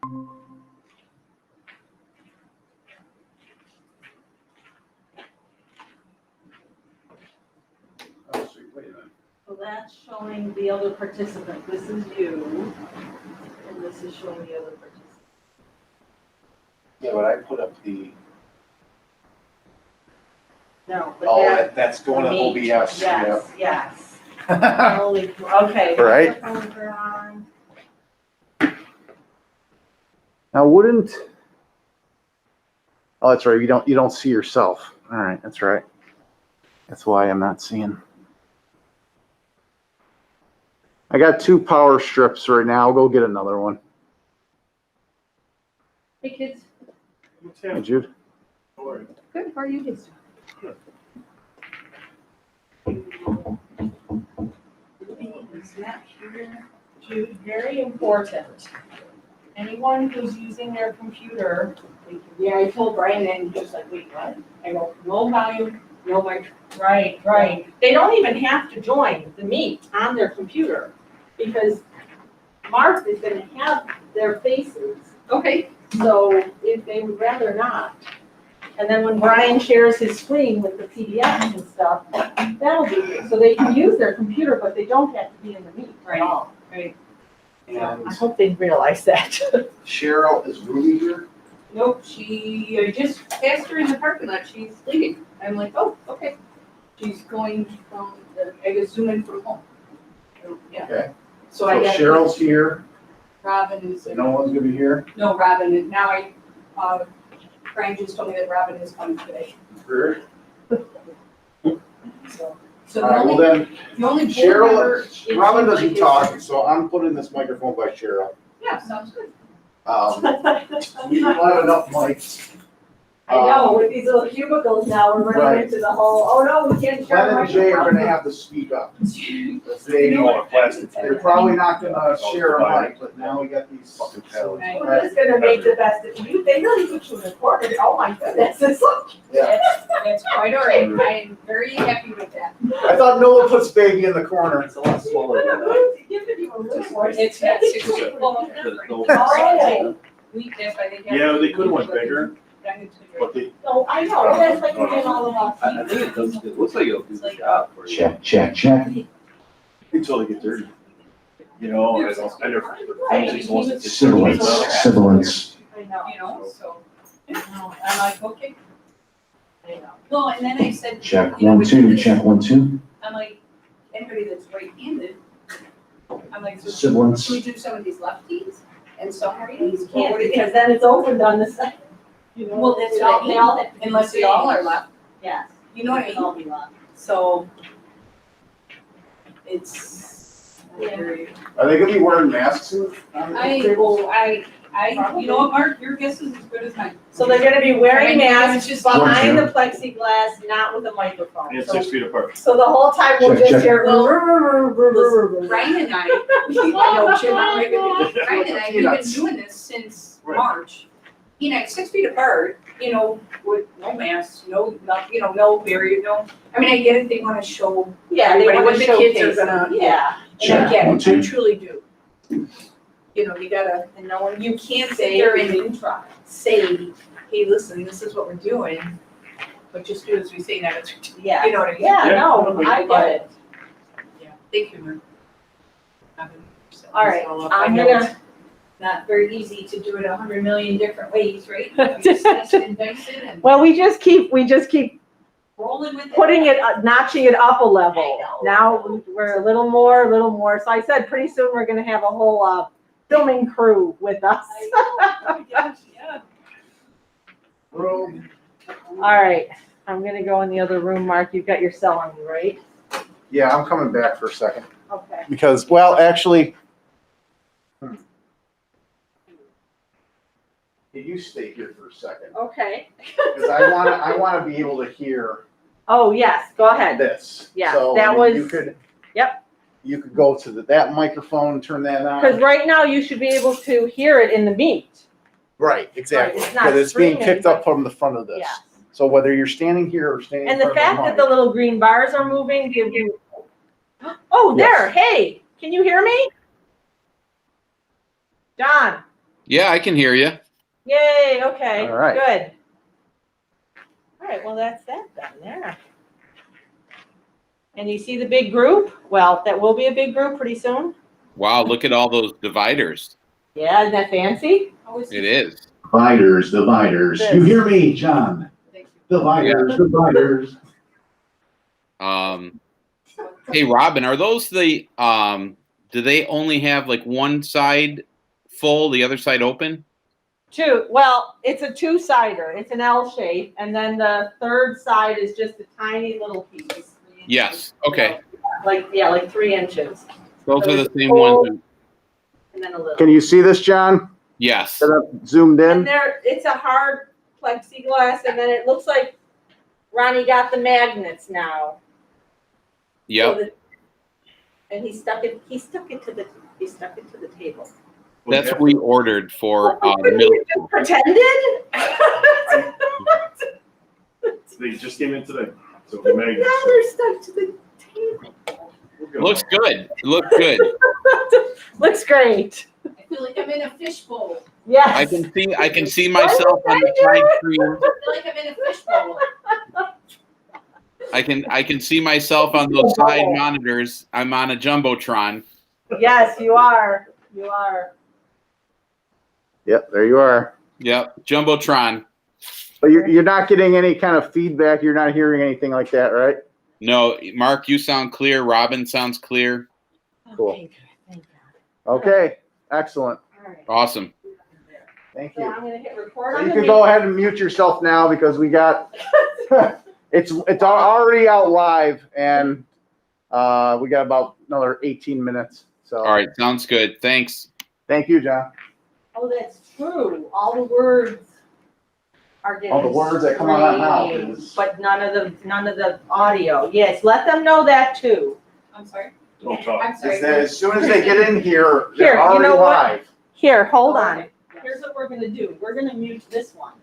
Oh, sweet. Wait a minute. So that's showing the other participant. This is you, and this is showing the other participant. Yeah, but I put up the, No, but that's going to OBS. Yes, yes. Yeah. Only, okay. Right. Microphones are on. Now, wouldn't, oh, that's right. You don't see yourself. All right. That's right. That's why I'm not seeing. I got 2 power strips right now. I'll go get another one. Hey, kids. Hey, Jude. Good, how are you kids? Jude, very important. Anyone who's using their computer, Yeah, I told Brian and he was like, wait, what? I go, no volume, no mic. right. They don't even have to join the meet on their computer because Mark is gonna have their faces. Okay. So if they would rather not. And then when Brian shares his screen with the PDFs and stuff, that'll be good. So they can use their computer, but they don't have to be in the meet at all. Right. And I hope they realize that. Cheryl, is Ruby here? Nope, I just passed her in the parking lot, she's leaving. I'm like, oh, okay. She's going from, I guess zoom in from home. So, yeah, Okay. so So I got. Cheryl's here. Robin is, No one's gonna be here. no, Robin, and now Brian just told me that Robin is coming today, Sure. so. All right, well then, The only board member. it Cheryl, Robin seems doesn't like talk, is- so I'm putting this microphone by Cheryl. Yeah, sounds good. We don't have enough mics. I know, with these little cubicles now, we're Right. running into the whole, oh no, we can't share Glenn a and Jay are microphone. gonna have to speak up. You They, know what? they're probably not gonna share a mic, but now we got these. Right. We're just gonna make the best of you. They really put you in the corner. Oh my goodness, it's like. Yeah, That's quite all right, I am very happy with that. I thought Noah puts baby in the corner. It's a lot smaller than that. Giving you a little more. It's got 6 feet. Well, Oh. that's why they have. Yeah, they could've went bigger, Yeah, it's bigger. but they, No, I know, that's like you're getting all of us. I think it does, it looks like it'll do the job for you. Check. Until they get dirty. You know, I don't, I never. Right. Sibilance. I know. You know, so, I know. I'm like, okay. I know. Well, and then I said. Check you know, 1 we 2. do this- Check 1 2. I'm like, anybody that's right-handed, I'm like, so Sibilance. should we do some of these lefties and some righties? You Or can't, what do you because think? then it's opened on the side. You know, Well, that's they all- what I they all have to be Unless the they all same. are left, Yes. you know what I They mean? all be left. So, it's. Yeah. Are they gonna be wearing masks? You know what, Mark, your guess is as good as mine. So they're gonna be wearing I mean, masks it's just- behind the plexiglass, not with a microphone. And it's So 6 feet apart. so the whole time we'll Check, just check. hear. Listen, Brian and I, I know, Jim, I'm right with you. Brian and I, we've been Peanuts. doing this since Right. March. You know, 6 feet apart, you know, with no masks, no, no barrier, no, I mean, I get it, they wanna show Yeah, they everybody wanna what the kids showcase. are gonna. Yeah, And I Check. get 1 it, I 2. truly do. You know, you gotta, and no one, you can't sit say there we and didn't try. say, hey, listen, this is what we're doing, but just do as we say, not as we do. Yeah. You know what I mean? Yeah, Yeah. no, I get it. Yeah, thank you, Mark. All right, I I'm know gonna, it's not very easy to do it 100 million different ways, right? You just slice it and dice it and well, we just keep rolling with it. putting it, notching it up a level. I know. Now we're a little more. So I said, pretty soon we're gonna have a whole, filming crew with us. I know, oh my gosh, yeah. Room. All right, I'm gonna go in the other room. Mark, you've got your cell on you, right? Yeah, I'm coming back for a second. Okay. Because, well, actually. You stay here for a second. Okay. Because I wanna be able to hear Oh, yes, go ahead. this. Yeah, So, that I mean, was- You could. Yep. You could go to that microphone, turn that on. Because right now you should be able to hear it in the meet. Right, exactly. Right, it's not Because it's being streaming, picked up from the front of this. Yes. So whether you're standing here or standing in And the front of fact that the mic. little green bars are moving give you. Oh, there, hey, can you hear me? John, Yeah, I can hear you. Yay, okay, All right. good. All right, well, that's that done there. And you see the big group? Well, that will be a big group pretty soon. Wow, look at all those dividers. Yeah, isn't that fancy? How is It this? is. Dividers. You hear me, John? Thank you. Dividers. Hey, Robin, are those the do they only have like one side full, the other side open? Two, well, it's a two-sider. It's an L shape, and then the third side is just a tiny little piece. Yes. Okay. Like 3 inches, Those So are the it's same full. ones. and then a little. Can you see this, John? Yes. Set up zoomed And in. there, it's a hard plexiglass, and then it looks like Ronnie got the magnets now. Yep. So that- and he stuck it to the table. That's what we ordered for the You middle just school. pretended? They just came in today, so But the now magnets. they're stuck to the table. We'll go. Looks good. It looks good. Looks great. I feel like I'm in a fishbowl. Yes. I can see myself on the side screen. I feel like I'm in a fishbowl. I can see myself on those side monitors. I'm on a jumbotron. Yes, you are. You are. Yep, there you are. Yep, jumbotron. But you're not getting any kind of feedback. You're not hearing anything like that, right? No, Mark, you sound clear. Robin sounds clear. Cool. Okay, good. Thank God. Okay, excellent. All right. Awesome. Thank So you. I'm gonna hit record So on you the can go ahead and mute yourself now because we got it's already out live and we got about another 18 minutes. So All right, sounds good. Thanks. thank you, John. Oh, that's true. All the words are getting All the words that come out of my mouth screened, is- but none of the audio. Yes, let them know that too. I'm sorry. Don't talk. I'm sorry. As soon as they get in here, Here, they're you already know what? live. Here, hold on. Okay. Here's what we're gonna do. We're gonna mute this one.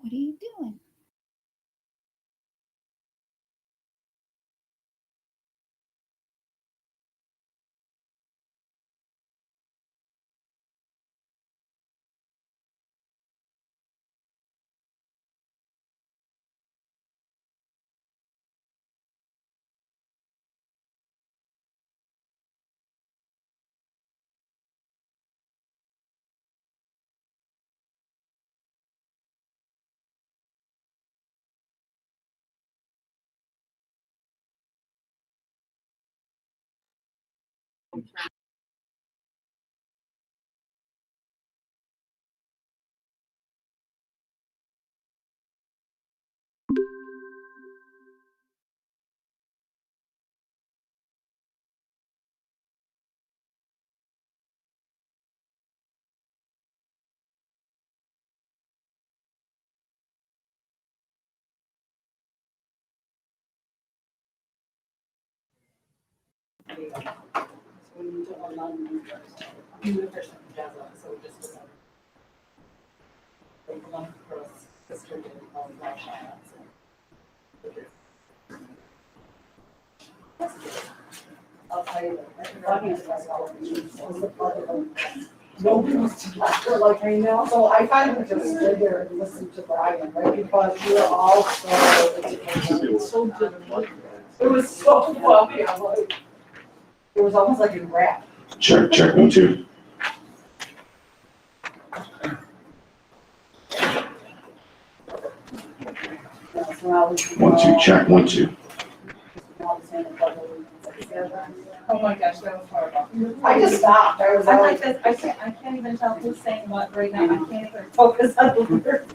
What are you doing? I'll tell you, the funniest was nobody was together, like, I know, so I kind of just stood there and listened to Brian, right, because we were all so good. It was so funny, I'm like, it was almost like a rap. Check, 1, 2. So now we- 1, 2, check, 1, 2. Oh my gosh, that was horrible. I just stopped, I was I'm like like this, I can't even tell who's saying what right now, I can't even focus on the words.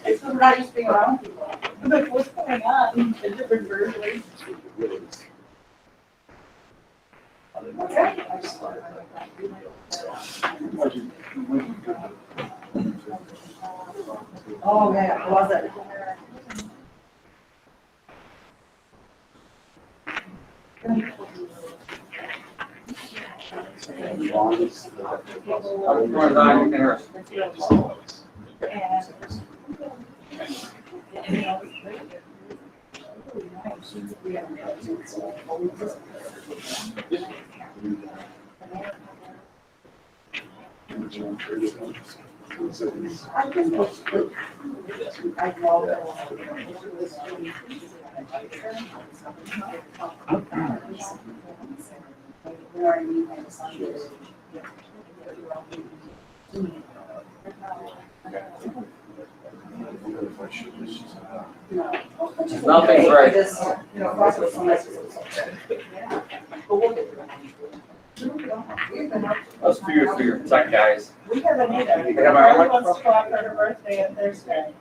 It's we're not used to being around people. I'm like, what's going on? A different version. Okay. Oh, man, was it? Nothing's right. Let's figure for your tech guys. We haven't either. have our Everyone wants to go out for her birthday on Thursday.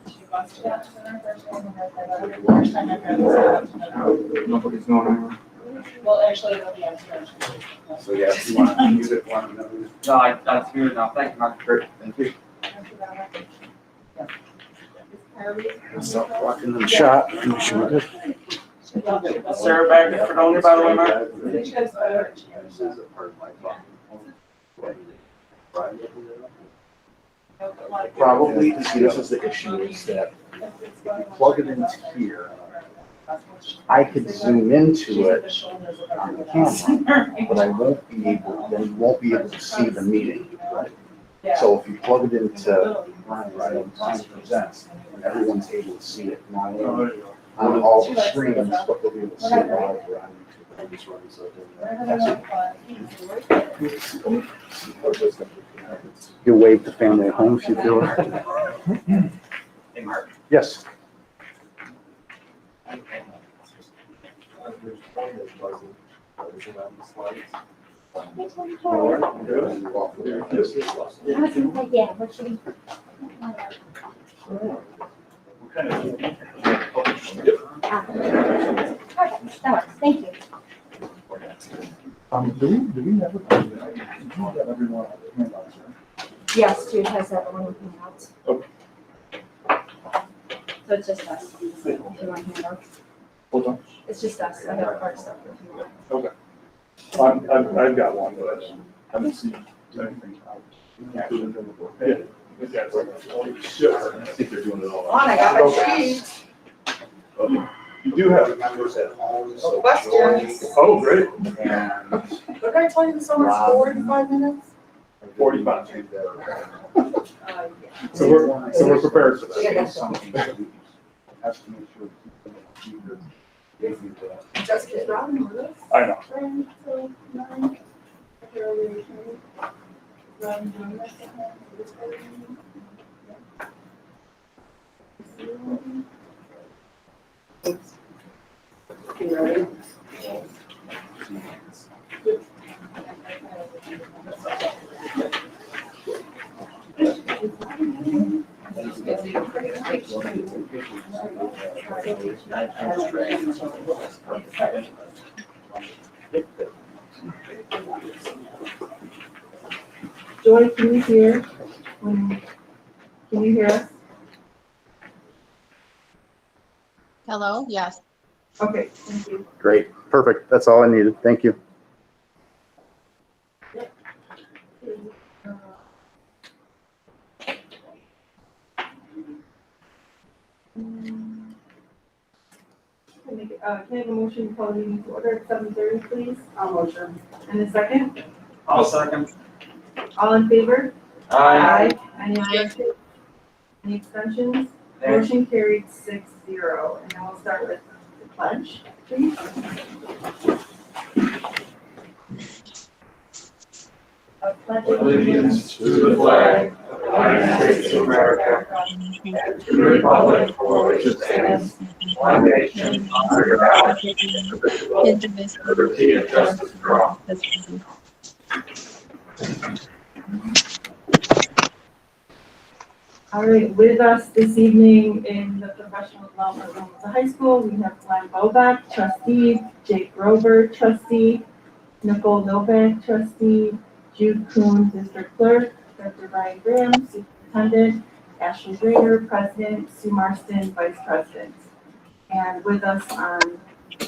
She wants to go out for her birthday on her birthday, but first time I've ever. Nobody's going anywhere. Well, actually, it'll be on Thursday. So yeah, if you want to use it, want to know. No, that's good enough. Thank you, Mark. Thank you. Stop walking in the shot. Make sure we're good. Sarah back in Fredonia, by the way, Mark? Probably, see, this is the issue, is that plug it into here. I could zoom into it on the camera, but I won't be able, then you won't be able to see the meeting. So if you plug it into Brian Presents, everyone's able to see it, not only on all the screens, but they'll be able to see it live on YouTube. You wave to family at home if you feel it. Hey, Mark. Yes. Yeah, what should we? Perfect, that works, thank you. Do we have everyone? Yes, Jude has that one with handouts. Okay. So it's just us, if you want handouts. Hold on. It's just us, I have hard stuff if you want. I've got one, but I haven't seen anything out. Yeah. I think they're doing it all. On, I got my sheet. You do have members at home, so. Questions? Oh, great. And What did I tell you the summer's 45 minutes? 45. Yeah. So we're prepared for that. Has to make sure people keep Jessica's driving with us. I know. Joy, can you hear? Can you hear us? Hello, yes. Okay, thank you. Great, perfect. That's all I needed. Thank you. Can I have a motion to call the meeting to order at 7:30, please? I'll motion. And a second? I'll second. All in favor? Aye. Any objections? Any extensions? Nay. Motion carried 6-0. And now we'll start with the pledge, please. A pledge of Allegiance to the flag of the United States of America and to the republic for which it stands, one nation, under God, indivisible, with liberty and justice for all. All right, with us this evening in the professional development room of the high school, we have Glenn Bobak, trustee, Jake Grover, trustee, Nicole Novak, trustee, Jude Kuhn, district clerk, Dr. Brian Graham, superintendent, Ashley Rader, president, Sue Marston, vice president. And with us on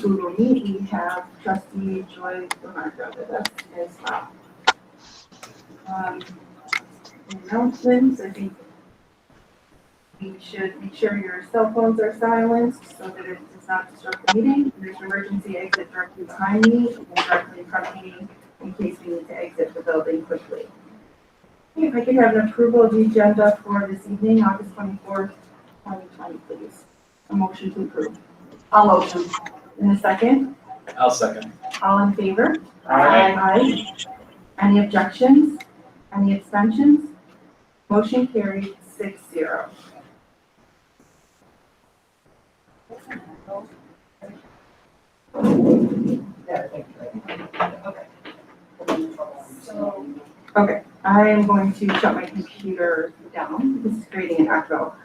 Google Meet, we have trustee Joy Lamarca with us as well. Announcements, I think we should make sure your cell phones are silenced so that it does not disrupt the meeting. There's an emergency exit directly behind me and directly in front of me in case we need to exit the building quickly. Okay, if I could have an approval of the agenda for this evening, August 24th, 2020, please. A motion to approve. I'll motion. In a second, I'll second. all in favor? Aye. Aye. Any objections? Any abstentions? Motion carried 6-0. Okay, I am going to shut my computer down. This is creating an echo.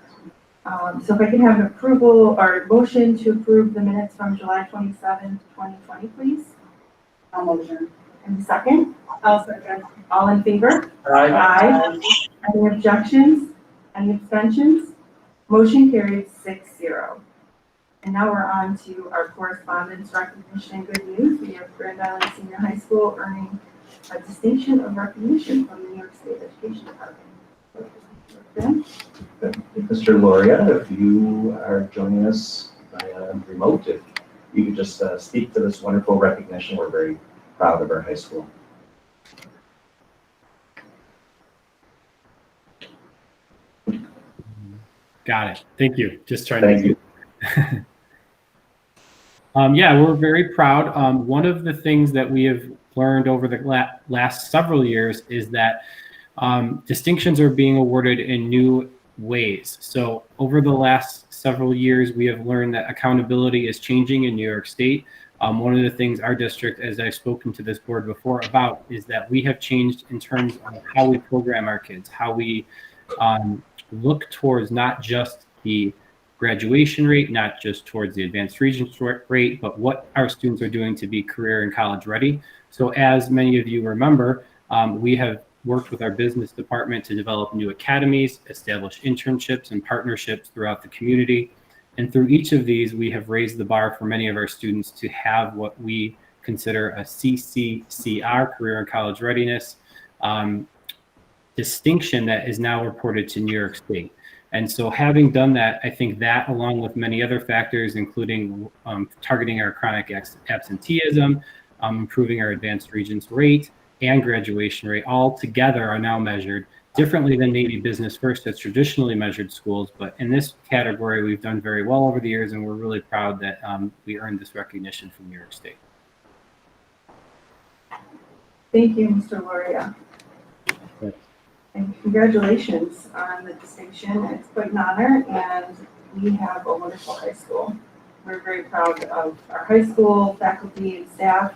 So if I can have an approval or motion to approve the minutes from July 27th, 2020, please. I'll motion. And second, I'll second. all in favor? Aye. Aye. Any objections? Any abstentions? Motion carried 6-0. And now we're on to our correspondence recognition and good news. We have Grand Island Senior High School earning a distinction of recognition from the New York State Education Department. Mr. Laureate, if you are joining us by remote, if you could just speak to this wonderful recognition. We're very proud of our high school. Got it. Thank you. Just trying Thank to. you. Yeah, we're very proud. One of the things that we have learned over the last several years is that distinctions are being awarded in new ways. So over the last several years, we have learned that accountability is changing in New York State. One of the things our district, as I've spoken to this board before about, is that we have changed in terms of how we program our kids, how we look towards not just the graduation rate, not just towards the advanced regents rate, but what our students are doing to be career and college ready. So as many of you remember, we have worked with our business department to develop new academies, establish internships and partnerships throughout the community. And through each of these, we have raised the bar for many of our students to have what we consider a CCCR, career and college readiness, distinction that is now reported to New York State. And so having done that, I think that along with many other factors, including targeting our chronic absenteeism, improving our advanced regents rate and graduation rate, all together are now measured differently than maybe Business First has traditionally measured schools. But in this category, we've done very well over the years, and we're really proud that we earned this recognition from New York State. Thank you, Mr. Loria. And congratulations on the distinction. It's quite an honor, and we have a wonderful high school. We're very proud of our high school faculty and staff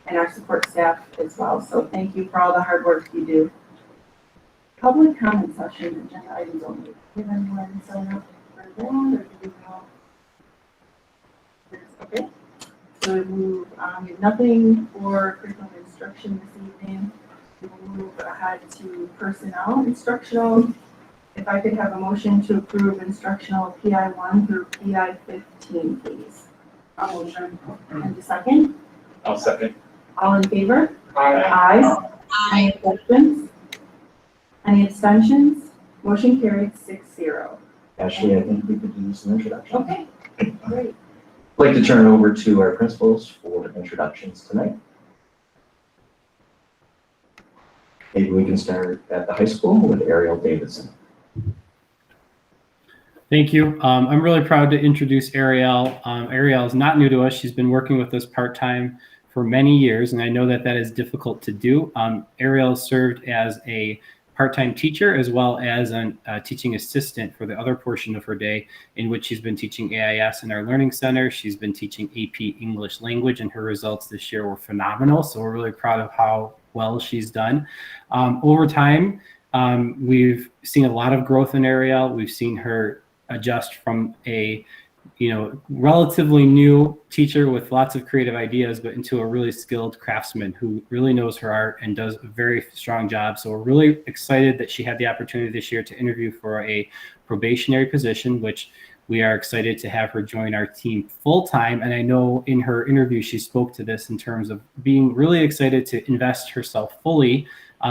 and our support staff as well. So thank you for all the hard work you do. Public comment session, agenda items only. Did anyone sign up for that, or do we know? Okay, so we move, we have nothing for curriculum instruction this evening. We'll move ahead to personnel instructional. If I could have a motion to approve instructional PI 1 through PI 15, please. I'll motion. And a second? I'll second. All in favor? Aye. Any questions? Any abstentions? Motion carried 6-0. Ashley, I think we could do some introductions. Okay, great. I'd like to turn it over to our principals for introductions tonight. Maybe we can start at the high school with Ariel Davidson. Thank you. I'm really proud to introduce Ariel. Ariel is not new to us. She's been working with us part-time for many years, and I know that that is difficult to do. Ariel served as a part-time teacher as well as a teaching assistant for the other portion of her day, in which she's been teaching AIS in our Learning Center. She's been teaching AP English Language, and her results this year were phenomenal. So we're really proud of how well she's done. Over time, we've seen a lot of growth in Ariel. We've seen her adjust from a relatively new teacher with lots of creative ideas, but into a really skilled craftsman who really knows her art and does a very strong job. So we're really excited that she had the opportunity this year to interview for a probationary position, which we are excited to have her join our team full time. And I know in her interview, she spoke to this in terms of being really excited to invest herself fully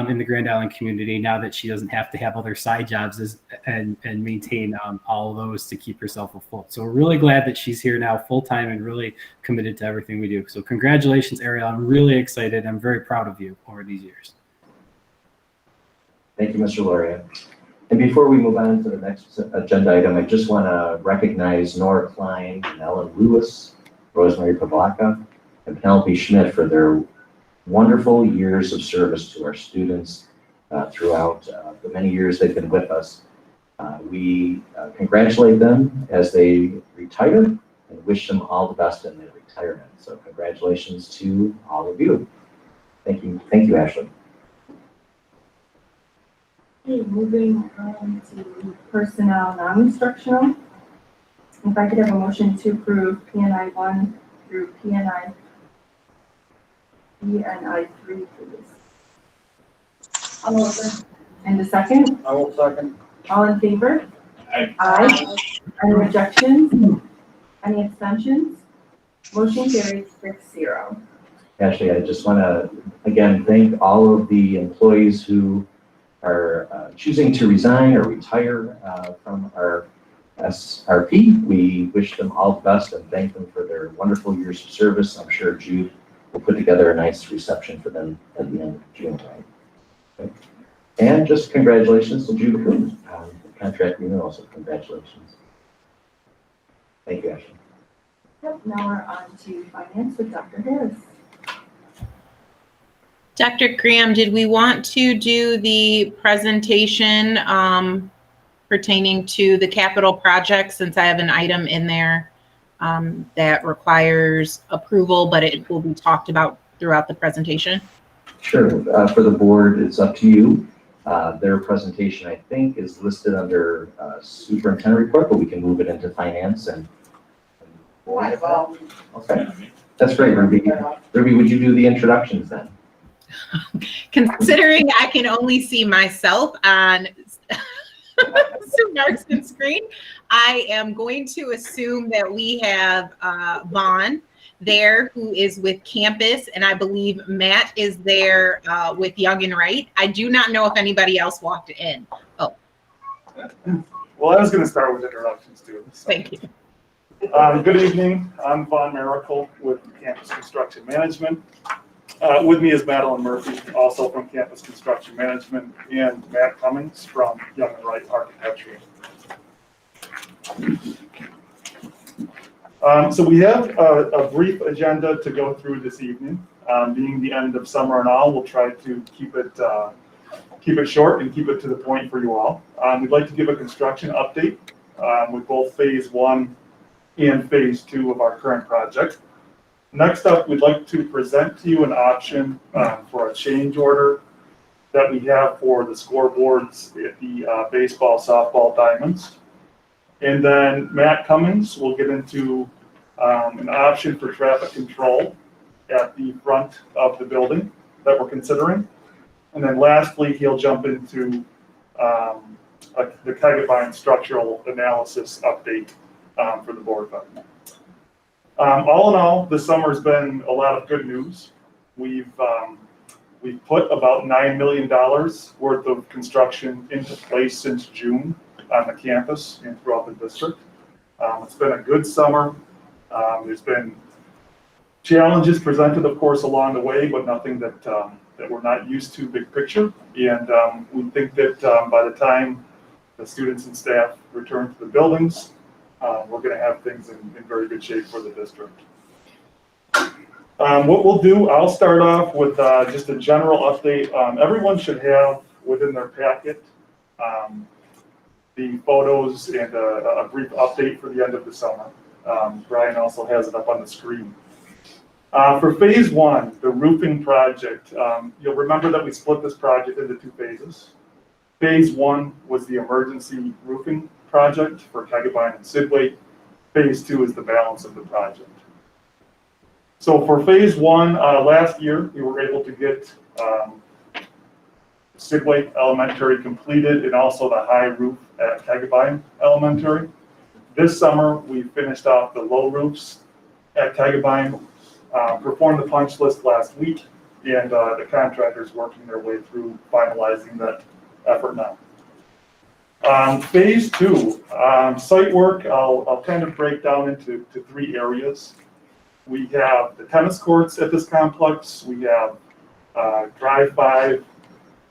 in the Grand Island community now that she doesn't have to have other side jobs and maintain all of those to keep herself afloat. So we're really glad that she's here now full time and really committed to everything we do. So congratulations, Ariel. I'm really excited. I'm very proud of you over these years. Thank you, Mr. Loria. And before we move on to the next agenda item, I just want to recognize Nora Klein and Ellen Lewis, Rosemary Pavlaka, and Penelope Schmidt for their wonderful years of service to our students throughout the many years they've been with us. We congratulate them as they retire and wish them all the best in their retirement. So congratulations to all of you. Thank you, Ashley. Okay, moving on to personnel non-instructional. If I could have a motion to approve PNI 1 through PNI 3, please. I'll motion. And a second? I will second. All in favor? Aye. Aye. Any rejections? Any abstentions? Motion carries 6-0. Ashley, I just want to again thank all of the employees who are choosing to resign or retire from our SRP. We wish them all the best and thank them for their wonderful years of service. I'm sure Jude will put together a nice reception for them at the end of June, right? Okay. And just congratulations to Jude Coons on the contract renewal, so congratulations. Thank you, Ashley. Yep, now we're on to finance with Dr. Harris. Dr. Graham, did we want to do the presentation pertaining to the capital project, since I have an item in there that requires approval, but it will be talked about throughout the presentation? Sure. For the board, it's up to you. Their presentation, I think, is listed under superintendent report, but we can move it into finance and. Okay, that's great, Ruby. Ruby, would you do the introductions then? Considering I can only see myself on Marston's screen, I am going to assume that we have Vaughn, there who is with campus, and I believe Matt is there with Young and Right. I do not know if anybody else walked in. Oh, Well, I was going to start with introductions too. So. thank you. Good evening. I'm Vaughn Miracle with Campus Construction Management. With me is Madeline Murphy, also from Campus Construction Management, and Matt Cummings from Young and Right Architecture. So we have a brief agenda to go through this evening. Being the end of summer and all, we'll try to keep it short and keep it to the point for you all. We'd like to give a construction update with both phase 1 and phase 2 of our current project. Next up, we'd like to present to you an option for a change order that we have for the scoreboards at the baseball, softball diamonds. And then Matt Cummings will get into an option for traffic control at the front of the building that we're considering. And then lastly, he'll jump into the Kegabine structural analysis update for the board. All in all, this summer's been a lot of good news. We've put about $9 million worth of construction into place since June on the campus and throughout the district. It's been a good summer. There's been challenges presented, of course, along the way, but nothing that we're not used to big picture. And we think that by the time the students and staff return to the buildings, we're going to have things in very good shape for the district. What we'll do, I'll start off with just a general update. Everyone should have within their packet the photos and a brief update for the end of the summer. Brian also has it up on the screen. For phase 1, the roofing project, you'll remember that we split this project into 2 phases. Phase 1 was the emergency roofing project for Kegabine and Sidway. Phase 2 is the balance of the project. So for phase 1, last year, we were able to get Sidway Elementary completed and also the high roof at Kegabine Elementary. This summer, we finished off the low roofs at Kegabine, performed the punch list last week, and the contractor's working their way through finalizing that effort now. Phase 2, site work, I'll kind of break down into 3 areas. We have the tennis courts at this complex, we have Drive 5,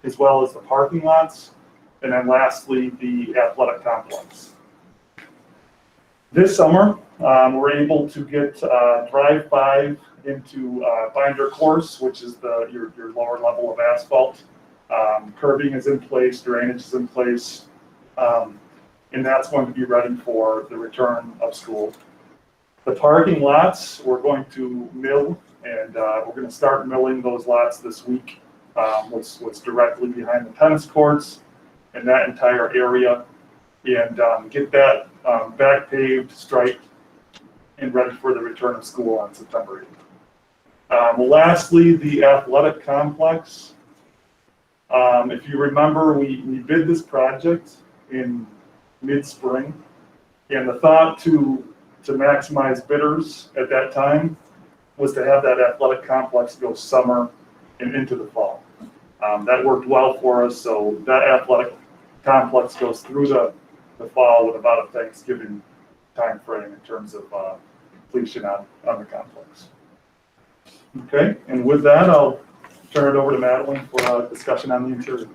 as well as the parking lots, and then lastly, the athletic complex. This summer, we're able to get Drive 5 into binder course, which is your lower level of asphalt. Curbing is in place, drainage is in place, and that's going to be ready for the return of school. The parking lots, we're going to mill, and we're going to start milling those lots this week. What's directly behind the tennis courts and that entire area, and get that back paved, striped, and ready for the return of school on September 8th. Lastly, the athletic complex. If you remember, we bid this project in mid-spring, and the thought to maximize bidders at that time was to have that athletic complex go summer and into the fall. That worked well for us, so that athletic complex goes through the fall with about a Thanksgiving time frame in terms of completion on the complex. Okay, and with that, I'll turn it over to Madeline for a discussion on the interior.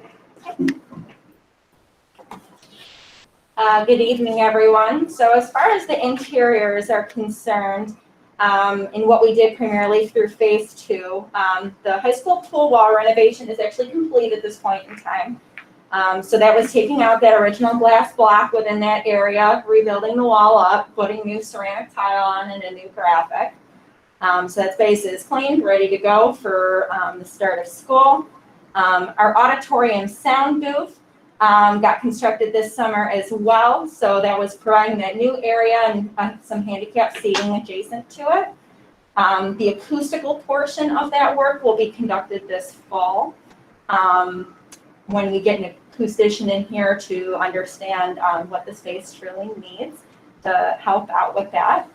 Good evening, everyone. So as far as the interiors are concerned, and what we did primarily through phase 2, the high school pool wall renovation is actually complete at this point in time. So that was taking out that original glass block within that area, rebuilding the wall up, putting new ceramic tile on and a new graphic. So that space is cleaned, ready to go for the start of school. Our auditorium sound booth got constructed this summer as well. So that was providing that new area and some handicap seating adjacent to it. The acoustical portion of that work will be conducted this fall when we get an acoustician in here to understand what the space truly needs to help out with that.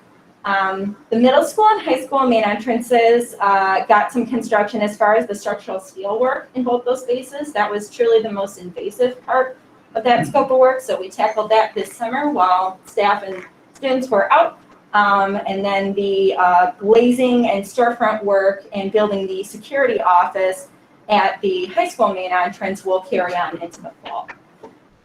The middle school and high school main entrances got some construction as far as the structural steel work in both those spaces. That was truly the most invasive part of that scope of work, so we tackled that this summer while staff and students were out. And then the glazing and storefront work and building the security office at the high school main entrance will carry on into the fall.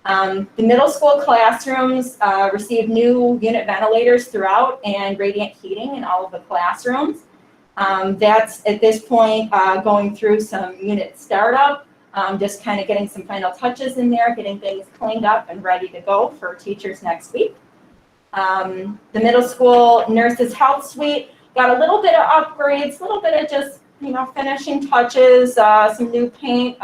The middle school classrooms received new unit ventilators throughout and radiant heating in all of the classrooms. That's at this point going through some unit startup, just kind of getting some final touches in there, getting things cleaned up and ready to go for teachers next week. The middle school nurses health suite got a little bit of upgrades, a little bit of just, finishing touches, some new paint,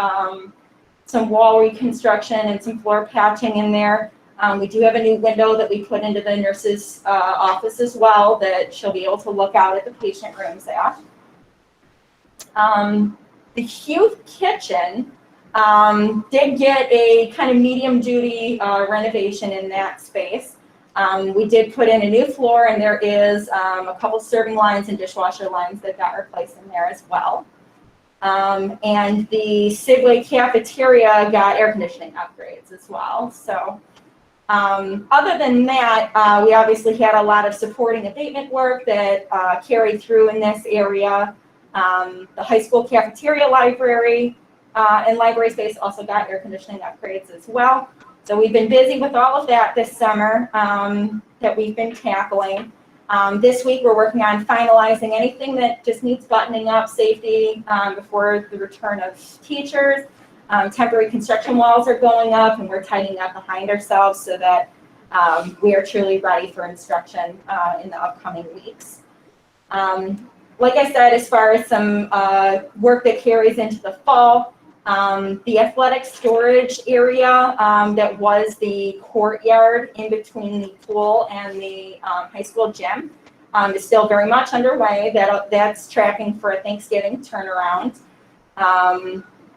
some wall reconstruction and some floor patching in there. We do have a new window that we put into the nurse's office as well that she'll be able to look out at the patient rooms at. The youth kitchen did get a kind of medium duty renovation in that space. We did put in a new floor, and there is a couple serving lines and dishwasher lines that got replaced in there as well. And the Sidway cafeteria got air conditioning upgrades as well. So other than that, we obviously had a lot of supporting abatement work that carried through in this area. The high school cafeteria library and library space also got air conditioning upgrades as well. So we've been busy with all of that this summer that we've been tackling. This week we're working on finalizing anything that just needs buttoning up, safety before the return of teachers. Temporary construction walls are going up and we're tightening up behind ourselves so that we are truly ready for instruction in the upcoming weeks. Like I said, as far as some work that carries into the fall, the athletic storage area that was the courtyard in between the pool and the high school gym is still very much underway. That's tracking for a Thanksgiving turnaround.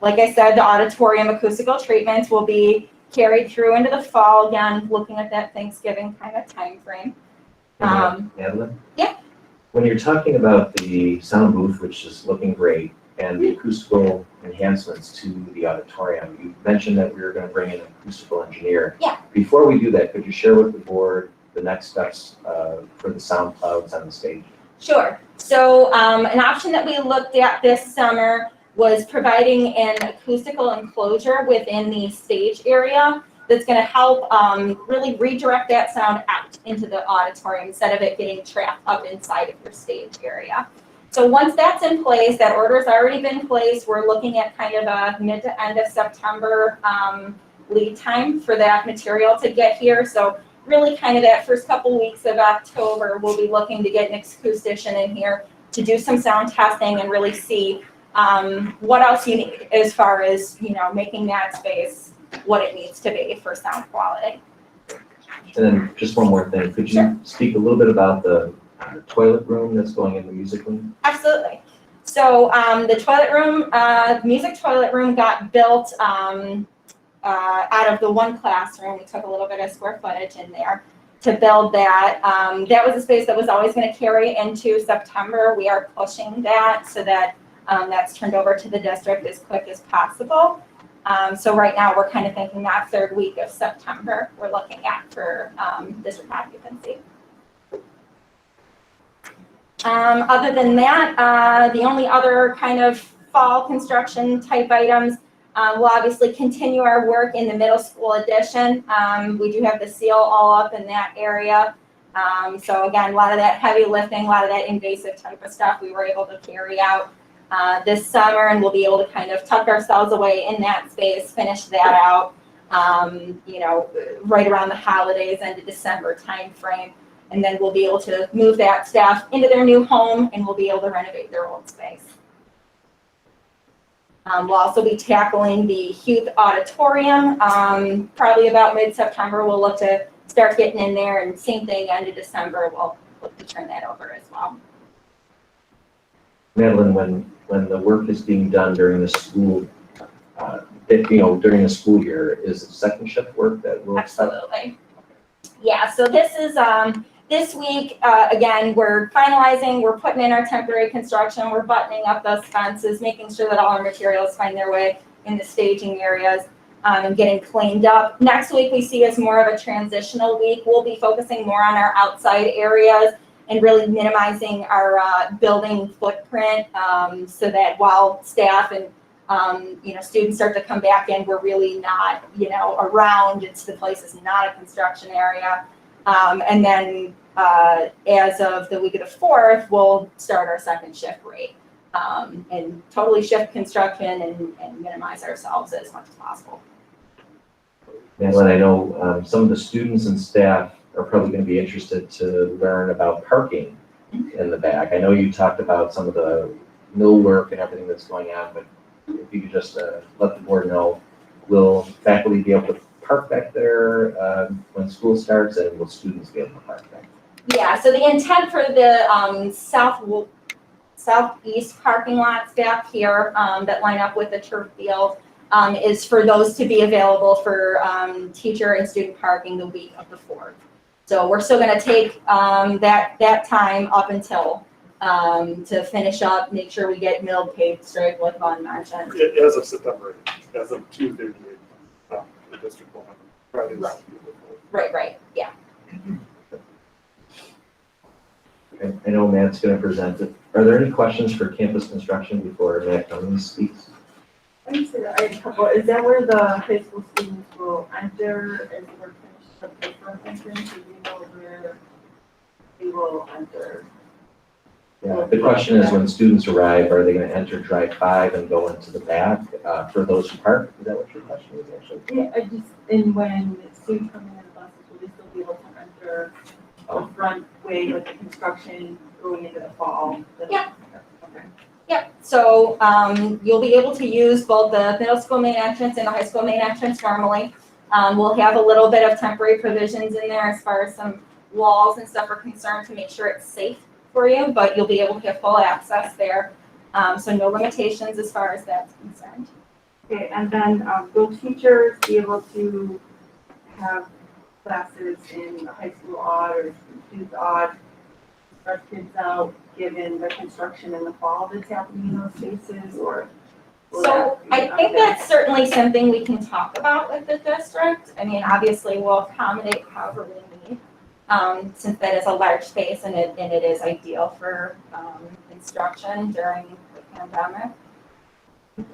Like I said, the auditorium acoustical treatments will be carried through into the fall, again, looking at that Thanksgiving kind of time frame. Madeline? Yeah. When you're talking about the sound booth, which is looking great, and the acoustical enhancements to the auditorium, you mentioned that we were going to bring in an acoustical engineer. Yeah. Before we do that, could you share with the board the next steps for the sound clouds on the stage? Sure. So an option that we looked at this summer was providing an acoustical enclosure within the stage area that's going to help really redirect that sound out into the auditorium instead of it getting trapped up inside of your stage area. So once that's in place, that order's already been placed, we're looking at kind of a mid to end of September lead time for that material to get here. So really kind of that first couple weeks of October, we'll be looking to get an acoustician in here to do some sound testing and really see what else you need as far as, making that space what it needs to be for sound quality. And then just one more thing, could you speak a little bit about the toilet room that's going in the music room? Absolutely. So the toilet room, music toilet room got built out of the one classroom. We took a little bit of square footage in there to build that. That was a space that was always going to carry into September. We are pushing that so that that's turned over to the district as quick as possible. So right now we're kind of thinking that third week of September we're looking at for district occupancy. Other than that, the only other kind of fall construction type items, we'll obviously continue our work in the middle school addition. We do have the seal all up in that area. So again, a lot of that heavy lifting, a lot of that invasive type of stuff we were able to carry out this summer, and we'll be able to kind of tuck ourselves away in that space, finish that out, right around the holidays, end of December time frame. And then we'll be able to move that staff into their new home and we'll be able to renovate their old space. We'll also be tackling the youth auditorium. Probably about mid-September, we'll look to start getting in there, and same thing, end of December, we'll look to turn that over as well. Madeline, when the work is being done during the school, during the school year, is it second shift work that will? Absolutely. Yeah, so this is this week, again, we're finalizing, we're putting in our temporary construction, we're buttoning up those fences, making sure that all our materials find their way in the staging areas, and getting cleaned up. Next week we see as more of a transitional week. We'll be focusing more on our outside areas and really minimizing our building footprint, so that while staff and students start to come back in, we're really not, around. The place is not a construction area. And then as of the week of the 4th, we'll start our second shift rate, and totally shift construction and minimize ourselves as much as possible. Madeline, I know some of the students and staff are probably going to be interested to learn about parking in the back. I know you talked about some of the mill work and everything that's going on, but if you could just let the board know, will faculty be able to park back there when school starts, and will students be able to park back? Yeah, so the intent for the southeast parking lots back here that line up with the turf field is for those to be available for teacher and student parking the week of the 4th. So we're still going to take that time up until to finish up, make sure we get milled, paved, striped, like Vaughn mentioned. As of September 8th, as of Tuesday, the district will have Fridays. Right, yeah. Okay, I know Matt's going to present it. Are there any questions for campus construction before Matt Cummings speaks? I have a couple. Is that where the high school students will enter as we're finished up the front entrance? Do you know where they will enter? Yeah, the question is, when students arrive, are they going to enter drive 5 and go into the back for those who park? Is that what your question is actually? Yeah, and when students come in the buses, will they still be able to enter the front way with the construction going into the fall? Yeah. Okay. Yep, so you'll be able to use both the middle school main entrance and the high school main entrance normally. We'll have a little bit of temporary provisions in there as far as some walls and stuff are concerned to make sure it's safe for you, but you'll be able to have full access there. So no limitations as far as that's concerned. Okay, and then will teachers be able to have classes in high school odd or students odd, our kids out, given the construction in the fall that's happening in those spaces, or? So I think that's certainly something we can talk about with the district. I mean, obviously we'll accommodate however we need, since that is a large space and it is ideal for instruction during the pandemic.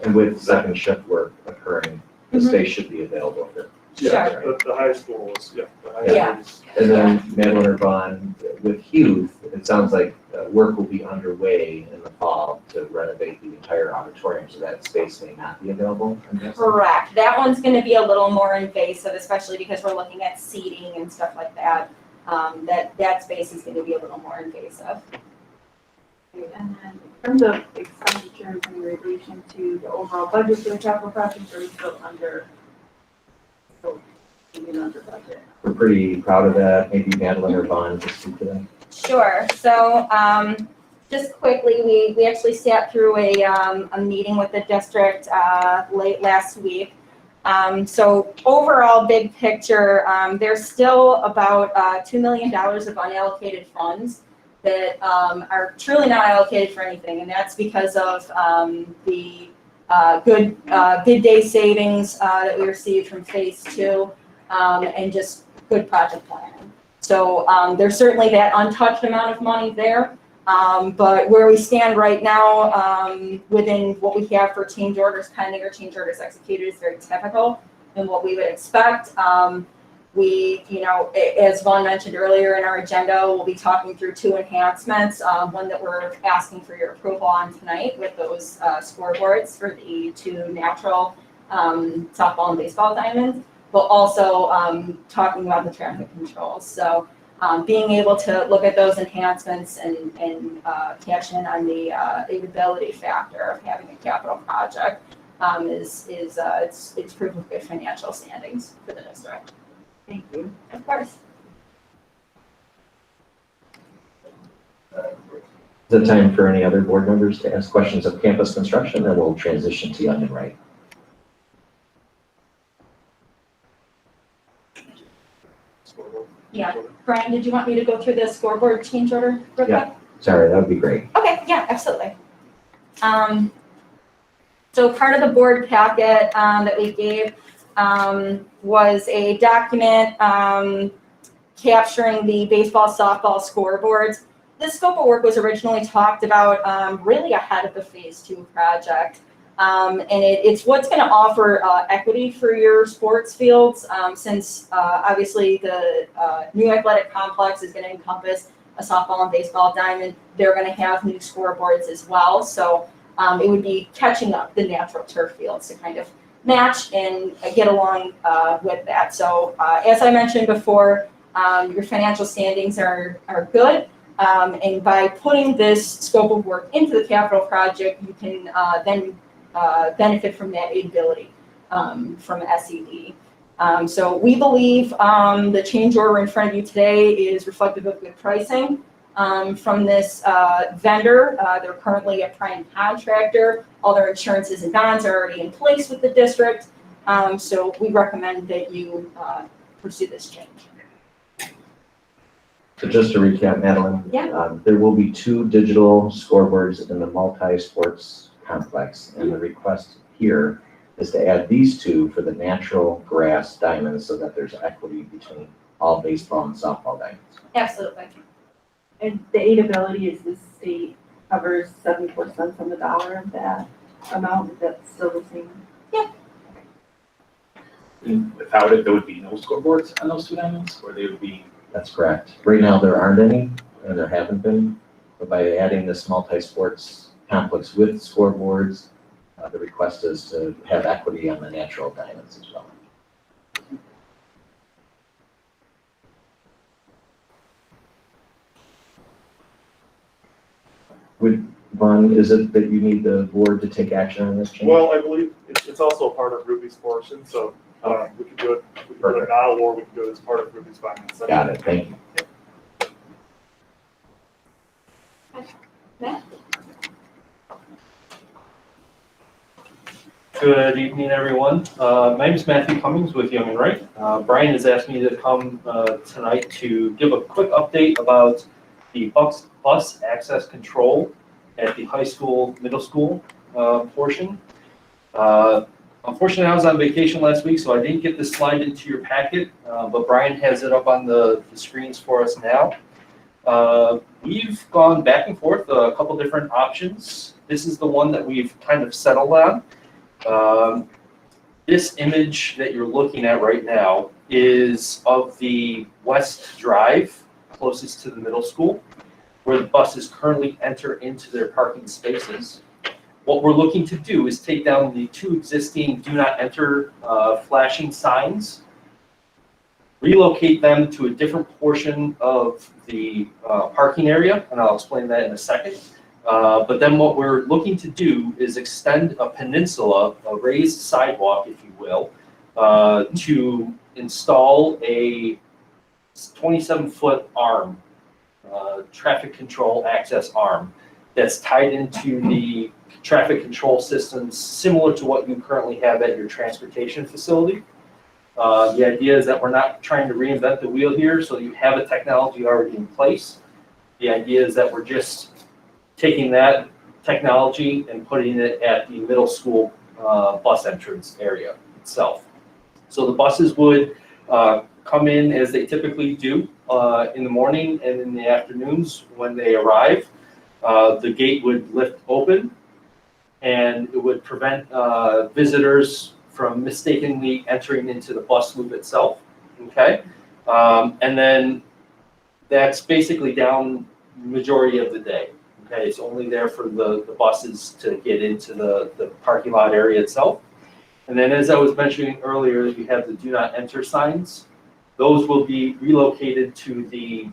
And with second shift work occurring, the space should be available for. Yeah, Sure. the high school is, the high Yeah. school is. And then Madeline or Vaughn, with youth, it sounds like work will be underway in the fall to renovate the entire auditorium, so that space may not be available, I'm guessing. Correct. That one's going to be a little more invasive, especially because we're looking at seating and stuff like that. That space is going to be a little more invasive. And then in terms of expenditures in relation to the overall budget for the capital projects, are we still under budget? We're pretty proud of that. Maybe Madeline or Vaughn can speak to that. Sure. So just quickly, we actually sat through a meeting with the district late last week. So overall, big picture, there's still about $2 million of unallocated funds that are truly not allocated for anything, and that's because of the good bid day savings that we received from phase 2, and just good project planning. So there's certainly that untouched amount of money there, but where we stand right now, within what we have for change orders pending or change orders executed is very typical and what we would expect. We, as Vaughn mentioned earlier in our agenda, we'll be talking through 2 enhancements. One that we're asking for your approval on tonight with those scoreboards for the 2 natural softball and baseball diamonds, but also talking about the traffic controls. So being able to look at those enhancements and cash in on the aidability factor of having a capital project it's proof of good financial standings for the district. Thank you. Of course. Is it time for any other board members to ask questions of campus construction, and we'll transition to Young and Wright? Yeah. Brian, did you want me to go through the scoreboard change order real quick? Yeah. Sorry, that would be great. Okay, yeah, absolutely. So part of the board packet that we gave was a document capturing the baseball, softball scoreboards. This scope of work was originally talked about really ahead of the Phase 2 project. And it's what's going to offer equity for your sports fields, since obviously the new athletic complex is going to encompass a softball and baseball diamond. They're going to have new scoreboards as well. So it would be catching up the natural turf fields to kind of match and get along with that. So as I mentioned before, your financial standings are good. And by putting this scope of work into the capital project, you can then benefit from that ability from SED. So we believe the change order in front of you today is reflective of good pricing from this vendor. They're currently a prime contractor. All their insurances and bonds are already in place with the district. So we recommend that you pursue this change. So just to recap, Madeline, Yeah. there will be 2 digital scoreboards in the multi-sports complex, and the request here is to add these 2 for the natural grass diamonds so that there's equity between all baseball and softball diamonds. Absolutely. And the aidability is the state covers 74 cents on the dollar of that amount, that's still the same. And without it, there would be no scoreboards on those 2 diamonds, or they would be. That's correct. Right now, there aren't any, and there haven't been, but by adding this multi-sports complex with scoreboards, the request is to have equity on the natural diamonds as well. Vaughn, is it that you need the board to take action on this change? Well, I believe it's also a part of Ruby's portion, so we can do it now, or we can do it as part of Ruby's finance. Got it, thank you. Matt? Good evening, everyone. My name is Matthew Cummings with Young and Wright. Brian has asked me to come tonight to give a quick update about the bus access control at the high school, middle school portion. Unfortunately, I was on vacation last week, so I didn't get this slide into your packet, but Brian has it up on the screens for us now. We've gone back and forth a couple different options. This is the one that we've kind of settled on. This image that you're looking at right now is of the west drive closest to the middle school, where the buses currently enter into their parking spaces. What we're looking to do is take down the 2 existing do not enter flashing signs, relocate them to a different portion of the parking area, and I'll explain that in a second. But then what we're looking to do is extend a peninsula, a raised sidewalk, if you will, to install a 27-foot arm, traffic control access arm, that's tied into the traffic control systems similar to what you currently have at your transportation facility. The idea is that we're not trying to reinvent the wheel here, so you have a technology already in place. The idea is that we're just taking that technology and putting it at the middle school bus entrance area itself. So the buses would come in as they typically do in the morning and in the afternoons when they arrive. The gate would lift open, and it would prevent visitors from mistakenly entering into the bus loop itself, okay? And then that's basically down majority of the day, okay? It's only there for the buses to get into the parking lot area itself. And then as I was mentioning earlier, you have the do not enter signs. Those will be relocated to the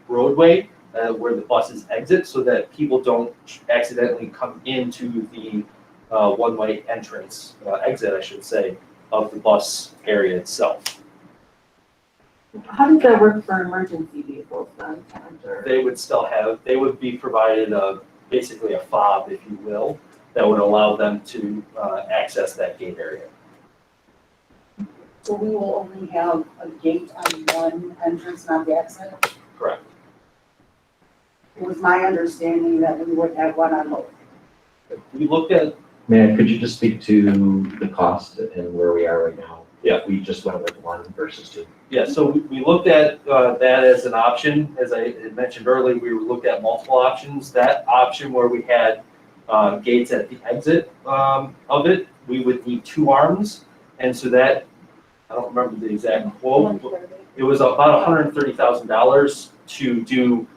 roadway where the buses exit, so that people don't accidentally come into the one-way entrance, exit, I should say, of the bus area itself. How does that work for emergency vehicles then? They would still have, they would be provided basically a fob, if you will, that would allow them to access that gate area. So we will only have a gate on one entrance, not the exit? Correct. It was my understanding that we would have one on both. We looked at, Man, could you just speak to the cost and where we are right now? Yeah. If we just went with one versus two. yeah, so we looked at that as an option. As I had mentioned earlier, we looked at multiple options. That option where we had gates at the exit of it, we would need 2 arms. And so that, I don't remember the exact quote, but it was about $130,000 to do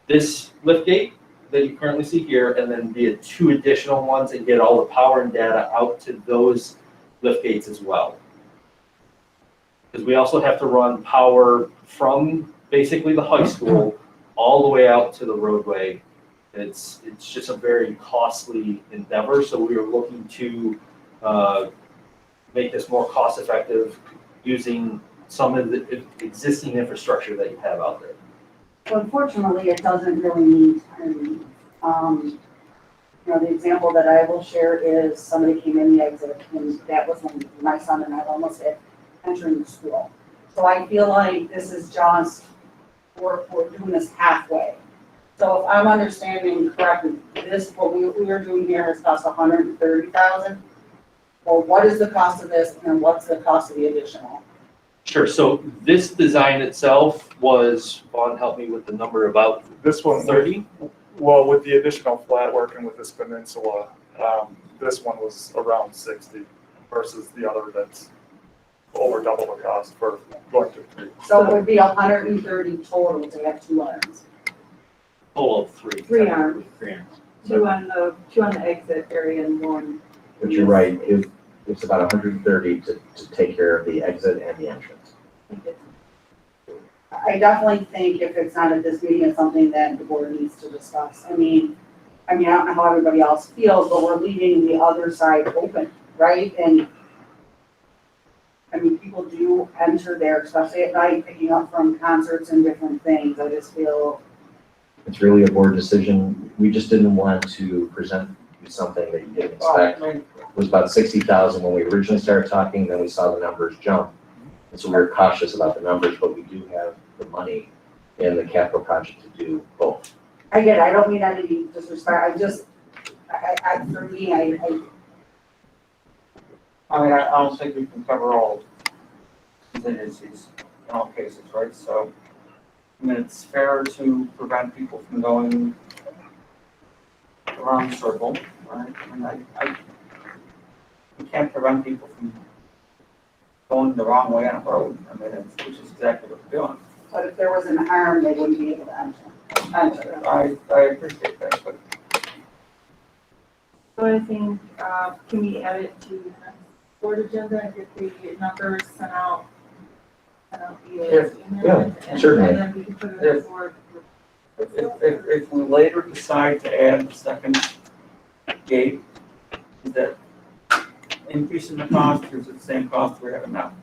this lift gate that you currently see here, and then the 2 additional ones and get all the power and data out to those lift gates as well. Because we also have to run power from basically the high school all the way out to the roadway. It's just a very costly endeavor, so we were looking to make this more cost effective using some of the existing infrastructure that you have out there. So unfortunately, it doesn't really meet our needs. You know, the example that I will share is somebody came in the exit, and that was when my son and I were almost entering the school. So I feel like this is just, we're doing this halfway. So if I'm understanding correctly, this, what we are doing here has cost $130,000. Well, what is the cost of this, and then what's the cost of the additional? Sure, so this design itself was, Vaughn, help me with the number, about This one, 30? well, with the additional flat work and with this peninsula, this one was around 60 versus the other that's over double the cost for going to 3. So it would be 130 total to have 2 arms. Total of 3. 3 arms, 3 arms. 2 on the exit area and 1. But you're right, it's about 130 to take care of the exit and the entrance. I definitely think if it's not at this meeting, it's something that the board needs to discuss. I mean, I don't know how everybody else feels, but we're leaving the other side open, right? And I mean, people do enter there, especially at night, picking up from concerts and different things. I just feel. It's really a board decision. We just didn't want to present you something that you didn't expect. It was about 60,000 when we originally started talking, then we saw the numbers jump. And so we were cautious about the numbers, but we do have the money in the capital project to do both. I get it. I don't mean any disrespect. For me, I mean, I don't think we can cover all contingencies in all cases, right? So, I mean, it's fair to prevent people from going around the circle, right? I mean, we can't prevent people from going the wrong way on a road. I mean, which is exactly what we're doing. but if there was an arm, they wouldn't be able to enter. I appreciate that, but So I think, can we add it to the next board agenda and get the numbers sent out? Via email? Yeah, And certainly. then we can put it on the board. if we later decide to add the second gate, is that increasing the cost or is it the same cost we're having now?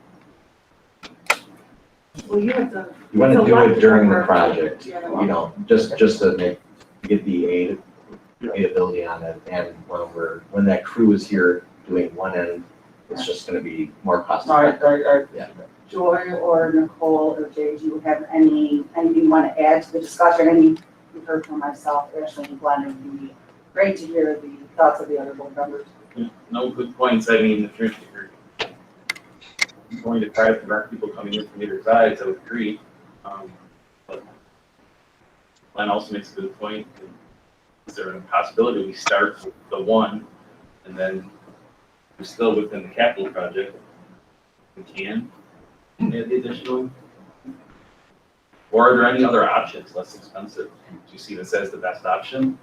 Well, you have to. You want to do it during the Yeah. project, you know, just to get the aidability on it. And when that crew is here doing one end, it's just going to be more cost effective. Yeah. Joy or Nicole or Jay, do you have anything you want to add to the discussion? And you've heard from myself, Ashley and Glenn, it would be great to hear the thoughts of the other board members. No good points. I mean, if you're going to try to prevent people coming in from either sides, I would agree. But Glenn also makes a good point. Is there a possibility we start with the one and then we're still within the capital project? We can add the additional. Or are there any other options less expensive? Do you see this as the best option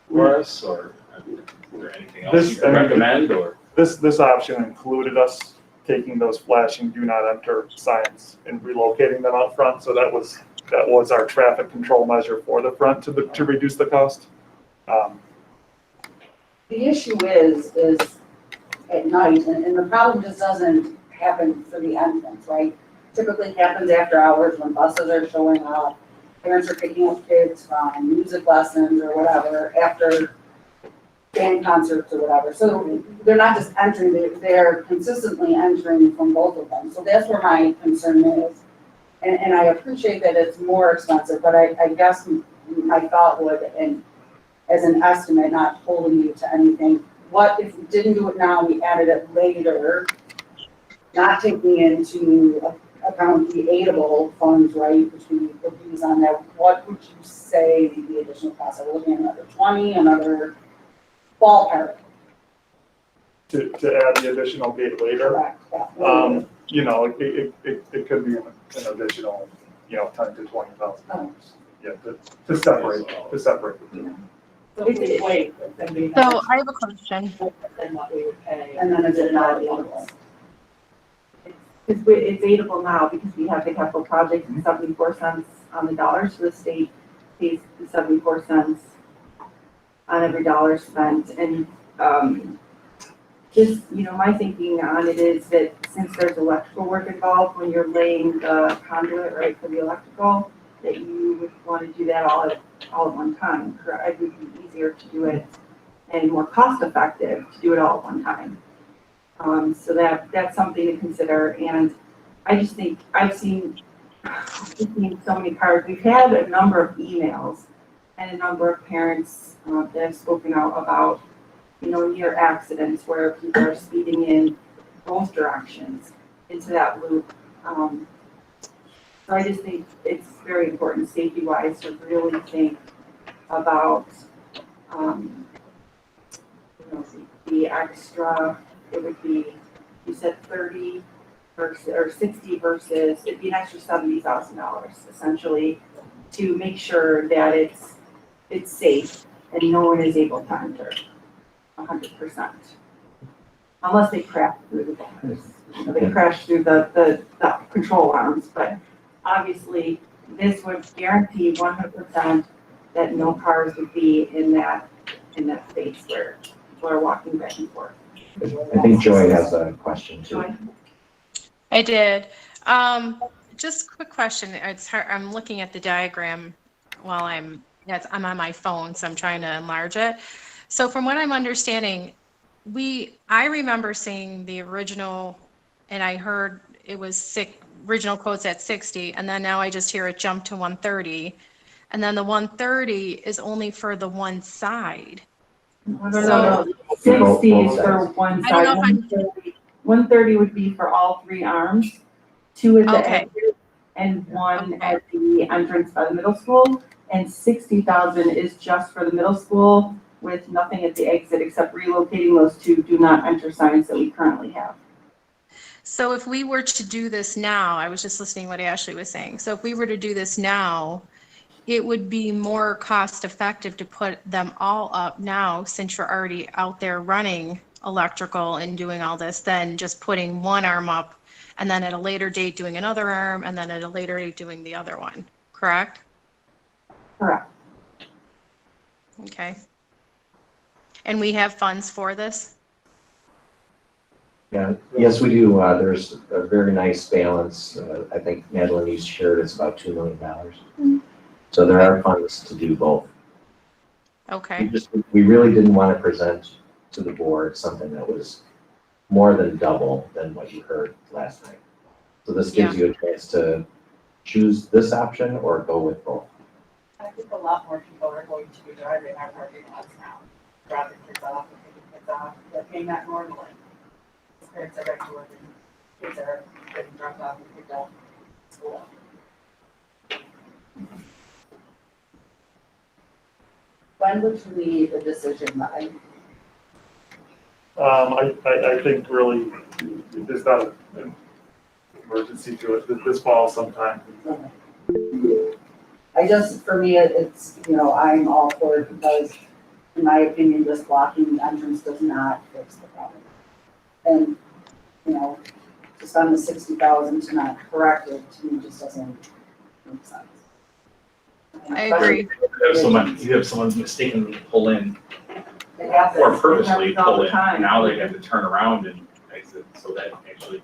for us, or is there anything else you can recommend? Or This option included us taking those flashing do not enter signs and relocating them out front. So that was our traffic control measure for the front to reduce the cost. The issue is at night, and the problem just doesn't happen for the entrance, right? Typically it happens after hours when buses are showing up, parents are picking up kids from music lessons or whatever, after band concerts or whatever. So they're not just entering, they're consistently entering from both of them. So that's where my concern is. And I appreciate that it's more expensive, but I guess my thought would, and as an estimate, not holding you to anything, what if we didn't do it now, we added it later, not taking into account the aidable funds, right, which we put these on that, what would you say the additional cost? Are we looking at another 20, another ballpark? To add the additional gate later. Correct, yeah. You know, it could be an additional, you know, 10 to 20,000. Yeah, to separate the two. So we could wait, then we So I have a question. Then what we would pay, and then is it not aidable? It's aidable now because we have the capital project and 74 cents on the dollar, so the state pays the 74 cents on every dollar spent. And just, you know, my thinking on it is that since there's electrical work involved when you're laying the conduit, right, for the electrical, that you would want to do that all at one time. Correct? It would be easier to do it and more cost effective to do it all at one time. So that's something to consider. And I just think I've seen so many cars. We've had a number of emails and a number of parents that have spoken out about, you know, near accidents where people are speeding in both directions into that loop. So I just think it's very important safety-wise to really think about, you know, the extra. It would be, you said 30 versus, or 60 versus, it'd be an extra $70,000 essentially to make sure that it's safe and no one is able to enter 100%. Unless they crash through the bars. They crash through the control arms, but obviously this would guarantee 100% that no cars would be in that space where people are walking back and forth. I think Joy has a question too. Joy? I did. Just a quick question. It's hard, I'm looking at the diagram while I'm on my phone, so I'm trying to enlarge it. So from what I'm understanding, I remember seeing the original, and I heard it was original quotes at 60, and then now I just hear it jump to 130, and then the 130 is only for the one side. No. 60 is for one side. 130 would be for all three arms, 2 at the exit and 1 at the entrance by the middle school. And 60,000 is just for the middle school with nothing at the exit except relocating those 2 do not enter signs that we currently have. So if we were to do this now, I was just listening to what Ashley was saying. So if we were to do this now, it would be more cost effective to put them all up now since you're already out there running electrical and doing all this than just putting one arm up and then at a later date doing another arm and then at a later date doing the other one, correct? Correct. Okay. And we have funds for this? Yeah, yes, we do. There's a very nice balance. I think Madeline, you shared it's about $2 million. So there are funds to do both. Okay. We really didn't want to present to the board something that was more than double than what you heard last night. So this gives you a chance to choose this option or go with both. I think a lot more people are going to be driving our parking lots now, dropping kids off and picking kids off. They're paying that normally. Parents are back to work and kids are getting dropped off and picked up at school. When would you need a decision by? I think really there's not an emergency to it. This fall sometime. I just, for me, it's, you know, I'm all for it because in my opinion, just blocking the entrance does not fix the problem. And, you know, to spend the 60,000 to not correct it, to me, just doesn't make sense. I agree. You have someone mistakenly pull in It happens. or purposely It happens all pull the in. time. Now they have to turn around and exit, so that actually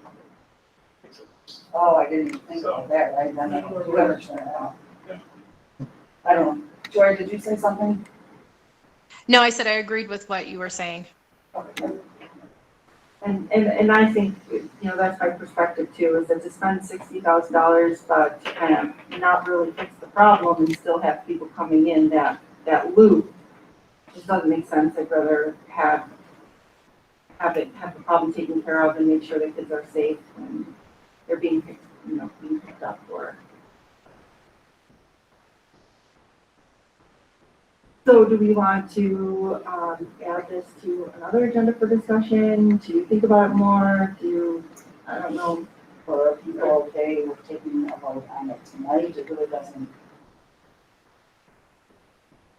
makes it worse. Oh, I didn't even think of that, right? Then whoever turned it out. Yeah. I don't know. Joy, did you say something? No, I said I agreed with what you were saying. And I think, that's my perspective too, is that to spend $60,000, but to kind of not really fix the problem and still have people coming in that loop, just doesn't make sense. I'd rather have the problem taken care of and make sure the kids are safe and they're being picked up for. So do we want to add this to another agenda for discussion, to think about it more, I don't know. For people okay with taking a vote on it tonight, it really doesn't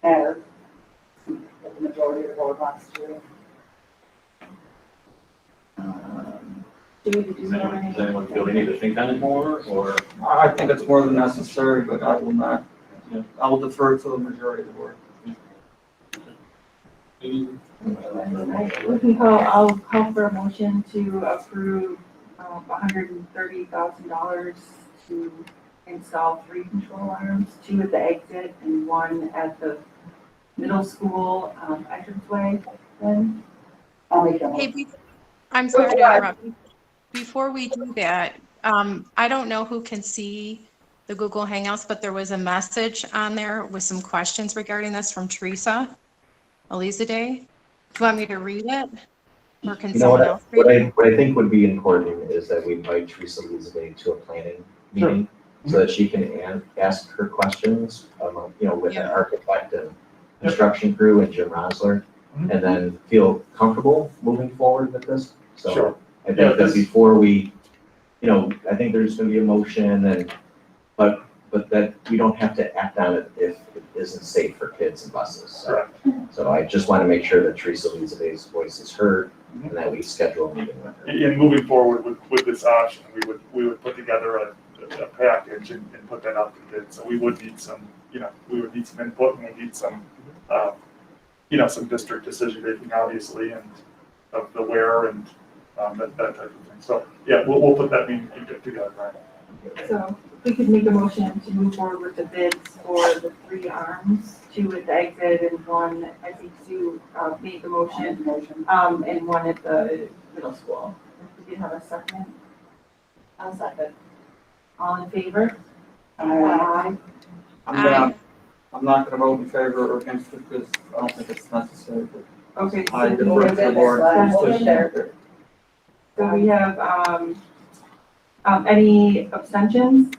matter what the majority of the board wants to do. Does anyone feel they need to think on it more, or? I think it's more than necessary, but I will not, I will defer to the majority of the board. I'll call for a motion to approve $130,000 to install 3 control arms, 2 at the exit and 1 at the middle school entranceway. Then I'll make that. Hey, I'm sorry to interrupt. Before we do that, I don't know who can see the Google Hangouts, but there was a message on there with some questions regarding this from Teresa Elizade. Do you want me to read it? Or can someone else read it? What I think would be important is that we invite Teresa Elizabeth to a planning meeting so that she can ask her questions, with an architect and construction crew and Jim Rosler, and then feel comfortable moving forward with this. So I think that before we, I think there's going to be a motion, but that we don't have to act on it if it isn't safe for kids and buses. So I just want to make sure that Teresa Elizabeth's voice is heard and that we schedule a meeting with her. In moving forward with this option, we would put together a package and put that out to kids. So we would need some, input, and we need some, some district decision making, obviously, and of the where and that type of thing. So yeah, we'll put that meeting together, right? So if we could make a motion to move forward with the bids for the 3 arms, 2 at the exit and 1, I think Sue made the motion, and 1 at the middle school. If we could have a second. I'll second. All in favor? Aye. I'm not gonna vote in favor or against it because I don't think it's necessary, but Okay. I defer to the board. So we have, any abstentions?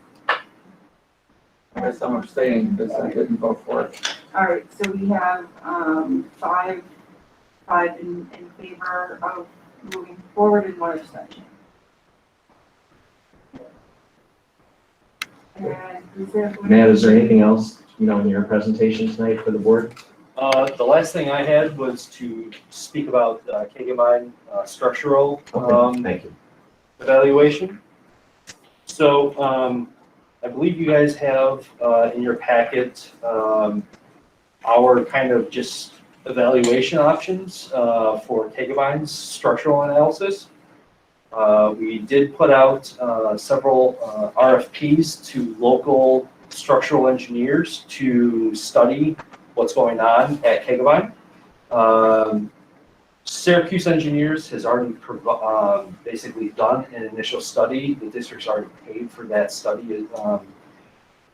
I guess I'm abstaining because I didn't vote for it. All right, so we have, 5 in favor of moving forward and 1 abstention. And Matt, is there anything else, in your presentation tonight for the board? The last thing I had was to speak about Kagamine structural Thank you. evaluation. So I believe you guys have in your packet our kind of just evaluation options for Kagabine's structural analysis. We did put out several RFPs to local structural engineers to study what's going on at Kagabine. Syracuse Engineers has already basically done an initial study. The district's already paid for that study,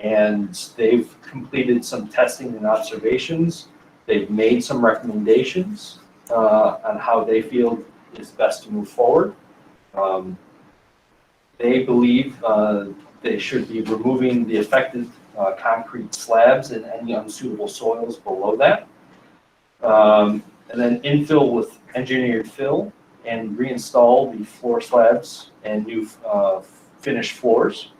and they've completed some testing and observations. They've made some recommendations on how they feel is best to move forward. They believe they should be removing the affected concrete slabs and any unsuitable soils below that. And then infill with engineered fill and reinstall the floor slabs and new finished floors.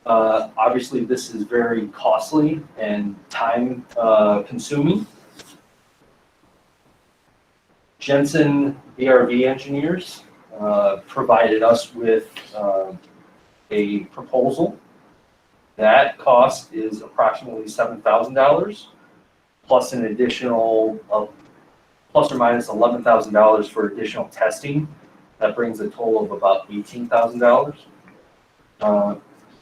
Obviously, this is very costly and time consuming. Jensen BRV engineers provided us with a proposal. That cost is approximately $7,000 plus an additional plus or minus $11,000 for additional testing. That brings a total of about $18,000.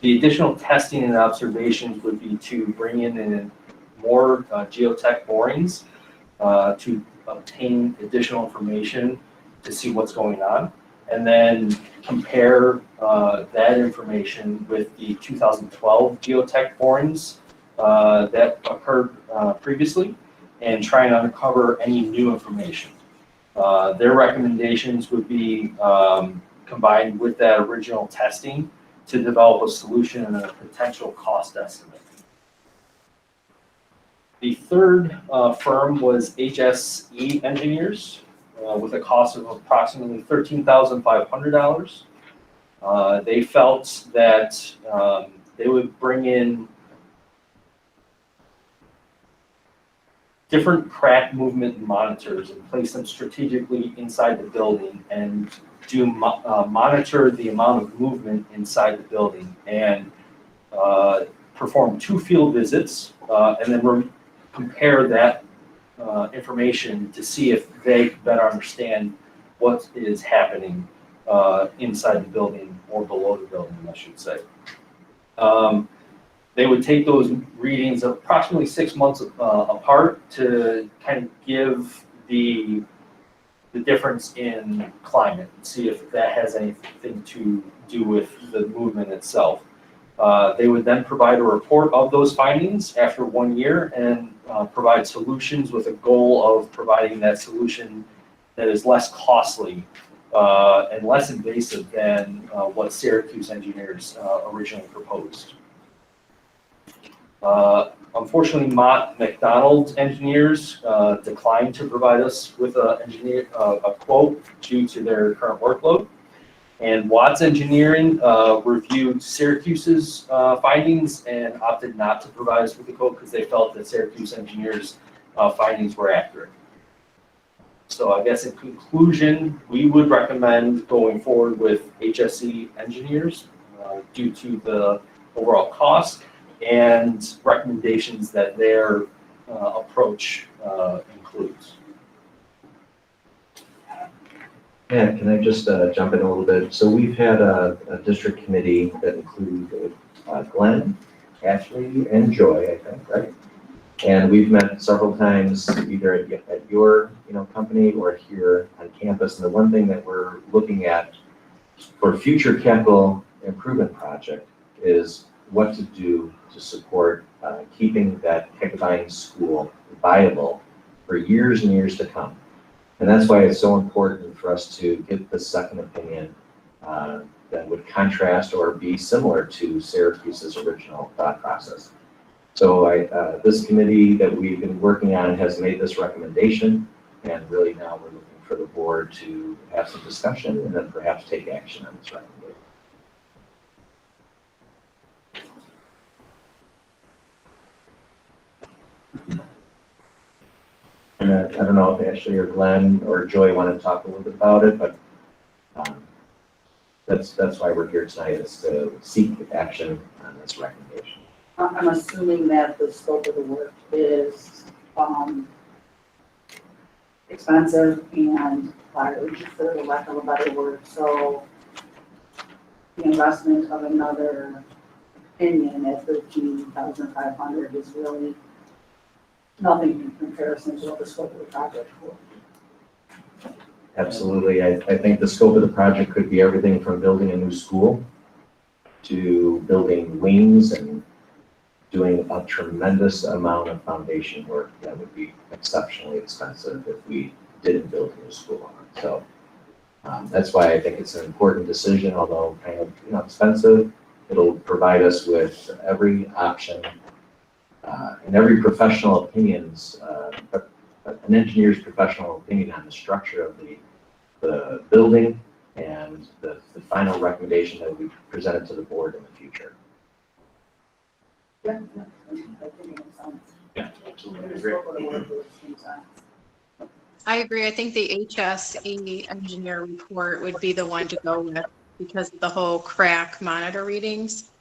The additional testing and observations would be to bring in more geotech borings to obtain additional information to see what's going on, and then compare that information with the 2012 geotech borings that occurred previously, and try and uncover any new information. Their recommendations would be combined with that original testing to develop a solution and a potential cost estimate. The third firm was HSE Engineers with a cost of approximately $13,500. They felt that they would bring in different crack movement monitors and place them strategically inside the building and do monitor the amount of movement inside the building and perform 2 field visits and then compare that information to see if they better understand what is happening inside the building or below the building, I should say. They would take those readings approximately 6 months apart to kind of give the difference in climate and see if that has anything to do with the movement itself. They would then provide a report of those findings after 1 year and provide solutions with a goal of providing that solution that is less costly and less invasive than what Syracuse Engineers originally proposed. Unfortunately, Mott McDonald Engineers declined to provide us with a quote due to their current workload. And Watts Engineering reviewed Syracuse's findings and opted not to provide us with a quote because they felt that Syracuse Engineers' findings were accurate. So I guess in conclusion, we would recommend going forward with HSE Engineers due to the overall cost and recommendations that their approach includes. Yeah, can I just jump in a little bit? So we've had a district committee that included Glenn, Ashley, and Joy, I think, right? And we've met several times either at your company or here on campus. And the one thing that we're looking at for future capital improvement project is what to do to support keeping that Heckvine school viable for years and years to come. And that's why it's so important for us to get the second opinion that would contrast or be similar to Syracuse's original thought process. So this committee that we've been working on has made this recommendation, and really now we're looking for the board to have some discussion and then perhaps take action on this recommendation. And I don't know if Ashley or Glenn or Joy want to talk a little bit about it, but that's why we're here tonight, is to seek action on this recommendation. I'm assuming that the scope of the work is expensive and large, for the lack of a better word. So the investment of another opinion at $13,500 is really nothing in comparison to what the scope of the project will. Absolutely. I think the scope of the project could be everything from building a new school to building wings and doing a tremendous amount of foundation work that would be exceptionally expensive if we didn't build a new school. So that's why I think it's an important decision, although kind of expensive. It'll provide us with every option and every professional opinions, an engineer's professional opinion on the structure of the building and the final recommendation that will be presented to the board in the future. Yeah, I think it makes sense. Yeah, absolutely. The Agree. scope of the work makes sense. I agree. I think the HSE engineer report would be the one to go with because of the whole crack monitor readings.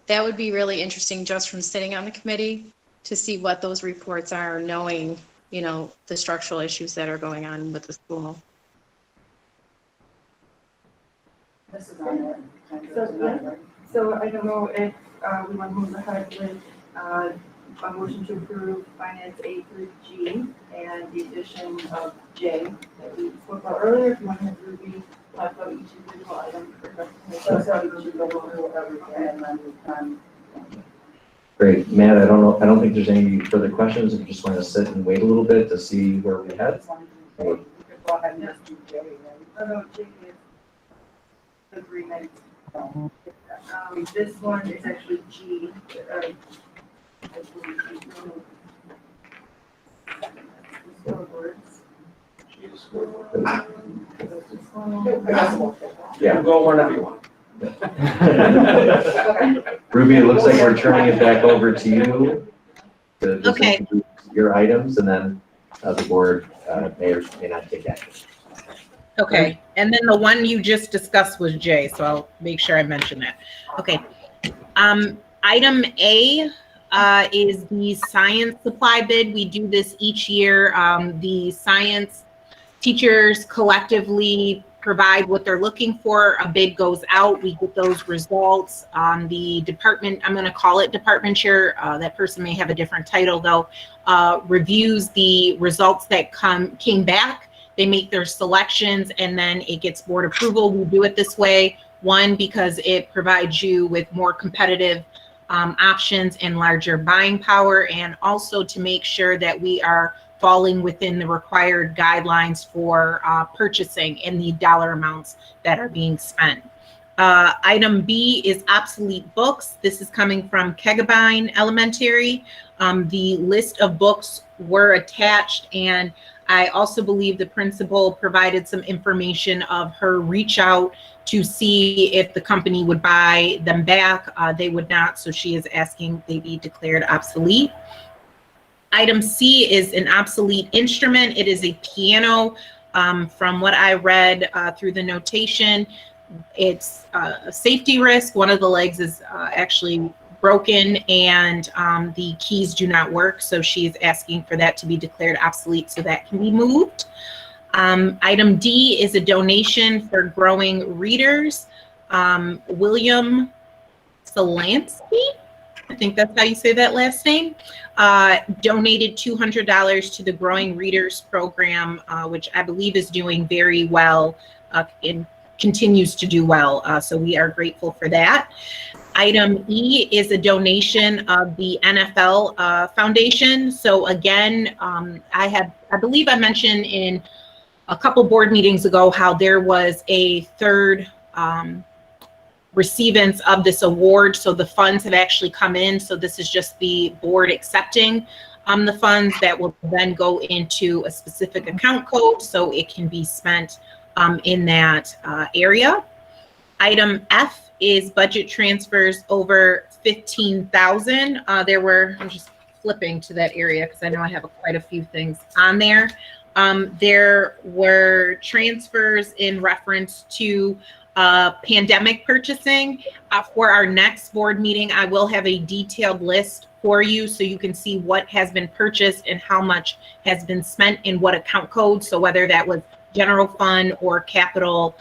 That would be really interesting just from sitting on the committee to see what those reports are, knowing, the structural issues that are going on with the school. This is on there. So I don't know if we want to move ahead with a motion to approve finance A through G and the addition of J that we spoke about earlier. If you want to have Ruby talk about each individual item. Great, Matt, I don't think there's any further questions. If you just want to sit and wait a little bit to see where we head. Oh, no, J is agreement. This one is actually G. Yeah, go whenever you want. Ruby, it looks like we're turning it back over to you to just Okay. introduce your items, and then the board may or may not take action. Okay, and then the one you just discussed was J, so I'll make sure I mention that. Okay. Item A is the science supply bid. We do this each year. The science teachers collectively provide what they're looking for. A bid goes out. We get those results. The department, I'm going to call it department chair. That person may have a different title though. Reviews the results that came back. They make their selections and then it gets board approval. We do it this way. One, because it provides you with more competitive options and larger buying power, and also to make sure that we are falling within the required guidelines for purchasing and the dollar amounts that are being spent. Item B is obsolete books. This is coming from Kegabine Elementary. The list of books were attached, and I also believe the principal provided some information of her reach out to see if the company would buy them back. They would not, so she is asking they be declared obsolete. Item C is an obsolete instrument. It is a piano. From what I read through the notation, it's a safety risk. One of the legs is actually broken and the keys do not work. So she's asking for that to be declared obsolete so that can be moved. Item D is a donation for growing readers. William Solansky, I think that's how you say that last name, donated $200 to the Growing Readers Program, which I believe is doing very well and continues to do well. So we are grateful for that. Item E is a donation of the NFL Foundation. So again, I believe I mentioned in a couple board meetings ago how there was a third receivance of this award. So the funds have actually come in. So this is just the board accepting the funds that will then go into a specific account code so it can be spent in that area. Item F is budget transfers over 15,000. I'm just flipping to that area because I know I have quite a few things on there. There were transfers in reference to pandemic purchasing. For our next board meeting, I will have a detailed list for you so you can see what has been purchased and how much has been spent in what account code. So whether that was general fund or capital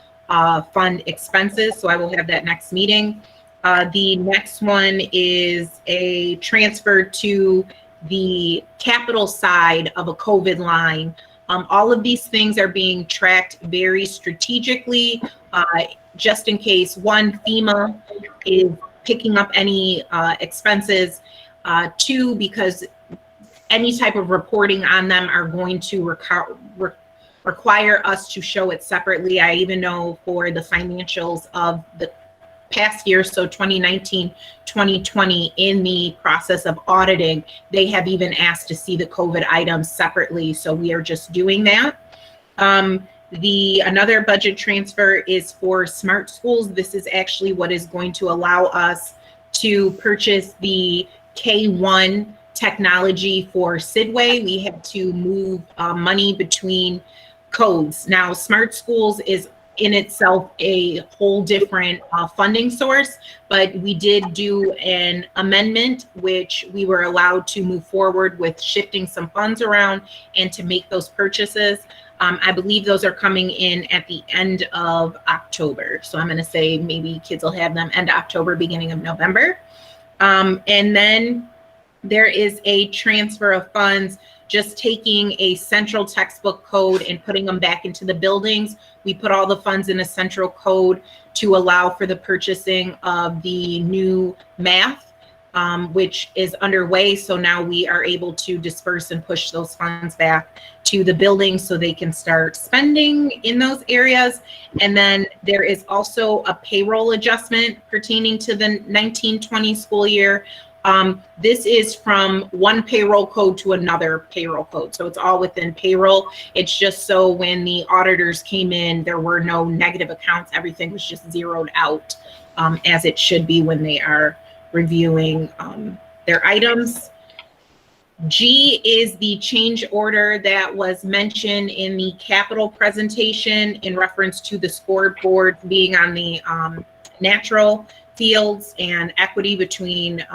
fund expenses. So I will have that next meeting. The next one is a transfer to the capital side of a COVID line. All of these things are being tracked very strategically, just in case one, FEMA is picking up any expenses, two, because any type of reporting on them are going to require us to show it separately. I even know for the financials of the past year, so 2019, 2020, in the process of auditing, they have even asked to see the COVID items separately. So we are just doing that. Another budget transfer is for smart schools. This is actually what is going to allow us to purchase the K1 technology for Sidway. We had to move money between codes. Now, smart schools is in itself a whole different funding source, but we did do an amendment which we were allowed to move forward with shifting some funds around and to make those purchases. I believe those are coming in at the end of October. So I'm going to say maybe kids will have them end of October, beginning of November. And then there is a transfer of funds, just taking a central textbook code and putting them back into the buildings. We put all the funds in a central code to allow for the purchasing of the new math, which is underway. So now we are able to disperse and push those funds back to the building so they can start spending in those areas. And then there is also a payroll adjustment pertaining to the 1920 school year. This is from one payroll code to another payroll code. So it's all within payroll. It's just so when the auditors came in, there were no negative accounts. Everything was just zeroed out, as it should be when they are reviewing their items. G is the change order that was mentioned in the capital presentation in reference to the scoreboard being on the natural fields and equity between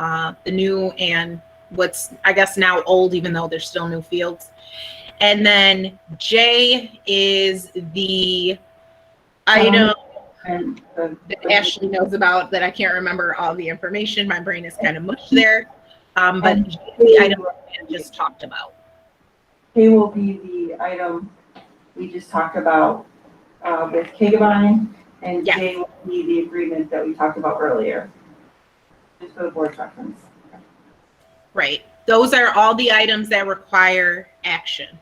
the new and what's, I guess, now old, even though they're still new fields. And then J is the item that Ashley knows about that I can't remember all the information. My brain is kind of mush there. But J is the item we just talked about. K will be the item we just talked about with Kagabine, and Yes. J will be the agreement that we talked about earlier. Just for the board reference. Right. Those are all the items that require action.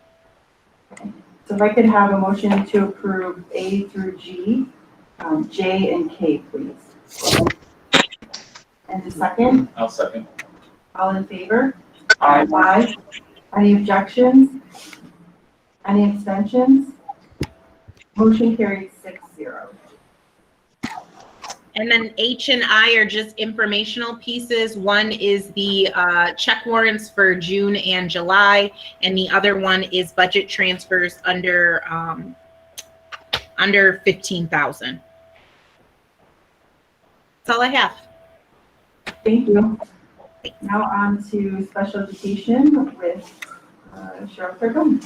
So if I could have a motion to approve A through G, J and K, please. And a second, I'll second. all in favor? Aye. Any objections? Any abstentions? Motion carries 6-0. And then H and I are just informational pieces. One is the check warrants for June and July, and the other one is budget transfers under 15,000. That's all I have. Thank you. Now on to special education with Cheryl Kirkham.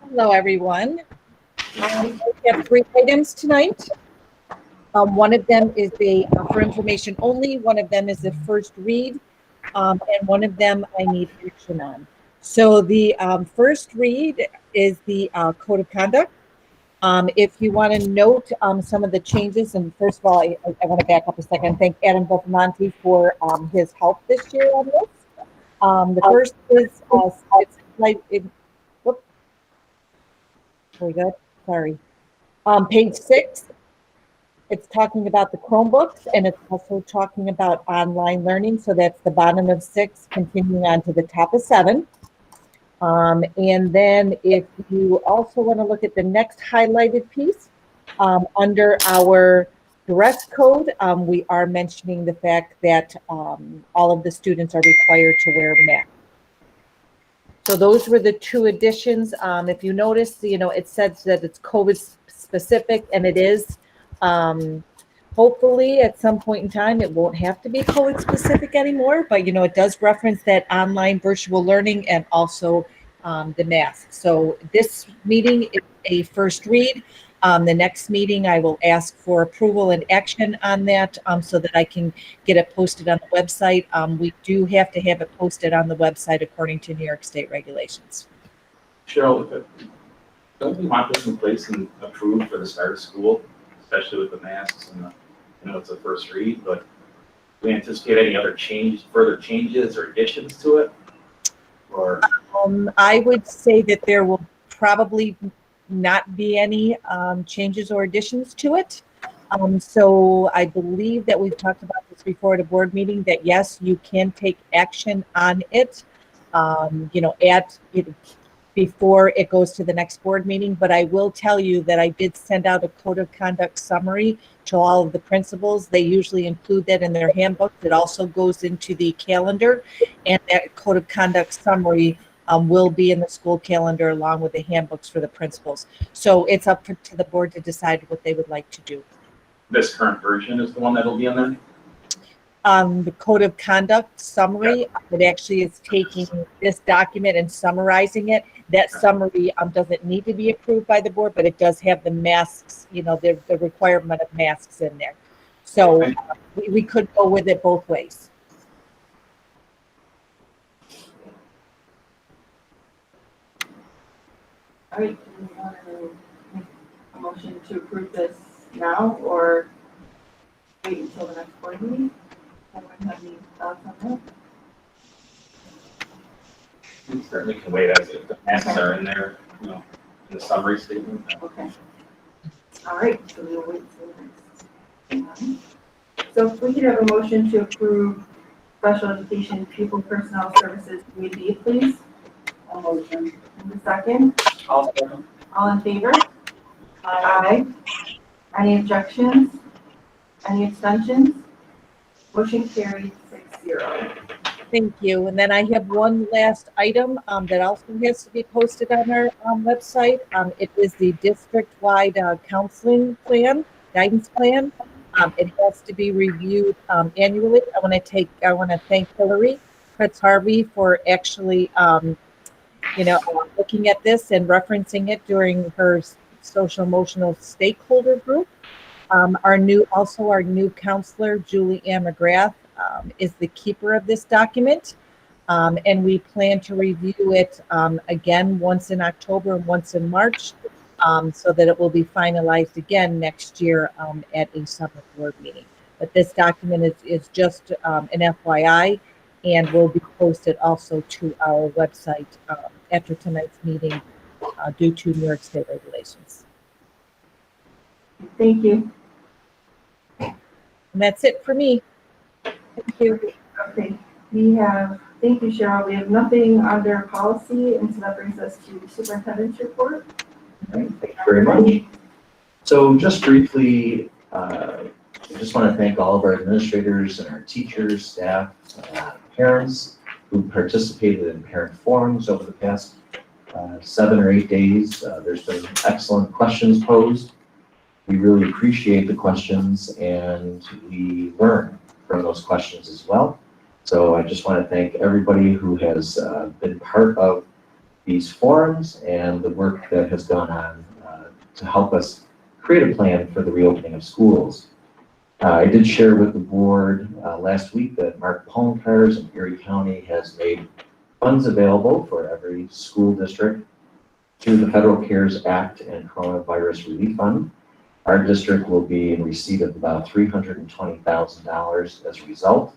Hello, everyone. We have 3 items tonight. One of them is for information only. One of them is a first read, and one of them I need action on. So the first read is the code of conduct. If you want to note some of the changes, and first of all, I want to back up a second. Thank Adam Buffmonti for his help this year on this. The first is it's like whoop. Very good. Sorry. Page 6. It's talking about the Chromebooks, and it's also talking about online learning. So that's the bottom of 6, continuing on to the top of 7. And then if you also want to look at the next highlighted piece, under our dress code, we are mentioning the fact that all of the students are required to wear masks. So those were the 2 additions. If you notice, it says that it's COVID specific, and it is. Hopefully at some point in time, it won't have to be COVID specific anymore, but it does reference that online virtual learning and also the mask. So this meeting is a first read. The next meeting, I will ask for approval and action on that so that I can get it posted on the website. We do have to have it posted on the website according to New York State regulations. Cheryl, don't we want this in place and approved for the start of school, especially with the masks and it's a first read, but do we anticipate any other further changes or additions to it? Or I would say that there will probably not be any changes or additions to it. So I believe that we've talked about this before at a board meeting, that yes, you can take action on it, before it goes to the next board meeting. But I will tell you that I did send out a code of conduct summary to all of the principals. They usually include that in their handbook. It also goes into the calendar, and that code of conduct summary will be in the school calendar along with the handbooks for the principals. So it's up to the board to decide what they would like to do. this current version is the one that'll be in there? The code of conduct summary, it actually is taking this document and summarizing it. That summary doesn't need to be approved by the board, but it does have the masks, the requirement of masks in there. So we could go with it both ways. All right, do you want to make a motion to approve this now or wait until the next board meeting? Anyone have any thoughts on that? We certainly can wait as if the masks are in there, you know, in the summary statement. Okay. All right, so we'll wait till the next one. So if we could have a motion to approve special education pupil personnel services committee, please. A motion. And a second. I'll second. All in favor? Aye. Any objections? Any abstentions? Motion carried 6-0. Thank you. And then I have one last item that also has to be posted on our website. It is the district-wide counseling plan, guidance plan. It has to be reviewed annually. I want to thank Hillary Kretz Harvey for actually, looking at this and referencing it during her social emotional stakeholder group. Our new counselor, Julie Ann McGrath, is the keeper of this document. And we plan to review it again once in October and once in March, so that it will be finalized again next year at a summer board meeting. But this document is just an FYI and will be posted also to our website after tonight's meeting due to New York State regulations. Thank you. And that's it for me. Thank you. Okay, thank you, Cheryl. We have nothing under policy, and so that brings us to the superintendent's report. Thank you very much. So just briefly, I just want to thank all of our administrators and our teachers, staff, parents who participated in parent forums over the past 7 or 8 days. There's been excellent questions posed. We really appreciate the questions and we learn from those questions as well. So I just want to thank everybody who has been part of these forums and the work that has gone on to help us create a plan for the reopening of schools. I did share with the board last week that Mark Palmcars in Erie County has made funds available for every school district through the Federal CARES Act and Coronavirus Relief Fund. Our district will be in receipt of about $320,000 as a result.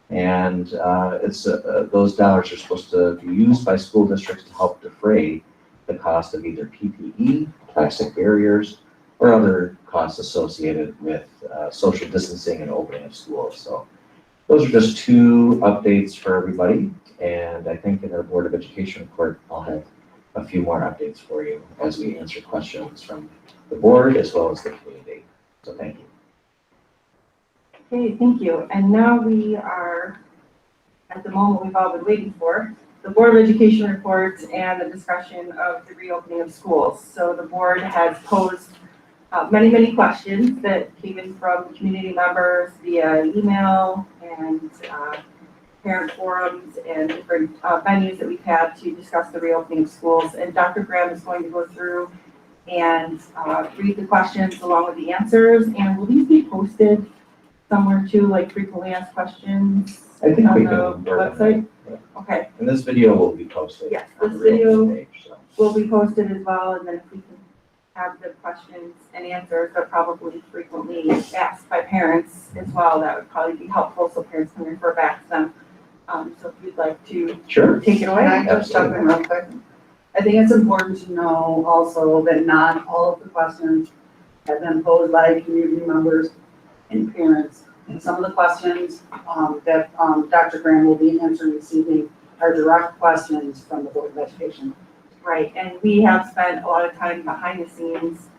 And those dollars are supposed to be used by school districts to help defray the cost of either PPE, plastic barriers, or other costs associated with social distancing and opening of schools. So those are just 2 updates for everybody. And I think in our Board of Education report, I'll have a few more updates for you as we answer questions from the board as well as the community. So thank you. Okay, thank you. And now we are at the moment we've all been waiting for, the Board of Education report and the discussion of the reopening of schools. So the board has posed many questions that came in from community members via email and parent forums and different venues that we've had to discuss the reopening of schools. And Dr. Graham is going to go through and read the questions along with the answers. And will these be posted somewhere too, like frequently asked questions I think on we the can work on website? that. Okay. And this video will be posted. Yes, on this the real video page, so. will be posted as well, and then if we can have the questions and answers that are probably frequently asked by parents as well, that would probably be helpful, so parents can refer back to them. So if you'd like to Sure. take it away. Can I just jump in real quick? I think it's important to know also that not all of the questions have been posed by community members and parents. And some of the questions that Dr. Graham will be answering this evening are direct questions from the Board of Education. Right, and we have spent a lot of time behind the scenes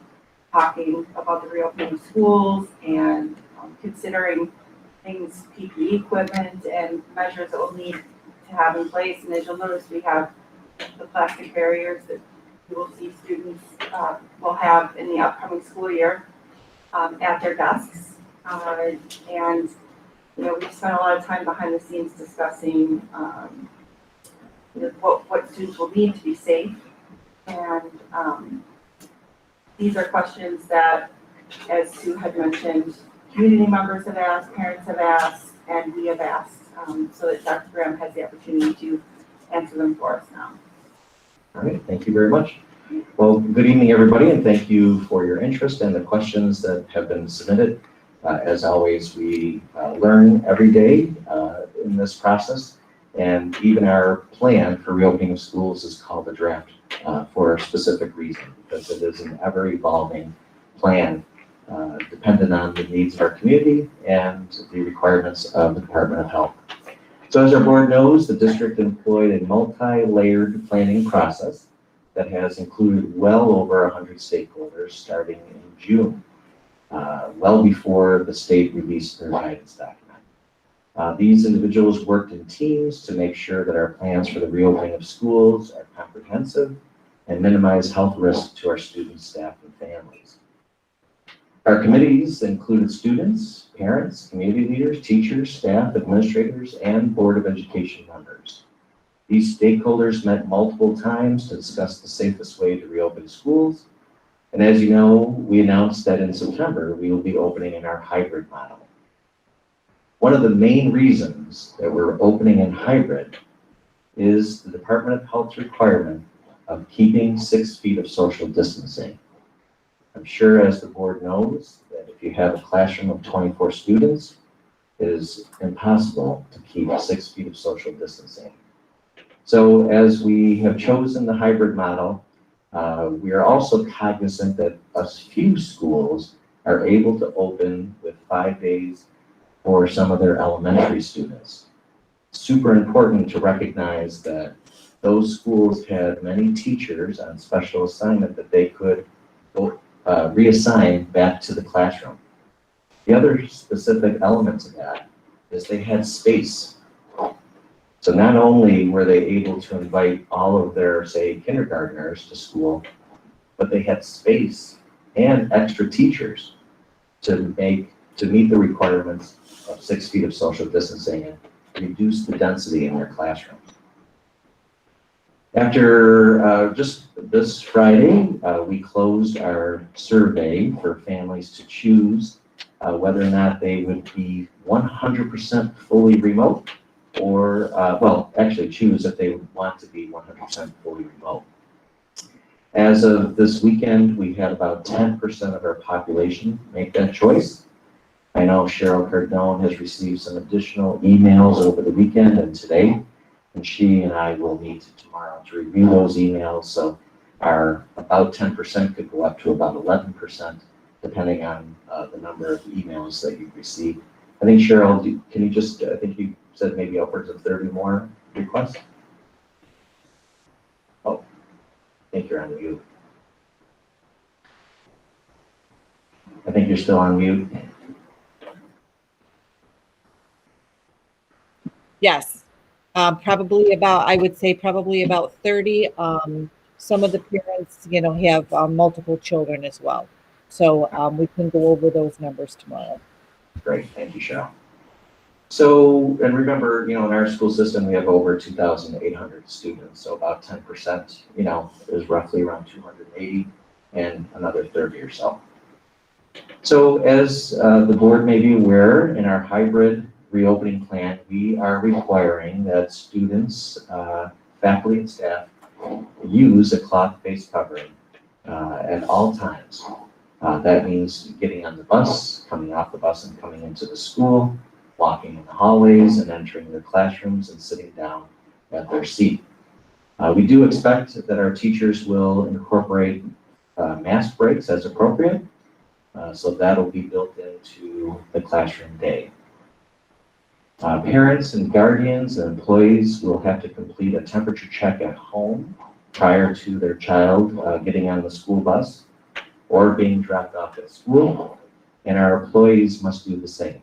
talking about the reopening of schools and considering things, PPE equipment and measures that we'll need to have in place. And as you'll notice, we have the plastic barriers that you will see students will have in the upcoming school year at their desks. And we've spent a lot of time behind the scenes discussing what students will need to be safe. And these are questions that, as Sue had mentioned, community members have asked, parents have asked, and we have asked, so that Dr. Graham has the opportunity to answer them for us now. All right, thank you very much. Well, good evening, everybody, and thank you for your interest and the questions that have been submitted. As always, we learn every day in this process, and even our plan for reopening of schools is called a draft for a specific reason, because it is an ever-evolving plan dependent on the needs of our community and the requirements of the Department of Health. So as our board knows, the district employed a multi-layered planning process that has included well over 100 stakeholders starting in June, well before the state released their guidance document. These individuals worked in teams to make sure that our plans for the reopening of schools are comprehensive and minimize health risks to our students, staff, and families. Our committees included students, parents, community leaders, teachers, staff, administrators, and Board of Education members. These stakeholders met multiple times to discuss the safest way to reopen schools. And as you know, we announced that in September, we will be opening in our hybrid model. One of the main reasons that we're opening in hybrid is the Department of Health's requirement of keeping 6 feet of social distancing. I'm sure, as the board knows, that if you have a classroom of 24 students, it is impossible to keep 6 feet of social distancing. So as we have chosen the hybrid model, we are also cognizant that a few schools are able to open with 5 days for some of their elementary students. Super important to recognize that those schools had many teachers on special assignment that they could reassign back to the classroom. The other specific element to that is they had space. So not only were they able to invite all of their, say, kindergartners to school, but they had space and extra teachers to meet the requirements of 6 feet of social distancing and reduce the density in their classrooms. After just this Friday, we closed our survey for families to choose whether or not they would be 100% fully remote or, well, actually choose if they would want to be 100% fully remote. As of this weekend, we had about 10% of our population make that choice. I know Cheryl Cardone has received some additional emails over the weekend and today, and she and I will meet tomorrow to review those emails. So our about 10% could go up to about 11%, depending on the number of emails that you've received. I think, Cheryl, can you just, I think you said maybe upwards of 30 more requests? Oh, I think you're on mute. I think you're still on mute. Yes, probably about, I would say probably about 30. Some of the parents, you know, have multiple children as well. So we can go over those numbers tomorrow. Great, thank you, Cheryl. So, and remember, you know, in our school system, we have over 2,800 students. So about 10%, you know, is roughly around 280 and another 30 or so. So as the board may be aware, in our hybrid reopening plan, we are requiring that students, faculty and staff use a cloth face covering at all times. That means getting on the bus, coming off the bus and coming into the school, walking in the hallways and entering their classrooms and sitting down at their seat. We do expect that our teachers will incorporate mask breaks as appropriate. So that'll be built into the classroom day. Parents and guardians and employees will have to complete a temperature check at home prior to their child getting on the school bus or being dropped off at school, and our employees must do the same.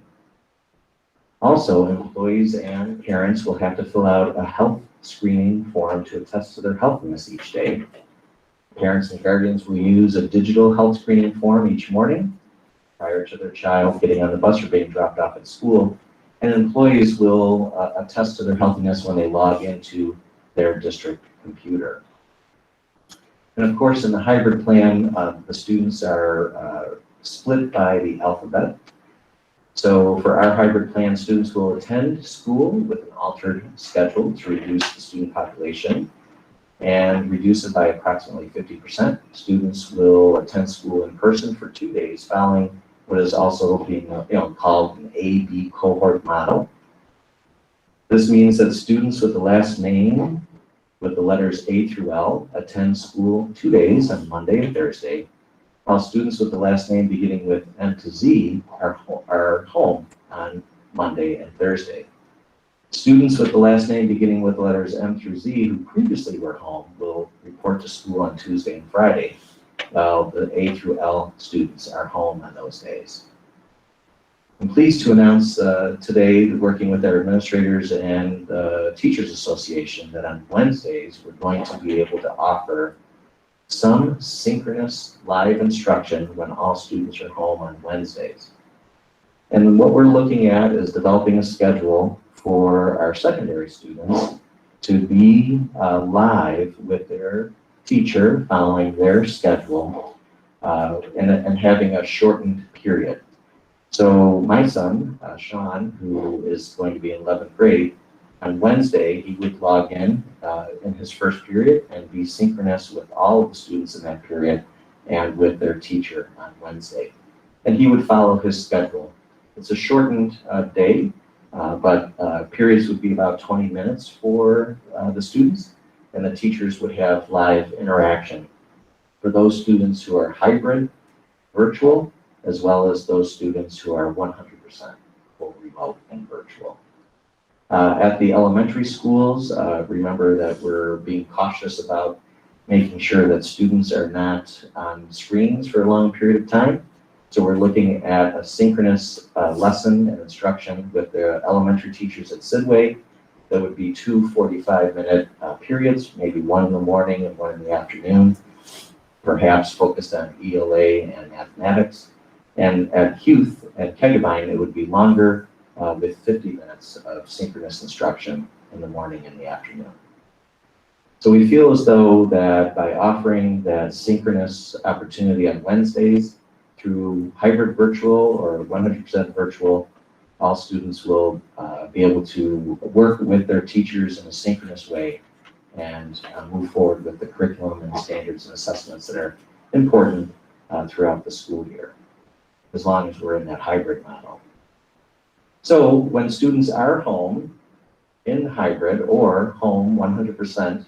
Also, employees and parents will have to fill out a health screening form to attest to their healthiness each day. Parents and guardians will use a digital health screening form each morning prior to their child getting on the bus or being dropped off at school. And employees will attest to their healthiness when they log into their district computer. And of course, in the hybrid plan, the students are split by the alphabet. So for our hybrid plan, students will attend school with an altered schedule to reduce the student population. and reduce it by approximately 50%. Students will attend school in person for 2 days following what is also being called an A-B cohort model. This means that students with the last name with the letters A through L attend school 2 days on Monday and Thursday, while students with the last name beginning with M to Z are home on Monday and Thursday. Students with the last name beginning with the letters M through Z who previously were home will report to school on Tuesday and Friday, while the A through L students are home on those days. I'm pleased to announce today, working with our administrators and the Teachers Association, that on Wednesdays, we're going to be able to offer some synchronous live instruction when all students are home on Wednesdays. And what we're looking at is developing a schedule for our secondary students to be live with their teacher following their schedule and having a shortened period. So my son, Sean, who is going to be in 11th grade, on Wednesday, he would log in his first period and be synchronous with all of the students in that period and with their teacher on Wednesday. And he would follow his schedule. It's a shortened day, but periods would be about 20 minutes for the students, and the teachers would have live interaction. For those students who are hybrid, virtual, as well as those students who are 100% full remote and virtual. At the elementary schools, remember that we're being cautious about making sure that students are not on screens for a long period of time. So we're looking at a synchronous lesson and instruction with the elementary teachers at Sidway. That would be 2 45-minute periods, maybe one in the morning and one in the afternoon, perhaps focused on ELA and mathematics. And at Huth, at Keggevine, it would be longer with 50 minutes of synchronous instruction in the morning and the afternoon. So we feel as though that by offering that synchronous opportunity on Wednesdays through hybrid virtual or 100% virtual, all students will be able to work with their teachers in a synchronous way and move forward with the curriculum and standards and assessments that are important throughout the school year, as long as we're in that hybrid model. So when students are home in hybrid or home 100%,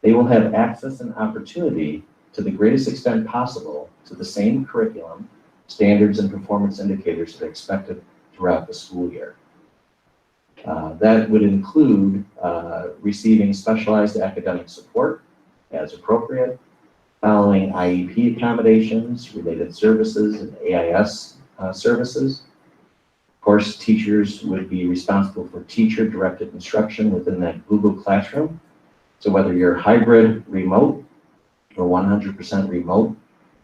they will have access and opportunity to the greatest extent possible to the same curriculum, standards, and performance indicators that are expected throughout the school year. That would include receiving specialized academic support as appropriate, following IEP accommodations, related services, and AIS services. Of course, teachers would be responsible for teacher-directed instruction within that Google Classroom. So whether you're hybrid remote or 100% remote,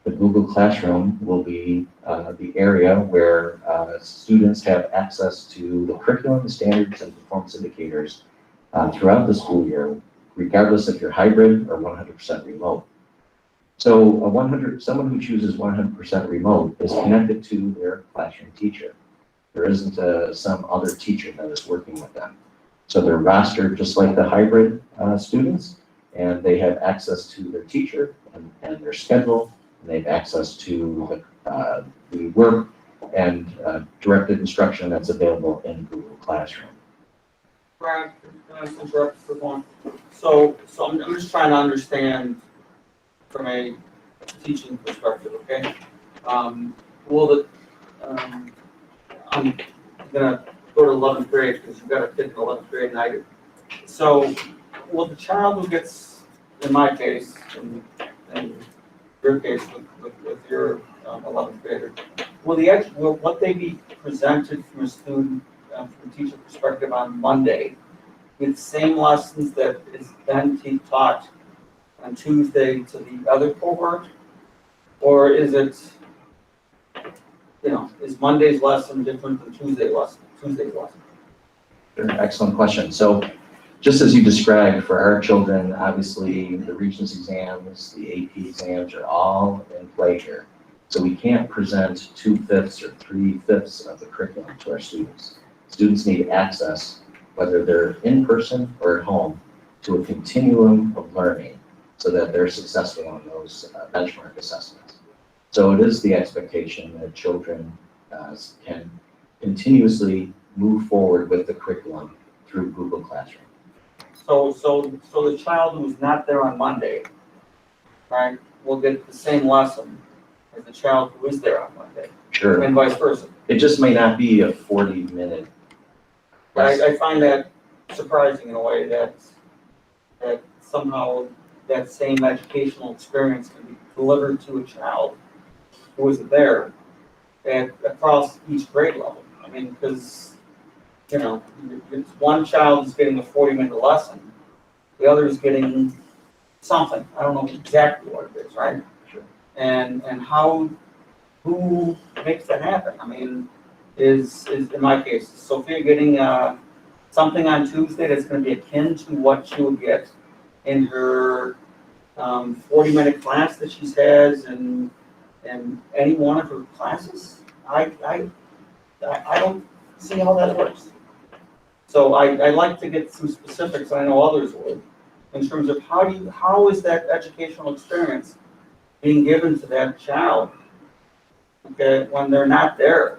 the Google Classroom will be the area where students have access to the curriculum, standards, and performance indicators throughout the school year, regardless if you're hybrid or 100% remote. So someone who chooses 100% remote is connected to their classroom teacher. There isn't some other teacher that is working with them. So they're rostered just like the hybrid students, and they have access to their teacher and their schedule, and they have access to the work and directed instruction that's available in Google Classroom. Brian, can I interrupt for one? So I'm just trying to understand from a teaching perspective, okay? I'm gonna go to 11th grade because you've got a kid in 11th grade and I do. So will the child who gets, in my case, and your case with your 11th grader, will what they be presented from a student, from a teacher perspective on Monday, with the same lessons that is then taught on Tuesday to the other cohort? Or is it, is Monday's lesson different than Tuesday's lesson? Excellent question. So just as you described, for our children, obviously the Regents exams, the AP exams are all in play here. So we can't present 2/5 or 3/5 of the curriculum to our students. Students need access, whether they're in person or at home, to a continuum of learning so that they're successful on those benchmark assessments. So it is the expectation that children can continuously move forward with the curriculum through Google Classroom. So the child who's not there on Monday, right, will get the same lesson as the child who is there on Monday, Sure. and vice versa. It just may not be a 40-minute lesson. I find that surprising in a way that somehow that same educational experience can be delivered to a child who isn't there across each grade level. I mean, because, you know, one child is getting a 40-minute lesson, the other is getting something. I don't know exactly what it is, right? Sure. And who makes that happen? I mean, is in my case, is Sophia getting something on Tuesday that's going to be akin to what she would get in her 40-minute class that she has in any one of her classes? I don't see how that works. So I like to get some specifics. I know others would, in terms of how is that educational experience being given to that child, okay, when they're not there.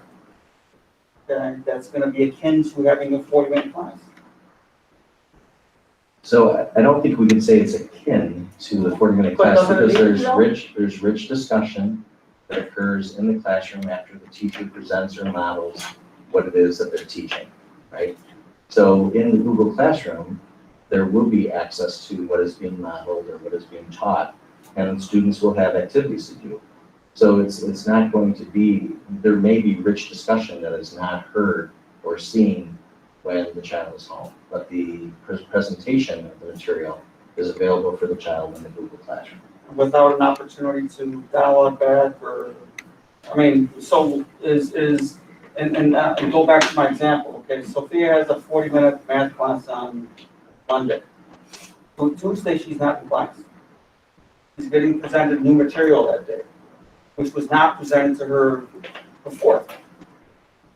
Okay, that's going to be akin to having a 40-minute class. So I don't think we can say it's akin to the 40-minute But class doesn't it because mean there's rich discussion that occurs in the classroom after the teacher presents or models what it is that they're teaching, right? So in the Google Classroom, there will be access to what is being modeled or what is being taught, and students will have activities to do. So it's not going to be, there may be rich discussion that is not heard or seen when the child is home, but the presentation of the material is available for the child in the Google Classroom. Without an opportunity to dialogue back, or, I mean, so and go back to my example, okay, Sophia has a 40-minute math class on Monday. So Tuesday, she's not in class. She's getting presented new material that day, which was not presented to her before,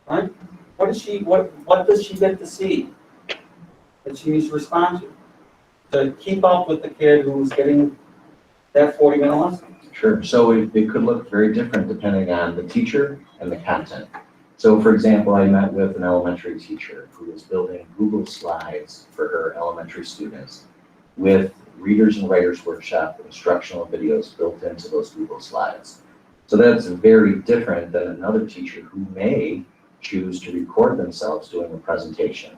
right? What does she get to see that she needs to respond to keep up with the kid who's getting that 40-minute lesson? Sure, so it could look very different depending on the teacher and the content. So for example, I met with an elementary teacher who was building Google Slides for her elementary students with Readers and Writers Workshop instructional videos built into those Google Slides. So that's very different than another teacher who may choose to record themselves doing a presentation.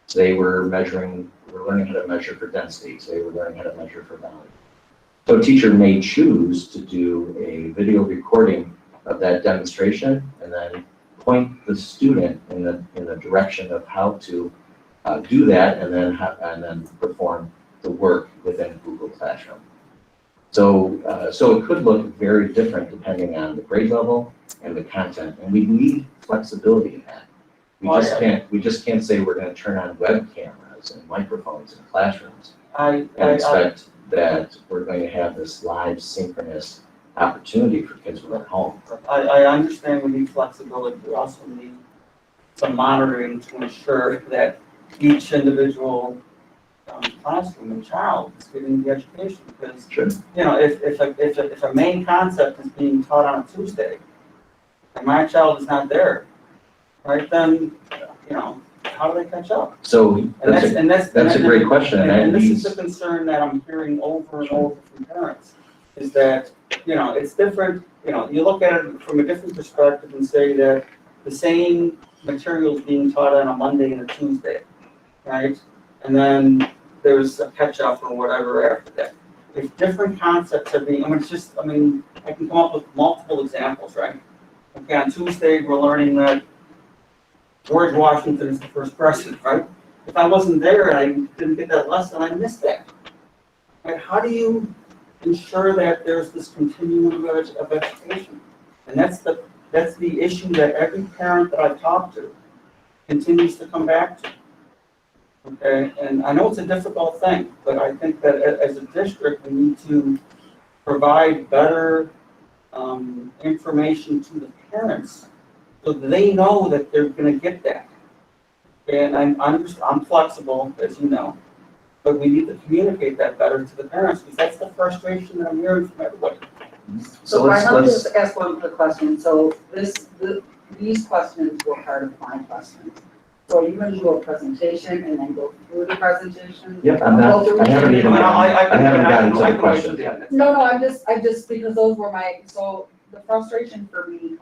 So they were learning how to measure for density. So they were learning how to measure for volume. So a teacher may choose to do a video recording of that demonstration and then point the student in the direction of how to do that and then perform the work within Google Classroom. So it could look very different depending on the grade level and the content, and we need flexibility in that. We just can't say we're going to turn on web cameras and microphones in classrooms and expect that we're going to have this live synchronous opportunity for kids who are at home. I understand we need flexibility. We also need some monitoring to ensure that each individual classroom and child is getting the education. Because, sure, you know, if a main concept is being taught on a Tuesday and my child is not there, right, then, you know, how do they catch up? So that's a great question. And this is the concern that I'm hearing over and over from parents, is that, you know, it's different, you know, you look at it from a different perspective and say that the same material is being taught on a Monday and a Tuesday, right? And then there's a catch-up or whatever after that. If different concepts are being, I can come up with multiple examples, right? Okay, on Tuesday, we're learning that George Washington is the first president, right? If I wasn't there and I didn't get that lesson, I missed that. Right? How do you ensure that there's this continuum of education? And that's the issue that every parent that I've talked to continues to come back to. Okay, and I know it's a difficult thing, but I think that as a district, we need to provide better information to the parents so they know that they're going to get that. And I'm flexible, as you know, But we need to communicate that better to the parents, because that's the frustration that I'm hearing from everybody. So let's, let me let's, just ask one quick question. So these questions were part of my questions. So are you going to do a presentation and then go through the presentation? yep, I haven't even, I haven't gotten to the questions yet. No, I just, because those were so the frustration for me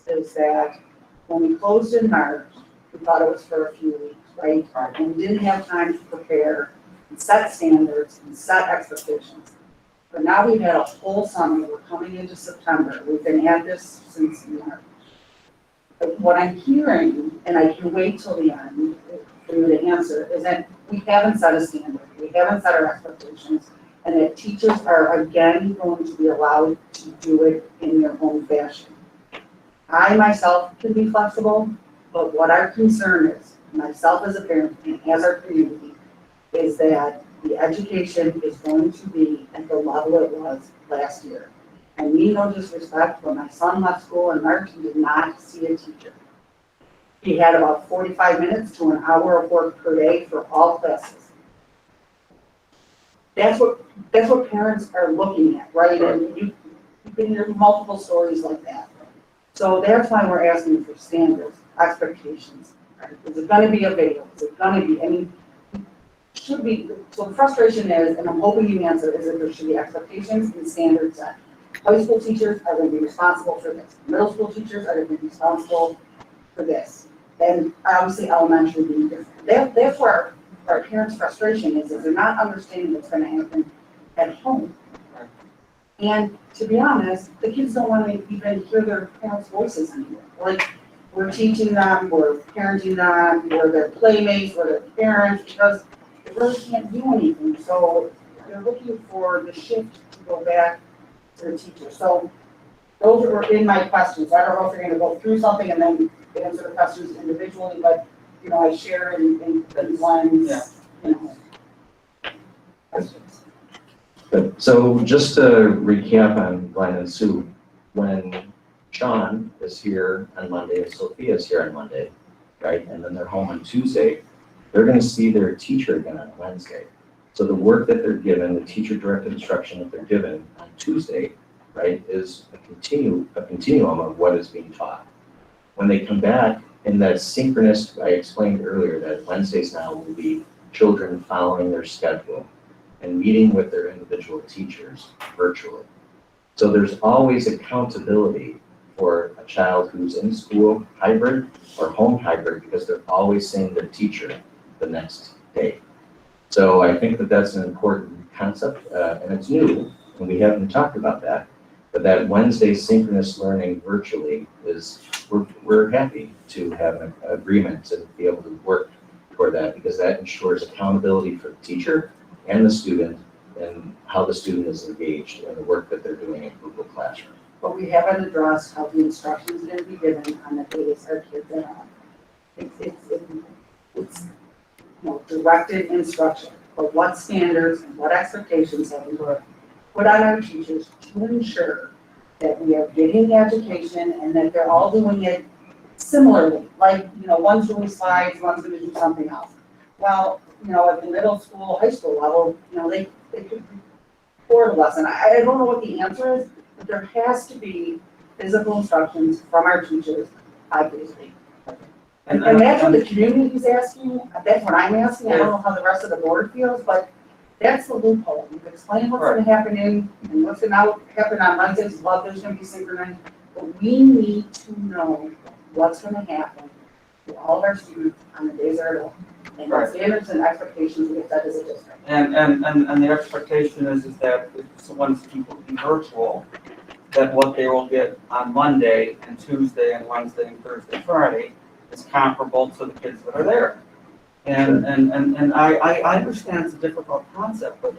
is that when we closed in March, we thought it was for a few weeks, right? And we didn't have time to prepare and set standards and set expectations. But now we've had a whole summer, we're coming into September, we've been at this since March. But what I'm hearing, and I can wait till the end for you to answer, is that we haven't set a standard, we haven't set our expectations, and that teachers are again going to be allowed to do it in their own fashion. I myself can be flexible, but what our concern is, myself as a parent and as our community, is that the education is going to be at the level it was last year. I mean no disrespect, but my son left school in March and did not see a teacher. He had about 45 minutes to an hour of work per day for all classes. That's what parents are looking at, right? And you can hear multiple stories like that. So that's why we're asking for standards, expectations. Right? Is it going to be a video? Is it going to be, I mean, should be, so the frustration is, and I'm hoping you answer, is that there should be expectations and standards set. High school teachers are going to be responsible for this. Middle school teachers are going to be responsible for this. And obviously elementary being different. That's where our parents' frustration is they're not understanding what's going to happen at home. And to be honest, the kids don't want to even hear their parents' voices anymore. Like, we're teaching them, we're parenting them, we're their playmates, we're their parents, because they really can't do anything. So they're looking for the shift to go back to the teacher. So those were in my questions. I don't know if you're going to go through something and then answer the questions individually, but you know, I share in one's, you know, questions. Good. So just to recap on Glenn and Sue, when Sean is here on Monday and Sophia is here on Monday, right, and then they're home on Tuesday, they're going to see their teacher again on Wednesday. So the work that they're given, the teacher-directed instruction that they're given on Tuesday, right, is a continuum of what is being taught. When they come back in that synchronous, I explained earlier that Wednesdays now will be children following their schedule and meeting with their individual teachers virtually. So there's always accountability for a child who's in school hybrid or home hybrid because they're always seeing their teacher the next day. So I think that that's an important concept, and it's new, and we haven't talked about that. But that Wednesday synchronous learning virtually is, we're happy to have an agreement to be able to work toward that because that ensures accountability for the teacher and the student and how the student is engaged in the work that they're doing in Google Classroom. But we haven't addressed how the instructions are going to be given on the days our kids are on. It's you know, directed instruction, but what standards and what expectations have we put on our teachers to ensure that we are getting the education and that they're all doing it similarly. Like, you know, one's doing slides, one's going to do something else. Well, you know, at the middle school, high school level, you know, they could record a lesson. I don't know what the answer is, but there has to be physical instructions from our teachers 5 days a week. And that's what the community is asking. That's what I'm asking. I don't know how the rest of the board feels, but that's the loophole. You've explained what's going to happen and what's going to happen on Wednesdays. Love there's going to be synchronized, but we need to know what's going to happen to all of our students on the days they're at home. And the standards and expectations we have set as a district. And the expectation is that if someone's people be virtual, that what they will get on Monday and Tuesday and Wednesday and Thursday, Friday is comparable to the kids that are there. And I understand it's a difficult concept, but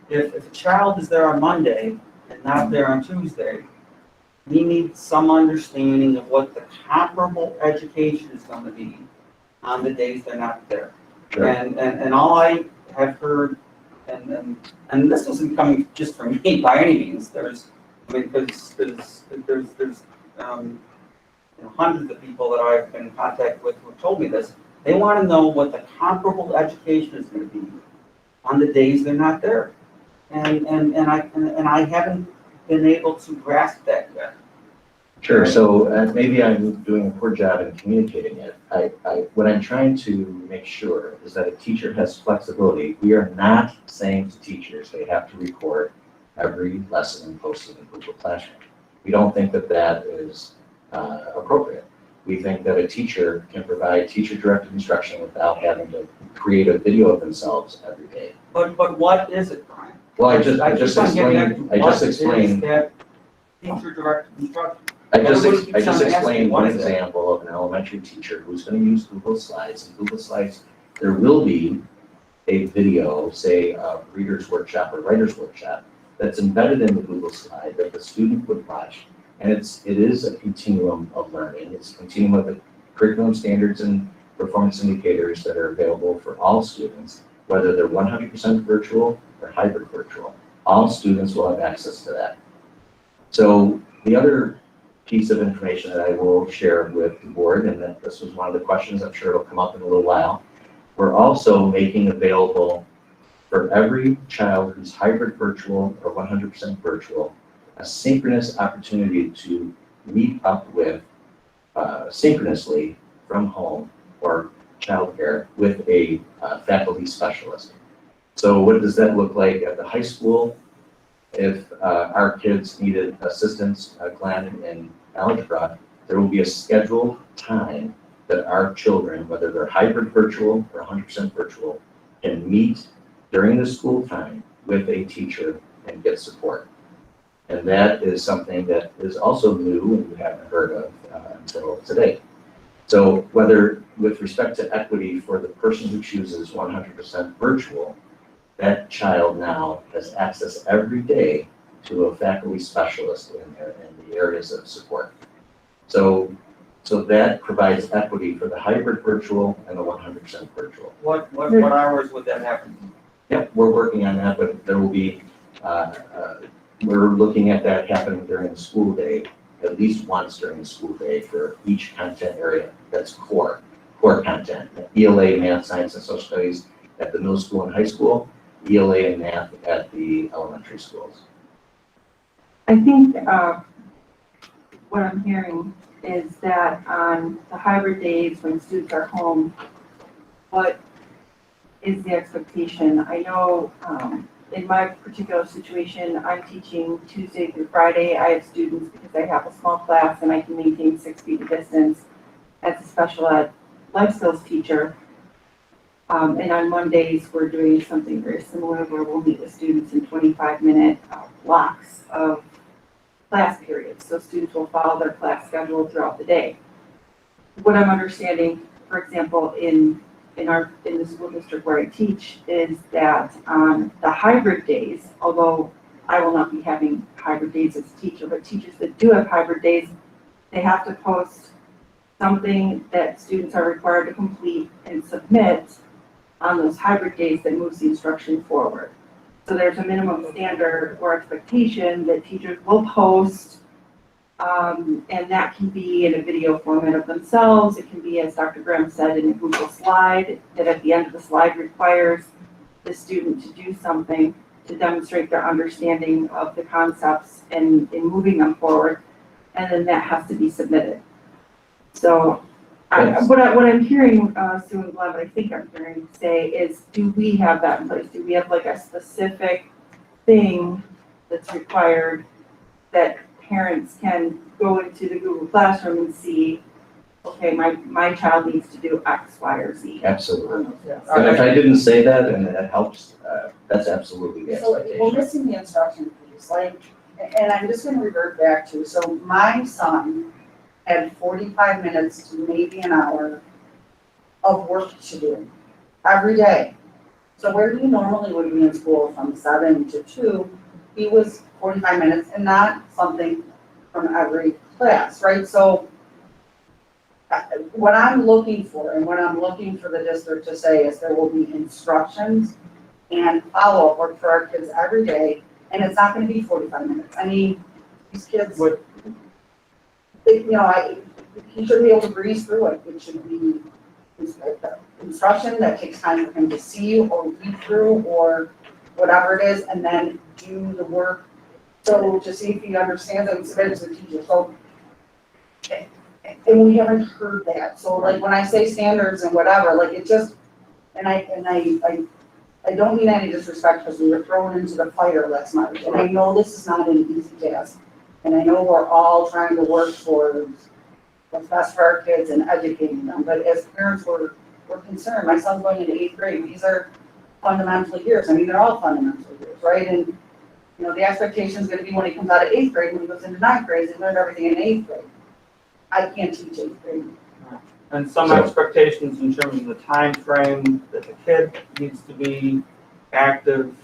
if a child is there on Monday and not there on Tuesday, we need some understanding of what the comparable education is going to be on the days they're not there. Sure. And all I have heard, and this isn't coming just from me by any means. There's hundreds of people that I've been in contact with who have told me this. They want to know what the comparable education is going to be on the days they're not there. And I haven't been able to grasp that yet. Sure, so maybe I'm doing a poor job in communicating it. What I'm trying to make sure is that a teacher has flexibility. We are not saying to teachers they have to record every lesson and post it in Google Classroom. We don't think that that is appropriate. We think that a teacher can provide teacher-directed instruction without having to create a video of themselves every day. But what is it, Brian? Well, I just explained. What is that teacher-directed instruction? I just Everybody keeps on asking, explained what one is that? example of an elementary teacher who's going to use Google Slides. In Google Slides, there will be a video, say a reader's workshop or writer's workshop, that's embedded in the Google Slide that the student would watch. And it is a continuum of learning. It's a continuum of the curriculum standards and performance indicators that are available for all students, whether they're 100% virtual or hybrid virtual. All students will have access to that. So the other piece of information that I will share with the board, and that this was one of the questions, I'm sure it'll come up in a little while. We're also making available for every child who's hybrid virtual or 100% virtual, a synchronous opportunity to meet up with synchronously from home or childcare with a faculty specialist. So what does that look like at the high school? If our kids needed assistance, Glenn, in algebra, there will be a scheduled time that our children, whether they're hybrid virtual or 100% virtual, can meet during the school time with a teacher and get support. And that is something that is also new and you haven't heard of until today. So whether with respect to equity for the person who chooses 100% virtual, that child now has access every day to a faculty specialist in the areas of support. So that provides equity for the hybrid virtual and the 100% virtual. What hours would that happen? Yeah, we're working on that, but there will be, we're looking at that happening during the school day, at least once during the school day for each content area that's core content. ELA, math, science, and social studies at the middle school and high school, ELA and math at the elementary schools. I think what I'm hearing is that on the hybrid days when students are home, what is the expectation? I know in my particular situation, I'm teaching Tuesday through Friday. I have students because I have a small class and I can maintain 6 feet of distance as a special ed life skills teacher. And on Mondays, we're doing something very similar where we'll meet with students in 25-minute blocks of class periods. So students will follow their class schedule throughout the day. What I'm understanding, for example, in the school district where I teach is that on the hybrid days, although I will not be having hybrid days as a teacher, but teachers that do have hybrid days, they have to post something that students are required to complete and submit on those hybrid days that moves the instruction forward. So there's a minimum standard or expectation that teachers will post, and that can be in a video format of themselves. It can be, as Dr. Graham said, in a Google slide that at the end of the slide requires the student to do something to demonstrate their understanding of the concepts and in moving them forward, and then that has to be submitted. So what I'm hearing, Sue and Glenn, what I think I'm hearing say is, do we have that in place? Do we have like a specific thing that's required that parents can go into the Google Classroom and see, okay, my child needs to do X, Y, or Z? Absolutely. And if I didn't say that and that helps, that's absolutely the So expectation. we're missing the instruction piece, like, and I'm just gonna revert back to, so my son had 45 minutes to maybe an hour of work to do every day. So where he normally would be in school from 7 to 2, he was 45 minutes and not something from every class, right? So what I'm looking for and what I'm looking for the district to say is there will be instructions and follow-up work for our kids every day, and it's not gonna be 45 minutes. I mean, these kids, you know, he should be able to breeze through it. It should be instruction that takes time for him to see or read through or whatever it is, and then do the work. So to see if he understands it and submit it to the teacher. So, and we haven't heard that. So like when I say standards and whatever, like it just, and I don't mean any disrespect because we were thrown into the fire last night. And I know this is not an easy task. And I know we're all trying to work for what's best for our kids and educating them. But as parents, we're concerned. My son's going into 8th grade. These are fundamental years. I mean, they're all fundamental years, right? And, you know, the expectation is going to be when he comes out of 8th grade, when he goes into 9th grade, he learned everything in 8th grade. I can't teach 8th grade. And some expectations in terms of the time frame that the kid needs to be active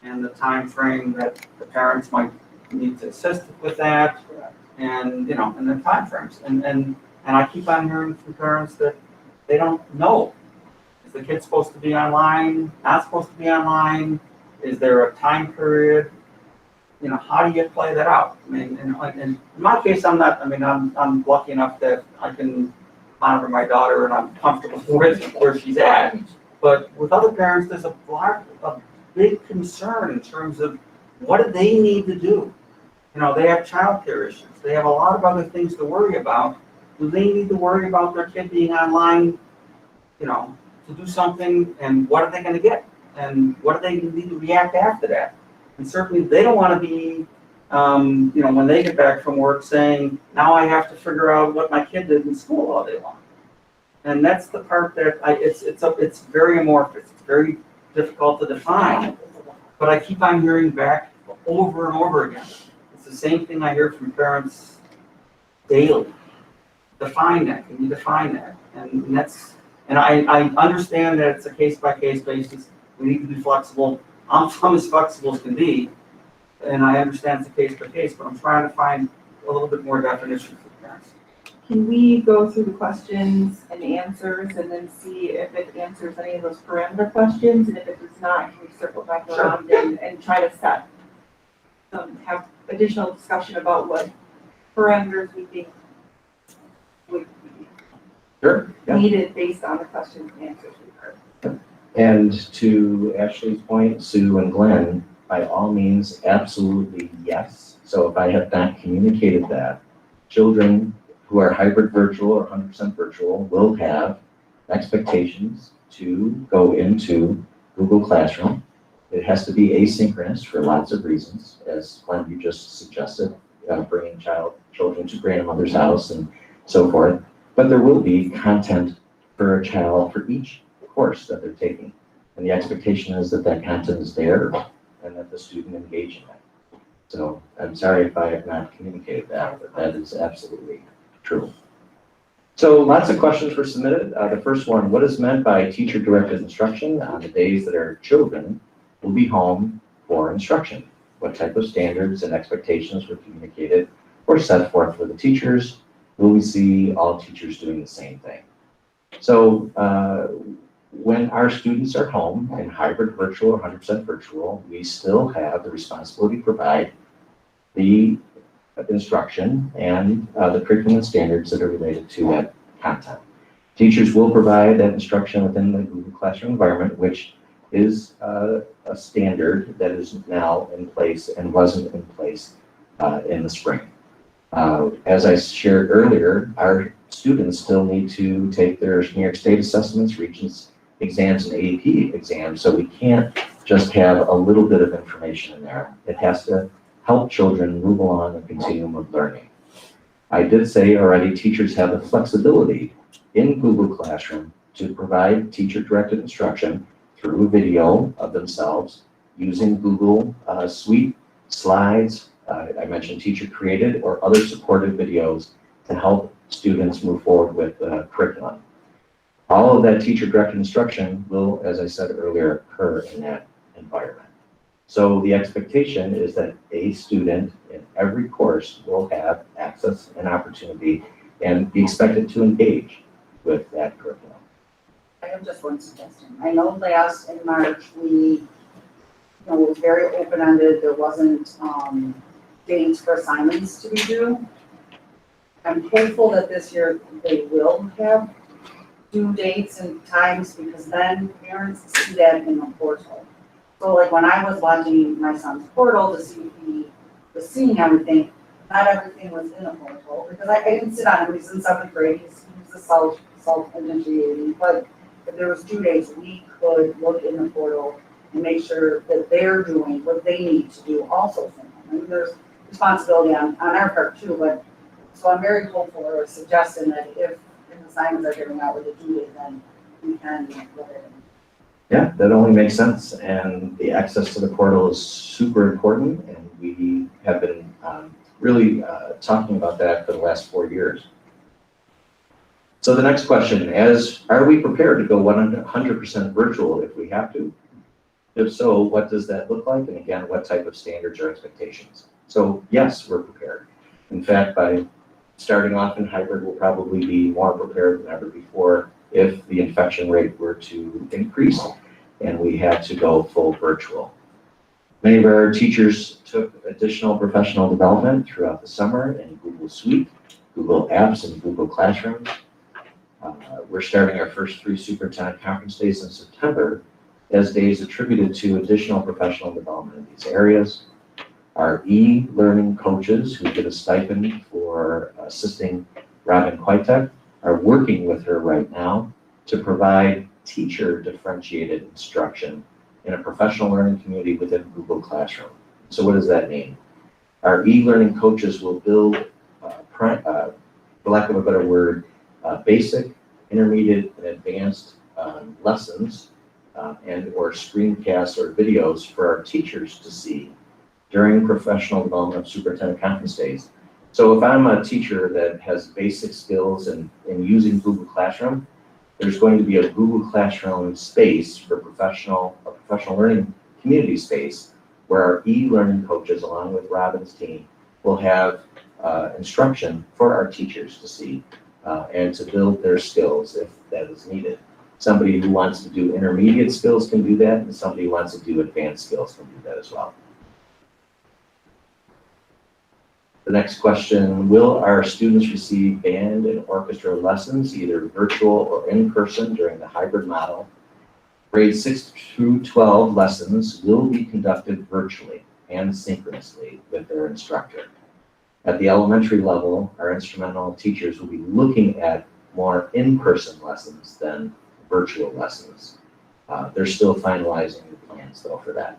and the time frame that the parents might need to assist with that. And, you know, and the time frames. And I keep on hearing from parents that they don't know. Is the kid supposed to be online, not supposed to be online? Is there a time period? You know, how do you play that out? I mean, in my case, I'm lucky enough that I can monitor my daughter and I'm comfortable with where she's at. But with other parents, there's a big concern in terms of what do they need to do? You know, they have childcare issues. They have a lot of other things to worry about. Do they need to worry about their kid being online, you know, to do something, and what are they going to get? And what do they need to react after that? And certainly they don't want to be, you know, when they get back from work saying, now I have to figure out what my kid did in school all day long. And that's the part that it's very amorphous. It's very difficult to define. But I keep on hearing back over and over again. It's the same thing I hear from parents daily. Define that. Can you define that? And that's, and I understand that it's a case-by-case basis. We need to be flexible. I'm as flexible as can be, and I understand it's a case-by-case, but I'm trying to find a little bit more definition for parents. Can we go through the questions and answers and then see if it answers any of those parameter questions? And if it does not, can we circle back around and try to set have additional discussion about what parameters we think would be needed based on the questions and answers we've heard. And to Ashley's point, Sue and Glenn, by all means, absolutely yes. So if I have not communicated that, children who are hybrid virtual or 100% virtual will have expectations to go into Google Classroom. It has to be asynchronous for lots of reasons, as Glenn, you just suggested, bringing children to grandmother's house and so forth. But there will be content for a child for each course that they're taking. And the expectation is that that content is there and that the student engage in it. So I'm sorry if I have not communicated that, but that is absolutely true. So lots of questions were submitted. The first one, what is meant by teacher-directed instruction on the days that our children will be home for instruction? What type of standards and expectations were communicated or set forth for the teachers? Will we see all teachers doing the same thing? So when our students are home in hybrid virtual or 100% virtual, we still have the responsibility to provide the instruction and the curriculum and standards that are related to that content. Teachers will provide that instruction within the Google Classroom environment, which is a standard that is now in place and wasn't in place in the spring. As I shared earlier, our students still need to take their New York State assessments, Regents exams, and AP exams, so we can't just have a little bit of information in there. It has to help children move along the continuum of learning. I did say already teachers have the flexibility in Google Classroom to provide teacher-directed instruction through a video of themselves using Google Suite, slides, I mentioned teacher-created or other supported videos to help students move forward with curriculum. All of that teacher-directed instruction will, as I said earlier, occur in that environment. So the expectation is that a student in every course will have access and opportunity and be expected to engage with that curriculum. I have just one suggestion. I know last in March, it was very open-ended. There wasn't dates for assignments to be due. I'm hopeful that this year they will have due dates and times, because then parents see that in the portal. So like when I was watching my son's portal to see if he was seeing everything, not everything was in the portal, because I didn't sit on him, he's in seventh grade, he's a self-initiating, but if there was due dates, we could look in the portal and make sure that they're doing what they need to do also from home. I mean, there's responsibility on our part too, but, so I'm very hopeful or suggesting that if assignments are giving out with a due date, then we can look at it. Yeah, that only makes sense, and the access to the portal is super important, and we have been really talking about that for the last 4 years. So the next question is, are we prepared to go 100% virtual if we have to? If so, what does that look like? And again, what type of standards or expectations? So yes, we're prepared. In fact, by starting off in hybrid, we'll probably be more prepared than ever before if the infection rate were to increase and we had to go full virtual. Many of our teachers took additional professional development throughout the summer in Google Suite, Google Apps, and Google Classroom. We're starting our first 3 superintendent conference days in September as days attributed to additional professional development in these areas. Our e-learning coaches who get a stipend for assisting Robin Kwiatek are working with her right now to provide teacher differentiated instruction in a professional learning community within Google Classroom. So what does that mean? Our e-learning coaches will build, for lack of a better word, basic, intermediate, and advanced lessons and or screencasts or videos for our teachers to see during professional development of superintendent conference days. So if I'm a teacher that has basic skills in using Google Classroom, there's going to be a Google Classroom space for a professional learning community space where our e-learning coaches, along with Robin's team, will have instruction for our teachers to see and to build their skills if that is needed. Somebody who wants to do intermediate skills can do that, and somebody who wants to do advanced skills can do that as well. The next question, will our students receive band and orchestra lessons, either virtual or in person during the hybrid model? Grades 6 through 12 lessons will be conducted virtually and synchronously with their instructor. At the elementary level, our instrumental teachers will be looking at more in-person lessons than virtual lessons. They're still finalizing the plans though for that.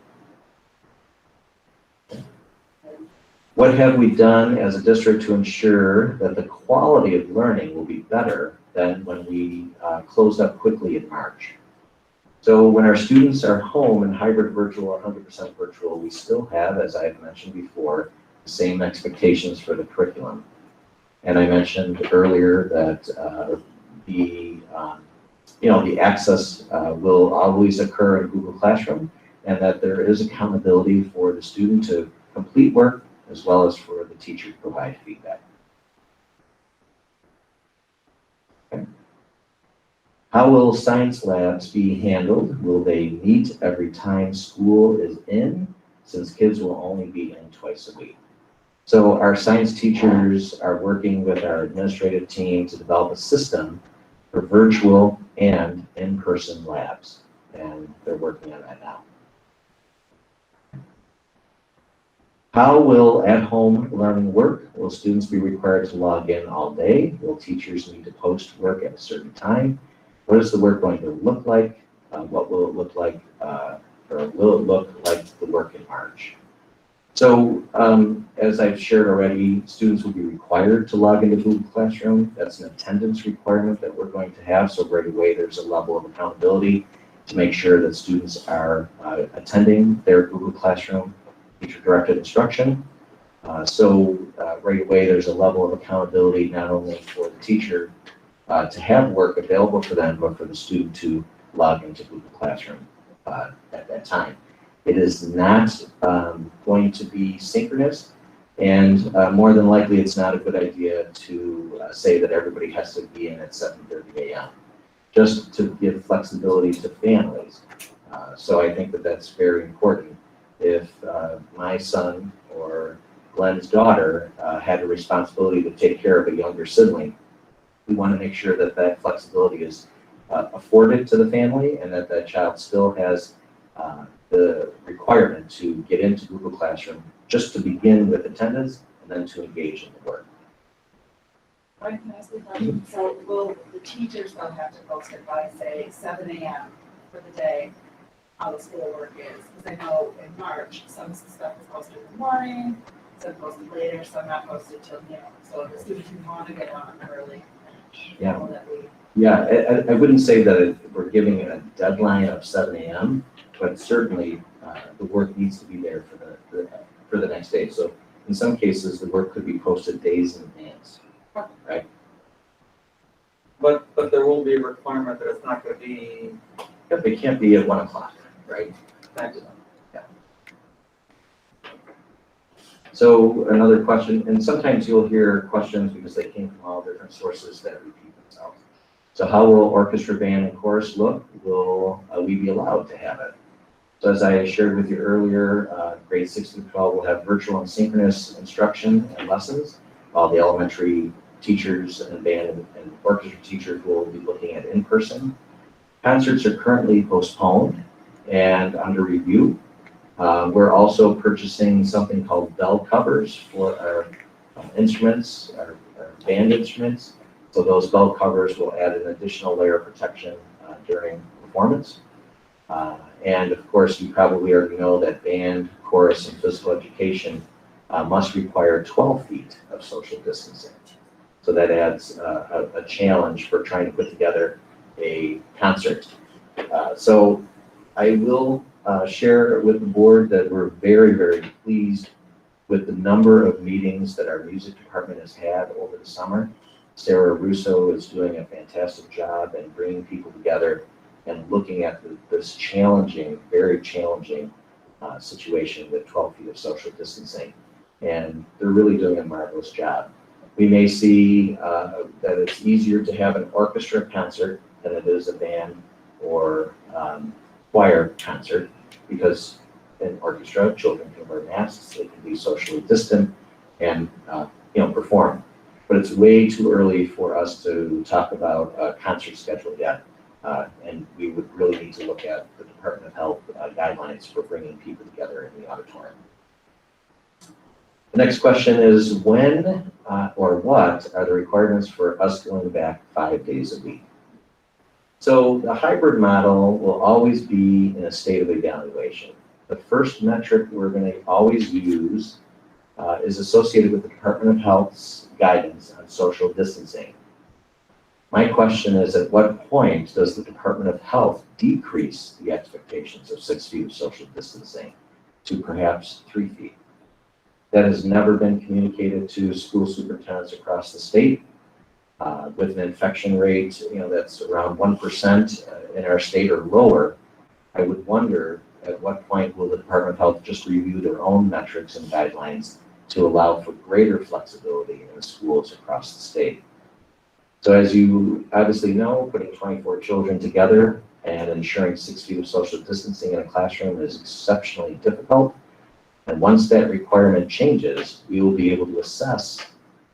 What have we done as a district to ensure that the quality of learning will be better than when we closed up quickly in March? So when our students are home in hybrid virtual or 100% virtual, we still have, as I've mentioned before, the same expectations for the curriculum. And I mentioned earlier that the access will always occur in Google Classroom, and that there is accountability for the student to complete work as well as for the teacher to provide feedback. Okay. How will science labs be handled? Will they meet every time school is in, since kids will only be in twice a week? So our science teachers are working with our administrative team to develop a system for virtual and in-person labs, and they're working on that now. How will at-home learning work? Will students be required to log in all day? Will teachers need to post work at a certain time? What is the work going to look like? What will it look like, or will it look like the work in March? So as I've shared already, students will be required to log into Google Classroom. That's an attendance requirement that we're going to have. So right away, there's a level of accountability to make sure that students are attending their Google Classroom teacher-directed instruction. Right away, there's a level of accountability not only for the teacher to have work available for them, but for the student to log into Google Classroom at that time. It is not going to be synchronous, and more than likely, it's not a good idea to say that everybody has to be in at 7:30 a.m. just to give flexibility to families. So I think that that's very important. If my son or Glenn's daughter had a responsibility to take care of a younger sibling, we want to make sure that that flexibility is afforded to the family, and that that child still has the requirement to get into Google Classroom just to begin with attendance and then to engage in the work. Right, can I ask a question? So will the teachers though have to post it by, say, 7 a.m. for the day, how the schoolwork is? Because I know in March, some stuff is posted in the morning, some posted later, some not posted till noon. So the students who want to get on early, Yeah. know that we. Yeah, I wouldn't say that we're giving a deadline of 7 a.m., but certainly the work needs to be there for the next day. So in some cases, the work could be posted days in advance, right? But there will be a requirement that it's not gonna be. If it can't be at 1 o'clock, right? Thanks. Yeah. So another question, and sometimes you'll hear questions because they came from all different sources that repeat themselves. So how will orchestra, band, and chorus look? Will we be allowed to have it? So as I shared with you earlier, grades 6 through 12 will have virtual and synchronous instruction and lessons, while the elementary teachers and band and orchestra teachers will be looking at in-person. Concerts are currently postponed and under review. We're also purchasing something called bell covers for our instruments, our band instruments. So those bell covers will add an additional layer of protection during performance. And of course, you probably already know that band, chorus, and physical education must require 12 feet of social distancing. So that adds a challenge for trying to put together a concert. So I will share with the board that we're very, very pleased with the number of meetings that our music department has had over the summer. Sarah Russo is doing a fantastic job in bringing people together and looking at this challenging, very challenging situation with 12 feet of social distancing. And they're really doing a marvelous job. We may see that it's easier to have an orchestra concert than it is a band or choir concert, because in orchestra, children can wear masks, they can be socially distant and perform. But it's way too early for us to talk about a concert schedule yet. And we would really need to look at the Department of Health guidelines for bringing people together in the auditorium. The next question is, when or what are the requirements for us going back 5 days a week? So the hybrid model will always be in a state of evaluation. The first metric we're going to always use is associated with the Department of Health's guidance on social distancing. My question is, at what point does the Department of Health decrease the expectations of 6 feet of social distancing to perhaps 3 feet? That has never been communicated to school superintendents across the state. With an infection rate, that's around 1% in our state or lower, I would wonder at what point will the Department of Health just review their own metrics and guidelines to allow for greater flexibility in the schools across the state. So as you obviously know, putting 24 children together and ensuring 6 feet of social distancing in a classroom is exceptionally difficult. And once that requirement changes, we will be able to assess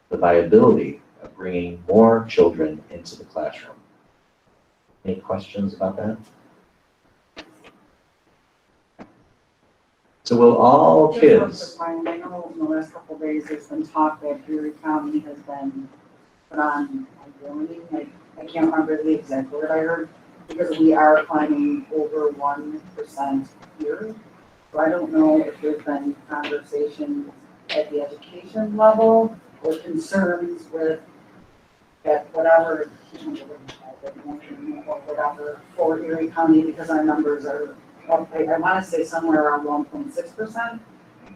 the viability of bringing more children into the classroom. Any questions about that? So will all kids? I know in the last couple of days, there's been talk that Erie County has been put on warning. I can't remember the exact word I heard, because we are climbing over 1% here. So I don't know if there's been conversations at the education level or concerns with that whatever, whatever for Erie County, because our numbers are, okay, I want to say somewhere around 1.6%.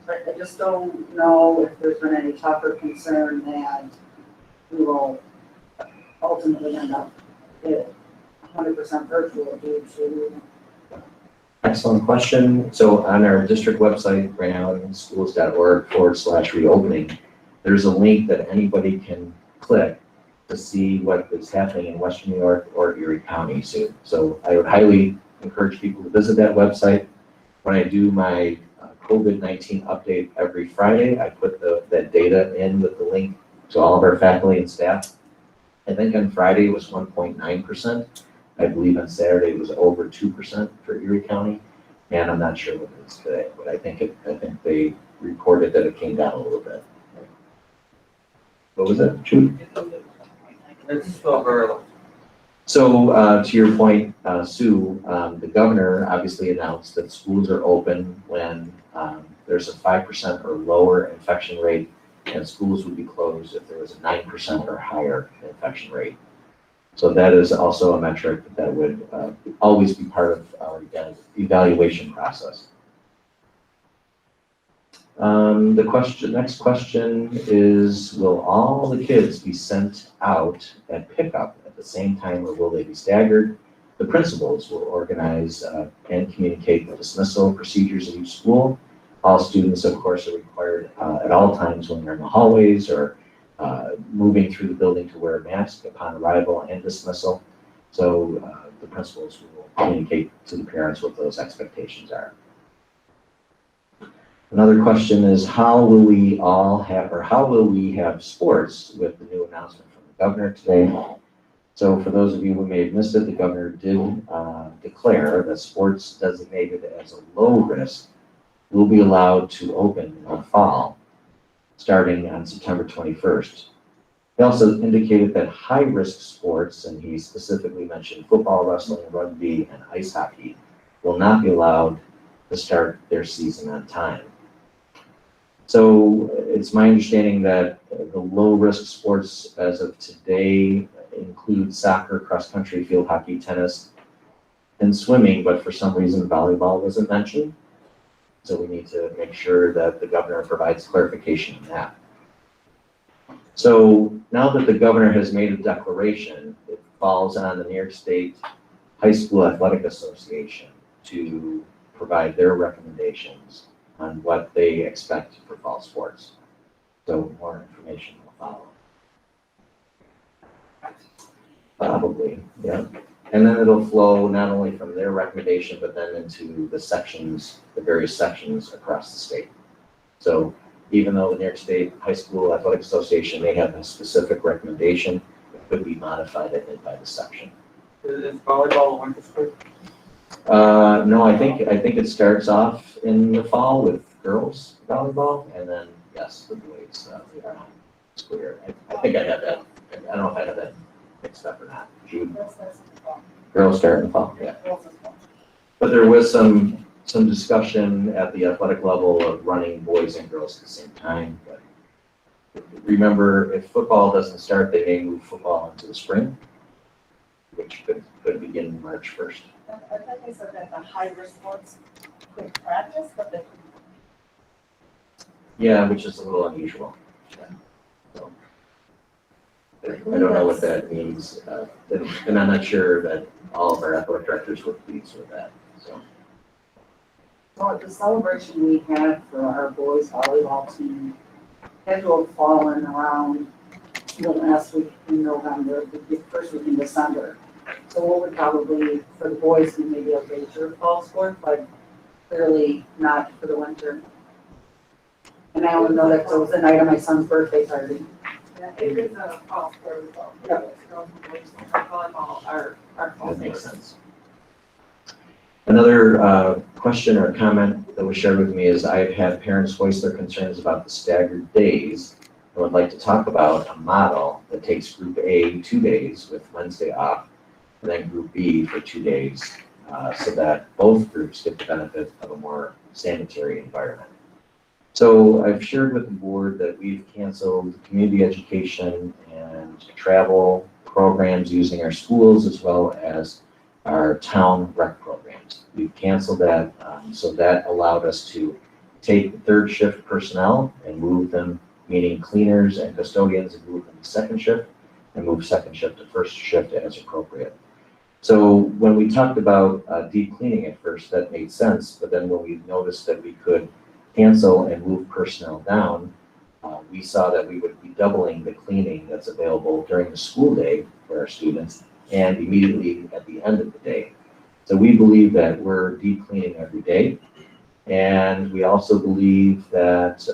But I just don't know if there's been any talk or concern that we will ultimately end up at 100% virtual due to. Excellent question. So on our district website, brownschools.org/reopening, there's a link that anybody can click to see what is happening in Western New York or Erie County soon. So I would highly encourage people to visit that website. When I do my COVID-19 update every Friday, I put that data in with the link to all of our faculty and staff. I think on Friday it was 1.9%. I believe on Saturday it was over 2% for Erie County, and I'm not sure what it is today, but I think they reported that it came down a little bit. What was it, Jude? It's still very low. So, to your point, Sue, the governor obviously announced that schools are open when there's a 5% or lower infection rate, and schools would be closed if there was a 9% or higher infection rate. So that is also a metric that would always be part of our evaluation process. Next question is, will all the kids be sent out at pickup at the same time, or will they be staggered? The principals will organize and communicate the dismissal procedures at each school. All students, of course, are required at all times when they're in the hallways or moving through the building to wear a mask upon arrival and dismissal. So the principals will communicate to the parents what those expectations are. Another question is, how will we have sports with the new announcement from the governor today? So for those of you who may have missed it, the governor did declare that sports designated as a low risk will be allowed to open in the fall, starting on September 21st. He also indicated that high-risk sports, and he specifically mentioned football, wrestling, rugby, and ice hockey, will not be allowed to start their season on time. So it's my understanding that the low-risk sports as of today include soccer, cross-country, field hockey, tennis, and swimming, but for some reason volleyball wasn't mentioned. So we need to make sure that the governor provides clarification on that. So now that the governor has made a declaration, it falls on the New York State High School Athletic Association to provide their recommendations on what they expect for fall sports. So more information will follow. Probably, yeah. And then it'll flow not only from their recommendation, but then into the sections, the various sections across the state. So even though the New York State High School Athletic Association may have a specific recommendation, it could be modified by the section. Is volleyball a winter sport? No, I think it starts off in the fall with girls volleyball, and then yes, the boys later on school year. I think I had that. I don't know if I had that mixed up or not. June. Girls start in the fall, yeah. But there was some discussion at the athletic level of running boys and girls at the same time. But remember, if football doesn't start, they may move football into the spring, which could begin March 1st. I thought they said that the high-risk sports could practice, but they Yeah, which is a little unusual. Yeah. So, I don't know what that means, and I'm not sure that all of our athletic directors were pleased with that. So. So at the celebration we had for our boys volleyball team, scheduled falling around the last week in November, the first week in December. So what would probably, for the boys, be maybe a major fall sport, but clearly not for the winter. And I only know that it was the night of my son's birthday party. Yeah, it is a fall sport as well. Yeah. Volleyball are fall That makes sports. sense. Another question or comment that was shared with me is I've had parents voice their concerns about the staggered days. I would like to talk about a model that takes Group A 2 days with Wednesday off, and then Group B for 2 days, so that both groups get the benefit of a more sanitary environment. So I've shared with the board that we've canceled community education and travel programs using our schools as well as our town rec programs. We've canceled that, so that allowed us to take third shift personnel and move them, meaning cleaners and custodians, and move them to second shift, and move second shift to first shift as appropriate. So when we talked about deep cleaning at first, that made sense, but then when we noticed that we could cancel and move personnel down, we saw that we would be doubling the cleaning that's available during the school day for our students and immediately at the end of the day. So we believe that we're deep cleaning every day. And we also believe that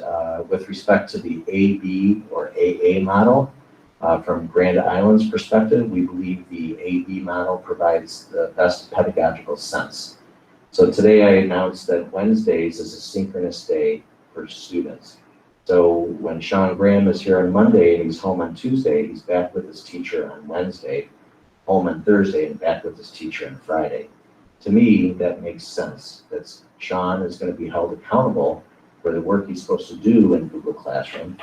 with respect to the AB or AA model, From Grand Island's perspective, we believe the AB model provides the best pedagogical sense. So today I announced that Wednesdays is a synchronous day for students. So when Sean Graham is here on Monday and he's home on Tuesday, he's back with his teacher on Wednesday, home on Thursday, and back with his teacher on Friday. To me, that makes sense. That Sean is going to be held accountable for the work he's supposed to do in Google Classroom,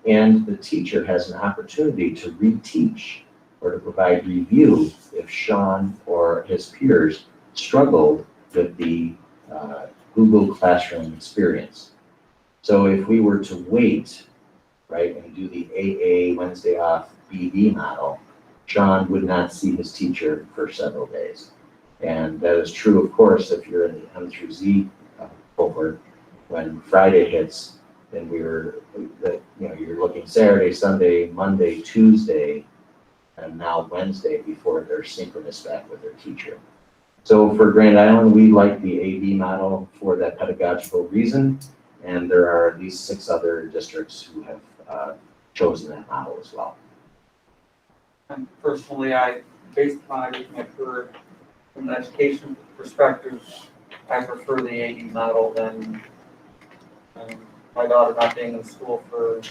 and the teacher has an opportunity to reteach or to provide review if Sean or his peers struggled with the Google Classroom experience. So if we were to wait, right, and do the AA Wednesday off BB model, Sean would not see his teacher for several days. And that is true, of course, if you're in the M through Z cohort. When Friday hits, then you're looking Saturday, Sunday, Monday, Tuesday, and now Wednesday before they're synchronous back with their teacher. So for Grand Island, we like the AB model for that pedagogical reason, and there are at least 6 other districts who have chosen that model as well. And personally, based upon everything I've heard from an education perspective, I prefer the AB model than my daughter not being in school for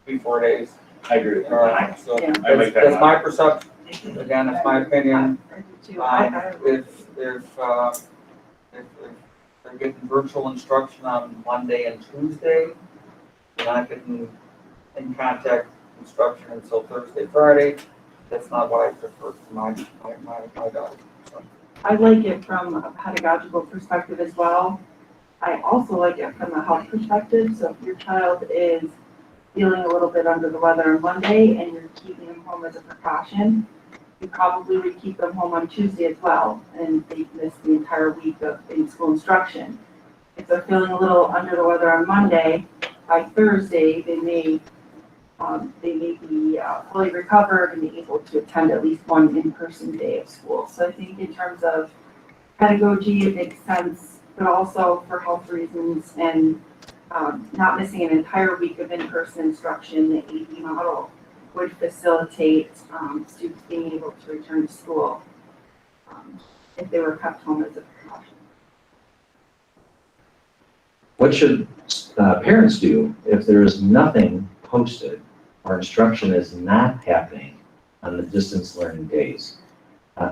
3-4 days. I agree with that. So I like that that's my model. perception. Again, it's my opinion. If they're getting virtual instruction on Monday and Tuesday, they're not getting in contact instruction until Thursday, Friday. That's not what I prefer for my daughter. So. I like it from a pedagogical perspective as well. I also like it from a health perspective. So if your child is feeling a little bit under the weather on Monday and you're keeping them home as a precaution, you probably would keep them home on Tuesday as well, and they've missed the entire week of in-school instruction. If they're feeling a little under the weather on Monday, by Thursday, they may be fully recovered and be able to attend at least one in-person day of school. So I think in terms of pedagogy, it makes sense, but also for health reasons and not missing an entire week of in-person instruction, the AB model would facilitate students being able to return to school if they were kept home as a precaution. What should parents do if there is nothing posted or instruction is not happening on the distance learning days?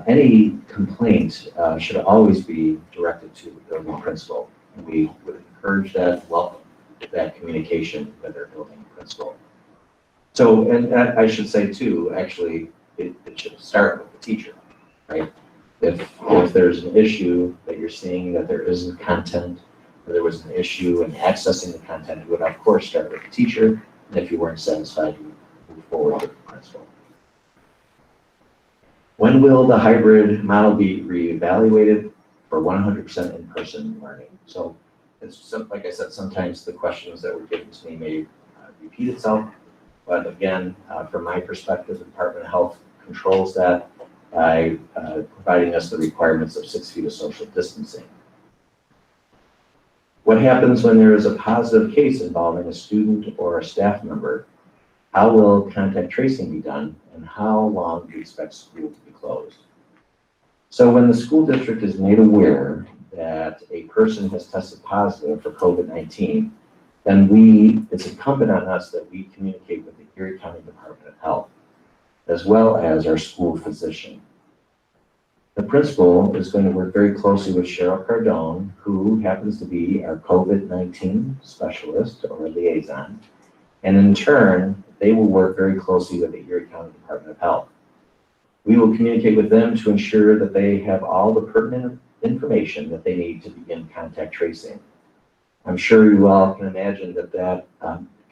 Any complaint should always be directed to the building principal. And we would encourage that, welcome that communication with their building principal. So, and I should say too, actually, it should start with the teacher, right? If there's an issue that you're seeing that there isn't content, or there was an issue in accessing the content, it would of course start with the teacher. And if you weren't satisfied, you move forward with the principal. When will the hybrid model be reevaluated for 100% in-person learning? So, it's like I said, sometimes the questions that were given to me may repeat itself. But again, from my perspective, the Department of Health controls that by providing us the requirements of 6 feet of social distancing. What happens when there is a positive case involving a student or a staff member? How will contact tracing be done, and how long do you expect school to be closed? So when the school district is made aware that a person has tested positive for COVID-19, then it's incumbent on us that we communicate with the Erie County Department of Health, as well as our school physician. The principal is going to work very closely with Cheryl Cardone, who happens to be our COVID-19 specialist or liaison, and in turn, they will work very closely with the Erie County Department of Health. We will communicate with them to ensure that they have all the pertinent information that they need to begin contact tracing. I'm sure you all can imagine that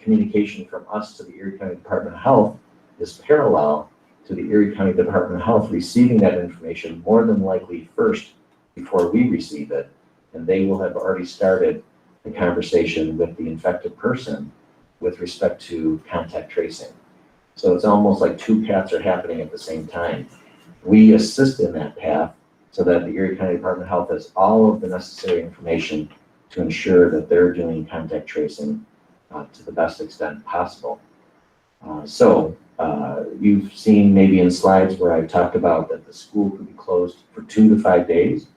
communication from us to the Erie County Department of Health is parallel to the Erie County Department of Health receiving that information more than likely first before we receive it, and they will have already started the conversation with the infected person with respect to contact tracing. So it's almost like 2 paths are happening at the same time. We assist in that path so that the Erie County Department of Health has all of the necessary information to ensure that they're doing contact tracing to the best extent possible. You've seen maybe in slides where I talked about that the school could be closed for 2 to 5 days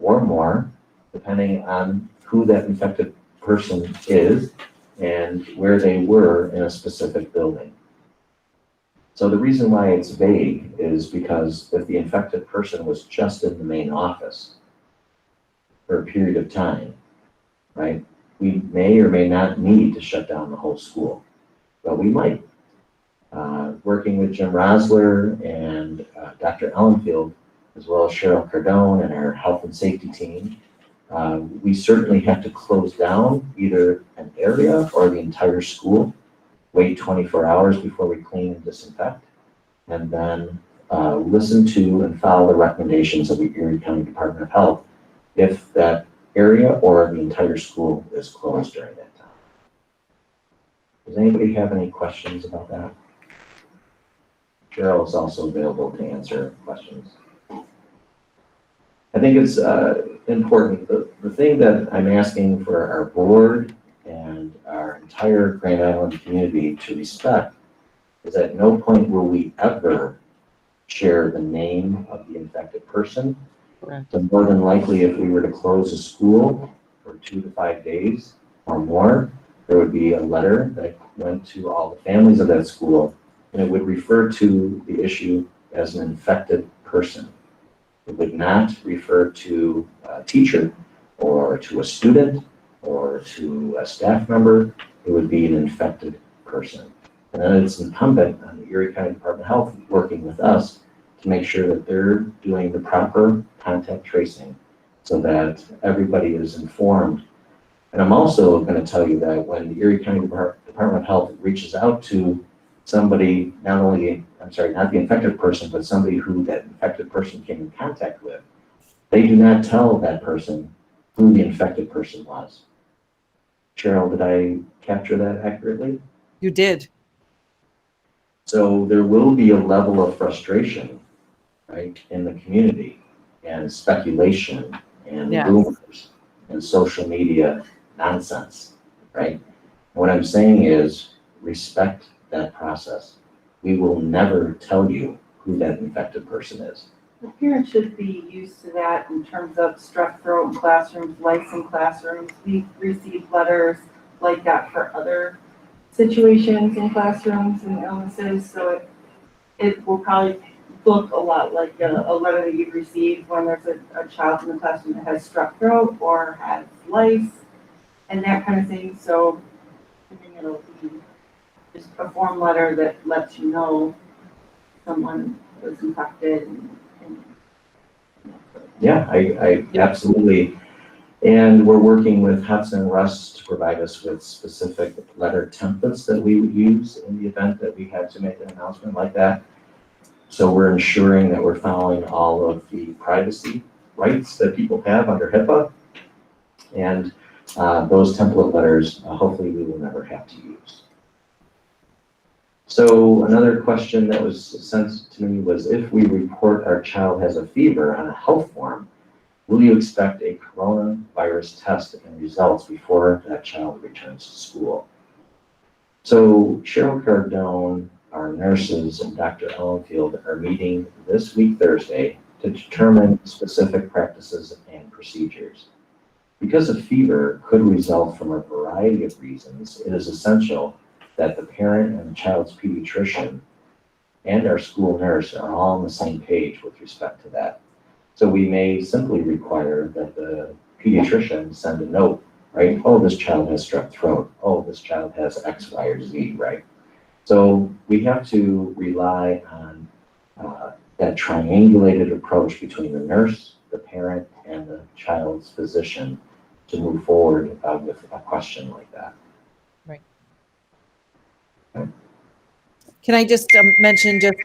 or more, depending on who that infected person is and where they were in a specific building. So the reason why it's vague is because if the infected person was just in the main office for a period of time, right, we may or may not need to shut down the whole school, but we might. Working with Jim Rosler and Dr. Ellenfield, as well as Cheryl Cardone and our health and safety team, we certainly have to close down either an area or the entire school, wait 24 hours before we clean and disinfect, and then listen to and follow the recommendations of the Erie County Department of Health if that area or the entire school is closed during that time. Does anybody have any questions about that? Cheryl is also available to answer questions. I think it's important. The thing that I'm asking for our board and our entire Grand Island community to respect is at no point will we ever share the name of the infected person. Correct. So more than likely, if we were to close a school for 2 to 5 days or more, there would be a letter that went to all the families of that school, and it would refer to the issue as an infected person. It would not refer to a teacher or to a student or to a staff member. It would be an infected person. And then it's incumbent on the Erie County Department of Health working with us to make sure that they're doing the proper contact tracing so that everybody is informed. And I'm also going to tell you that when the Erie County Department of Health reaches out to somebody, not the infected person, but somebody who that infected person came in contact with, they do not tell that person who the infected person was. Cheryl, did I capture that accurately? You did. So there will be a level of frustration, right, in the community and speculation and Yes. rumors and social media nonsense, right? And what I'm saying is respect that process. We will never tell you who that infected person is. The parents should be used to that in terms of strep throat in classrooms, lice in classrooms. We've received letters like that for other situations in classrooms and illnesses, so it will probably look a lot like a letter that you've received when there's a child in the classroom that has strep throat or has lice and that kind of thing. So I think it'll be just a form letter that lets you know someone was infected. Yeah, I absolutely. And we're working with Hudson and Russ to provide us with specific letter templates that we would use in the event that we had to make an announcement like that. So we're ensuring that we're following all of the privacy rights that people have under HIPAA. And those template letters, hopefully we will never have to use. So another question that was sent to me was, if we report our child has a fever on a health form, will you expect a coronavirus test and results before that child returns to school? So Cheryl Cardone, our nurses, and Dr. Ellenfield are meeting this week, Thursday, to determine specific practices and procedures. Because a fever could result from a variety of reasons, it is essential that the parent and the child's pediatrician and our school nurse are all on the same page with respect to that. So we may simply require that the pediatrician send a note, right? Oh, this child has strep throat. Oh, this child has X, Y, or Z, right? So we have to rely on that triangulated approach between the nurse, the parent, and the child's physician to move forward with a question like that. Right. Can I just mention just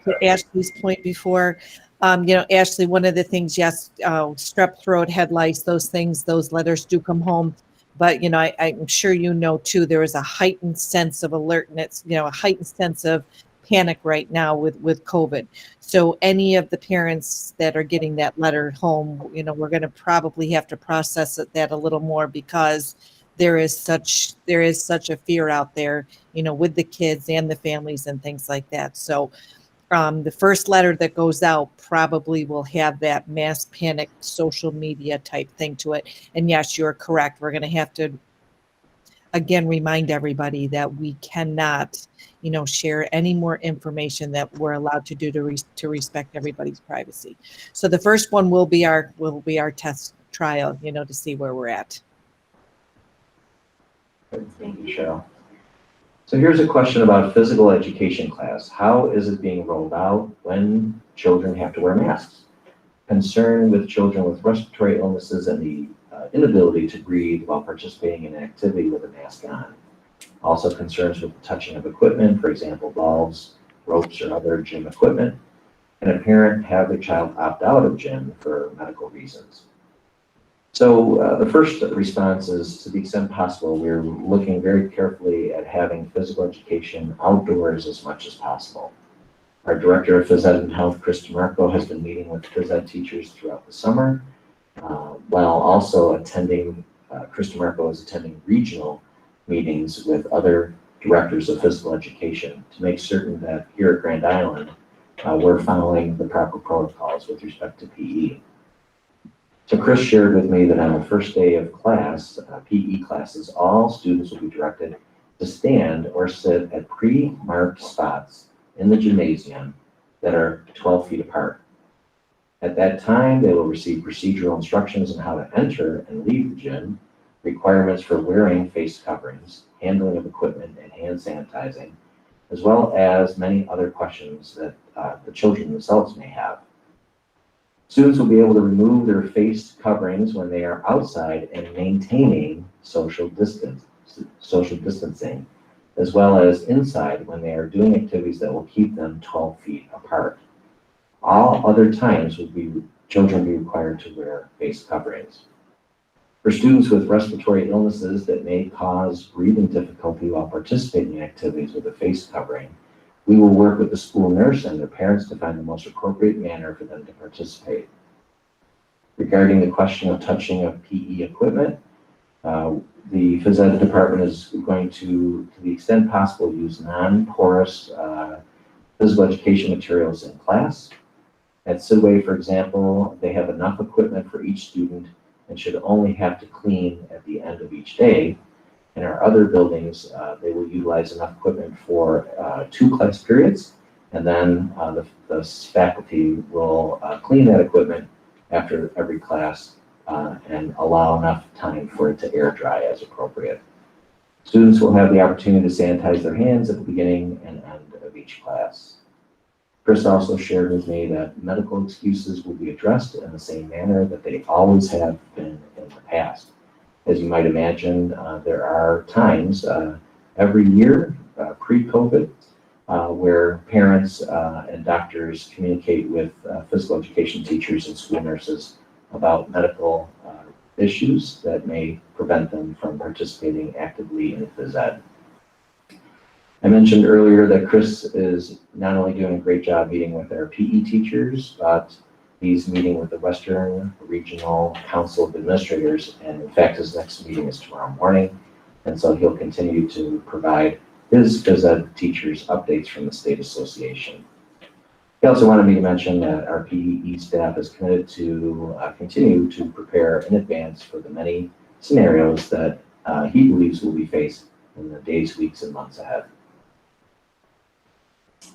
to Ashley's point before, Ashley, one of the things, yes, strep throat, head lice, those things, those letters do come home. But, I'm sure too, there is a heightened sense of alertness, a heightened sense of panic right now with COVID. So any of the parents that are getting that letter home, we're going to probably have to process that a little more, because there is such a fear out there, with the kids and the families and things like that. So the first letter that goes out probably will have that mass panic social media type thing to it. And yes, you're correct. We're going to have to, again, remind everybody that we cannot, share any more information that we're allowed to do to respect everybody's privacy. So the first one will be our test trial, to see where we're at. Thank you, Cheryl. So here's a question about physical education class. How is it being rolled out when children have to wear masks? Concern with children with respiratory illnesses and the inability to breathe while participating in an activity with a mask on. Also concerns with the touching of equipment, for example, balls, ropes, or other gym equipment. Can a parent have their child opt out of gym for medical reasons? So the first response is, to the extent possible, we're looking very carefully at having physical education outdoors as much as possible. Our Director of Phys Ed and Health, Chris DeMarco, has been meeting with phys ed teachers throughout the summer, while also attending, Chris DeMarco is attending regional meetings with other directors of physical education to make certain that here at Grand Island, we're following the proper protocols with respect to PE. So Chris shared with me that on the first day of class, PE classes, all students will be directed to stand or sit at pre-marked spots in the gymnasium that are 12 feet apart. At that time, they will receive procedural instructions on how to enter and leave the gym, requirements for wearing face coverings, handling of equipment, and hand sanitizing, as well as many other questions that the children themselves may have. Students will be able to remove their face coverings when they are outside and maintaining social distancing, as well as inside when they are doing activities that will keep them 12 feet apart. All other times children will be required to wear face coverings. For students with respiratory illnesses that may cause breathing difficulty while participating in activities with a face covering, we will work with the school nurse and their parents to find the most appropriate manner for them to participate. Regarding the question of touching of PE equipment, the phys ed department is going to the extent possible, use non-porous physical education materials in class. At Sidway, for example, they have enough equipment for each student and should only have to clean at the end of each day. In our other buildings, they will utilize enough equipment for 2 class periods, and then the faculty will clean that equipment after every class and allow enough time for it to air dry as appropriate. Students will have the opportunity to sanitize their hands at the beginning and end of each class. Chris also shared with me that medical excuses will be addressed in the same manner that they always have been in the past. As you might imagine, there are times every year pre-COVID where parents and doctors communicate with physical education teachers and school nurses about medical issues that may prevent them from participating actively in phys ed. I mentioned earlier that Chris is not only doing a great job meeting with our PE teachers, but he's meeting with the Western Regional Council of Administrators, and in fact, his next meeting is tomorrow morning, and so he'll continue to provide his phys ed teachers updates from the state association. He also wanted me to mention that our PE staff is committed to continue to prepare in advance for the many scenarios that he believes will be faced in the days, weeks, and months ahead.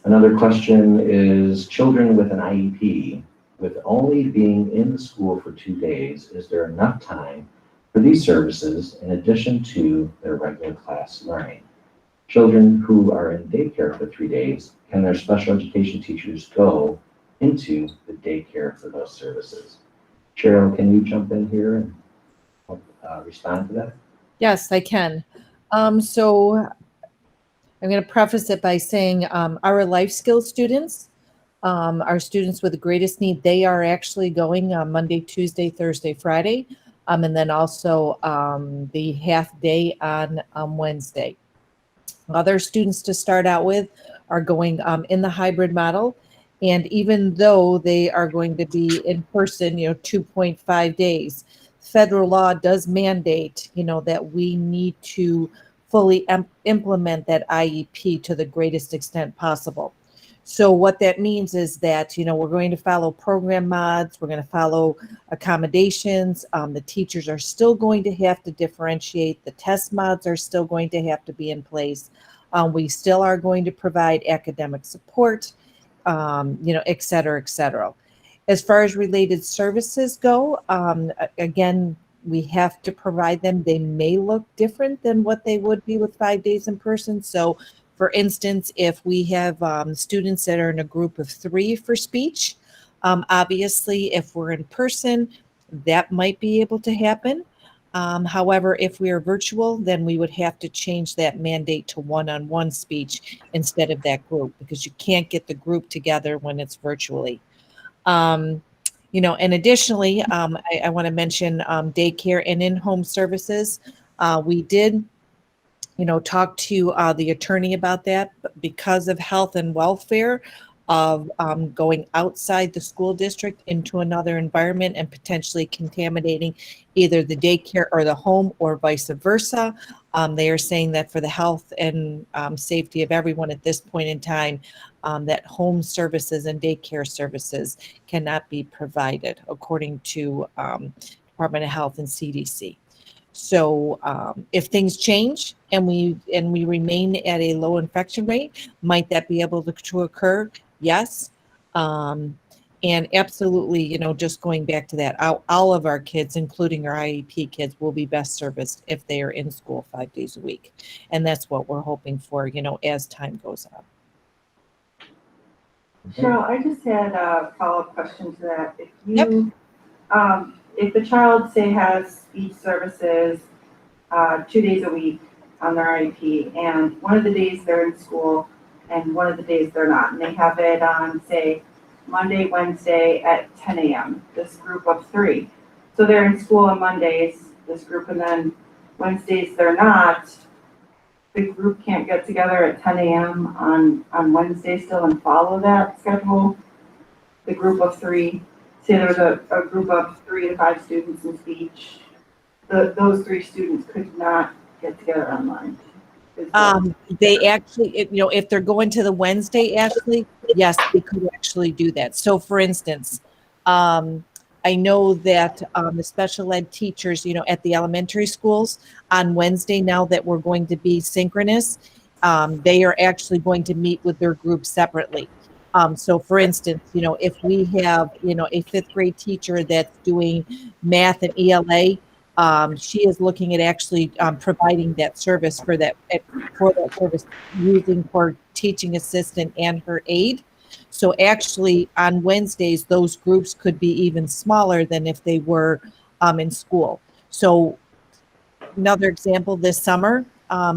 Another question is, children with an IEP, with only being in the school for 2 days, is there enough time for these services in addition to their regular class learning? Children who are in daycare for 3 days, can their special education teachers go into the daycare for those services? Cheryl, can you jump in here and respond to that? Yes, I can. So I'm going to preface it by saying our life skills students, our students with the greatest need, they are actually going Monday, Tuesday, Thursday, Friday, and then also the half day on Wednesday. Other students to start out with are going in the hybrid model. And even though they are going to be in person, 2.5 days, federal law does mandate, that we need to fully implement that IEP to the greatest extent possible. So what that means is that, we're going to follow program mods, we're going to follow accommodations. The teachers are still going to have to differentiate. The test mods are still going to have to be in place. We still are going to provide academic support, et cetera, et cetera. As far as related services go, again, we have to provide them. They may look different than what they would be with 5 days in person. So for instance, if we have students that are in a group of 3 for speech, obviously if we're in person, that might be able to happen. However, if we are virtual, then we would have to change that mandate to one-on-one speech instead of that group, because you can't get the group together when it's virtually. And additionally, I want to mention daycare and in-home services. We did talk to the attorney about that, but because of health and welfare of going outside the school district into another environment and potentially contaminating either the daycare or the home or vice versa. They are saying that for the health and safety of everyone at this point in time, that home services and daycare services cannot be provided according to Department of Health and CDC. So if things change and we remain at a low infection rate, might that be able to occur? Yes. And absolutely, just going back to that, all of our kids, including our IEP kids, will be best serviced if they are in school 5 days a week. And that's what we're hoping for, as time goes on. Cheryl, I just had a follow-up question to that. If you, if the child, say, has speech services 2 days a week on their IEP, and one of the days they're in school and one of the days they're not, and they have it on, say, Monday, Wednesday at 10 a.m., this group of 3. So they're in school on Mondays, this group, and then Wednesdays they're not. The group can't get together at 10 a.m. on Wednesday still and follow that schedule. The group of 3, say there's a group of 3 to 5 students in speech. Those 3 students could not get together online. They actually, if they're going to the Wednesday, Ashley, yes, they could actually do that. So for instance, I know that the special ed teachers, at the elementary schools on Wednesday, now that we're going to be synchronous, they are actually going to meet with their group separately. So for instance, if we have, a 5th grade teacher that's doing math and ELA, she is looking at actually providing that service for that service using for teaching assistant and her aide. So actually on Wednesdays, those groups could be even smaller than if they were in school. So another example, this summer,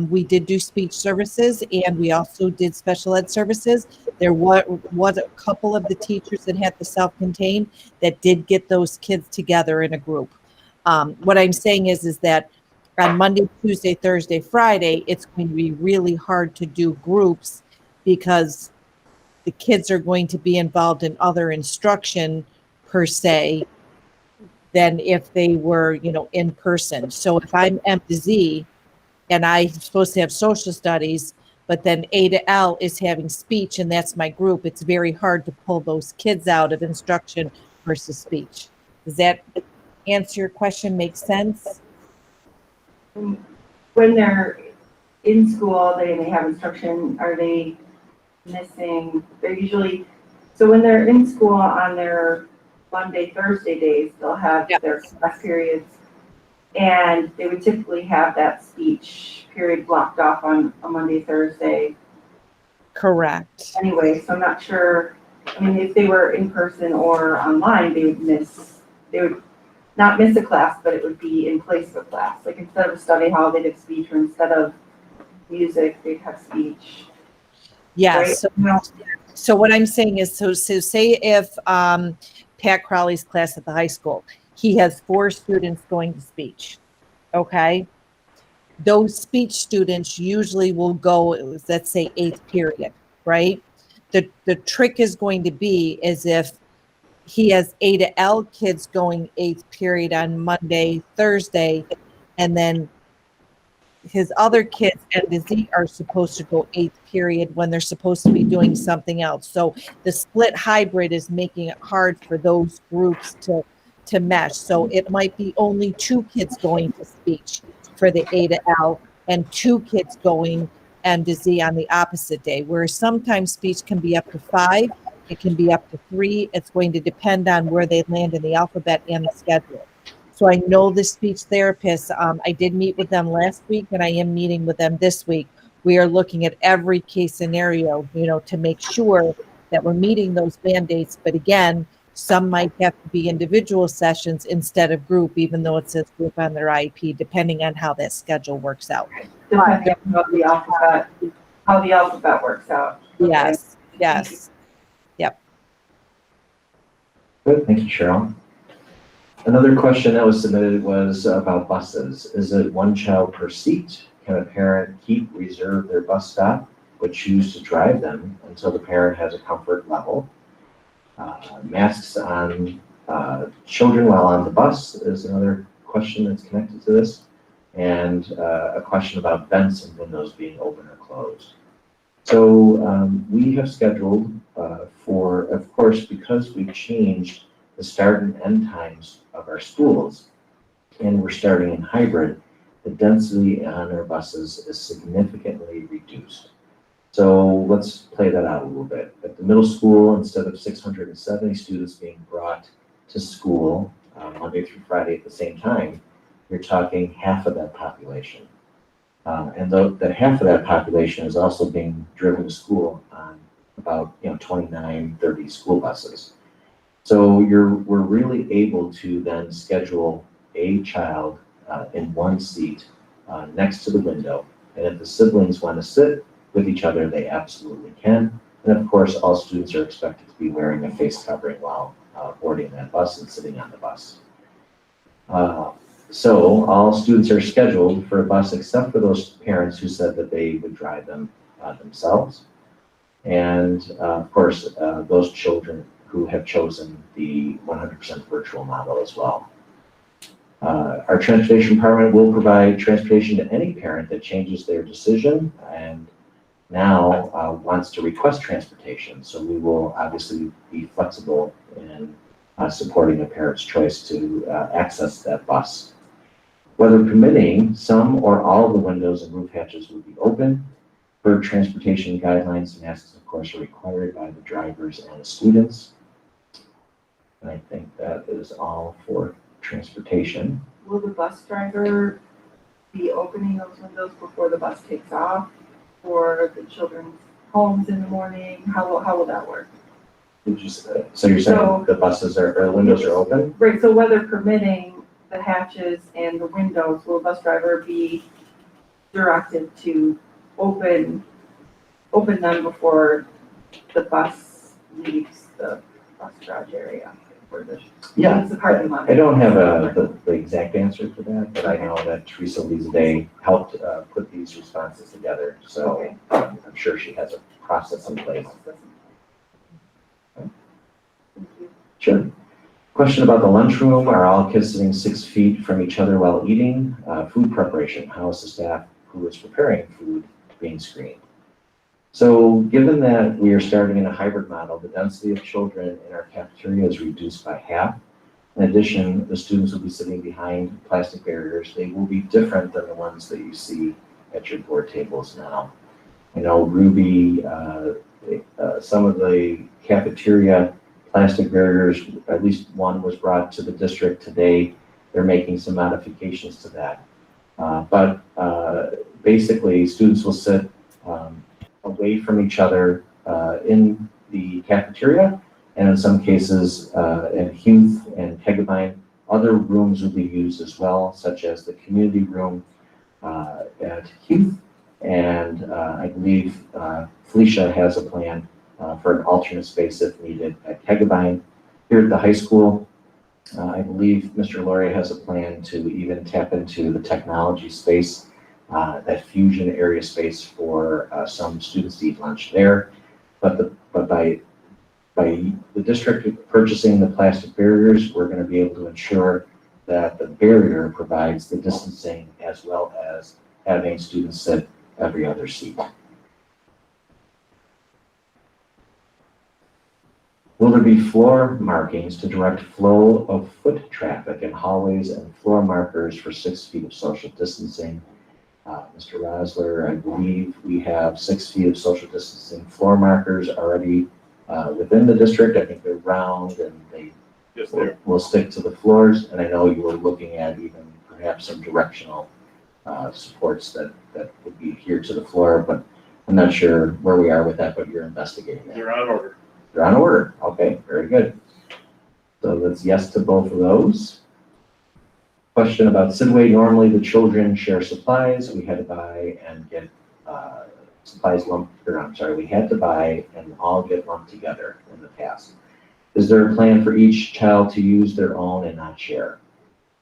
we did do speech services and we also did special ed services. There was a couple of the teachers that had the self-contained that did get those kids together in a group. What I'm saying is that on Monday, Tuesday, Thursday, Friday, it's going to be really hard to do groups because the kids are going to be involved in other instruction per se than if they were, in person. So if I'm M to Z and I'm supposed to have social studies, but then A to L is having speech and that's my group, it's very hard to pull those kids out of instruction versus speech. Does that answer your question? Make sense? When they're in school, they may have instruction, are they missing? They're usually, so when they're in school on their Monday, Thursday days, they'll have their class periods. And they would typically have that speech period blocked off on a Monday, Thursday. Correct. Anyway, so I'm not sure, if they were in person or online, they would not miss a class, but it would be in place of a class. Like instead of a study hall, they'd have speech, or instead of music, they'd have speech. Yes. Right? So what I'm saying is, so say if Pat Crowley's class at the high school, he has 4 students going to speech, okay? Those speech students usually will go, let's say 8th period, right? The trick is going to be is if he has A to L kids going 8th period on Monday, Thursday, and then his other kids and the Z are supposed to go 8th period when they're supposed to be doing something else. So the split hybrid is making it hard for those groups to mesh. So it might be only 2 kids going to speech for the A to L and 2 kids going and to Z on the opposite day, whereas sometimes speech can be up to 5, it can be up to 3. It's going to depend on where they land in the alphabet and the schedule. So I know the speech therapists, I did meet with them last week and I am meeting with them this week. We are looking at every case scenario, to make sure that we're meeting those mandates. But again, some might have to be individual sessions instead of group, even though it says group on their IEP, depending on how that schedule works out. Depending on how the alphabet works out. Yes, yes. Yep. Good, thank you, Cheryl. Another question that was submitted was about buses. Is it 1 child per seat? Can a parent reserve their bus stop, but choose to drive them until the parent has a comfort level? Masks on children while on the bus is another question that's connected to this. And a question about vents and windows being open or closed. So we have scheduled for, of course, because we've changed the start and end times of our schools, and we're starting in hybrid, the density on our buses is significantly reduced. So let's play that out a little bit. At the middle school, instead of 670 students being brought to school Monday through Friday at the same time, you're talking half of that population. And the half of that population is also being driven to school on about 29, 30 school buses. So we're really able to then schedule a child in one seat next to the window. And if the siblings want to sit with each other, they absolutely can. And of course, all students are expected to be wearing a face covering while boarding that bus and sitting on the bus. So all students are scheduled for a bus except for those parents who said that they would drive them themselves. And of course, those children who have chosen the 100% virtual model as well. Our transportation department will provide transportation to any parent that changes their decision and now wants to request transportation. So we will obviously be flexible in supporting a parent's choice to access that bus. Weather permitting, some or all of the windows and roof hatches will be open. For transportation guidelines, masks, of course, are required by the drivers and the students. And I think that is all for transportation. Will the bus driver be opening those windows before the bus takes off for the children's homes in the morning? How will that work? Did you say, so you're saying the buses or the windows are open? Right, so weather permitting, the hatches and the windows, will the bus driver be directed to open them before the bus leaves the bus garage area? Yeah, Leaves the parking lot? I don't have the exact answer to that, but I know that Teresa Day helped put these responses together. So I'm sure she has a process in place. Sure. Question about the lunchroom. Are all kids sitting 6 feet from each other while eating? Food preparation. How is the staff who is preparing food being screened? So given that we are starting in a hybrid model, the density of children in our cafeteria is reduced by half. In addition, the students will be sitting behind plastic barriers. They will be different than the ones that you see at your board tables now. I know Ruby, some of the cafeteria plastic barriers, at least one was brought to the district today. They're making some modifications to that. But basically, students will sit away from each other in the cafeteria, and in some cases, at Huth and Kegabyne, other rooms will be used as well, such as the community room at Huth, and I believe Felicia has a plan for an alternate space if needed at Kegabyne. Here at the high school, I believe Mr. Laurie has a plan to even tap into the technology space, that fusion area space for some students to eat lunch there. But by By the district purchasing the plastic barriers, we're going to be able to ensure that the barrier provides the distancing as well as having students sit every other seat. Will there be floor markings to direct flow of foot traffic in hallways and floor markers for 6 feet of social distancing? Mr. Rosler, I believe we have 6 feet of social distancing floor markers already within the district. I think they're round and they will stick to the floors. And I know you were looking at even perhaps some directional supports that would be here to the floor, but I'm not sure where we are with that, but you're investigating that. They're on order. They're on order. Okay, very good. So that's yes to both of those. Question about Sidway. Normally the children share supplies. We had to buy and get supplies lumped, or I'm sorry, we had to buy and all get lumped together in the past. Is there a plan for each child to use their own and not share?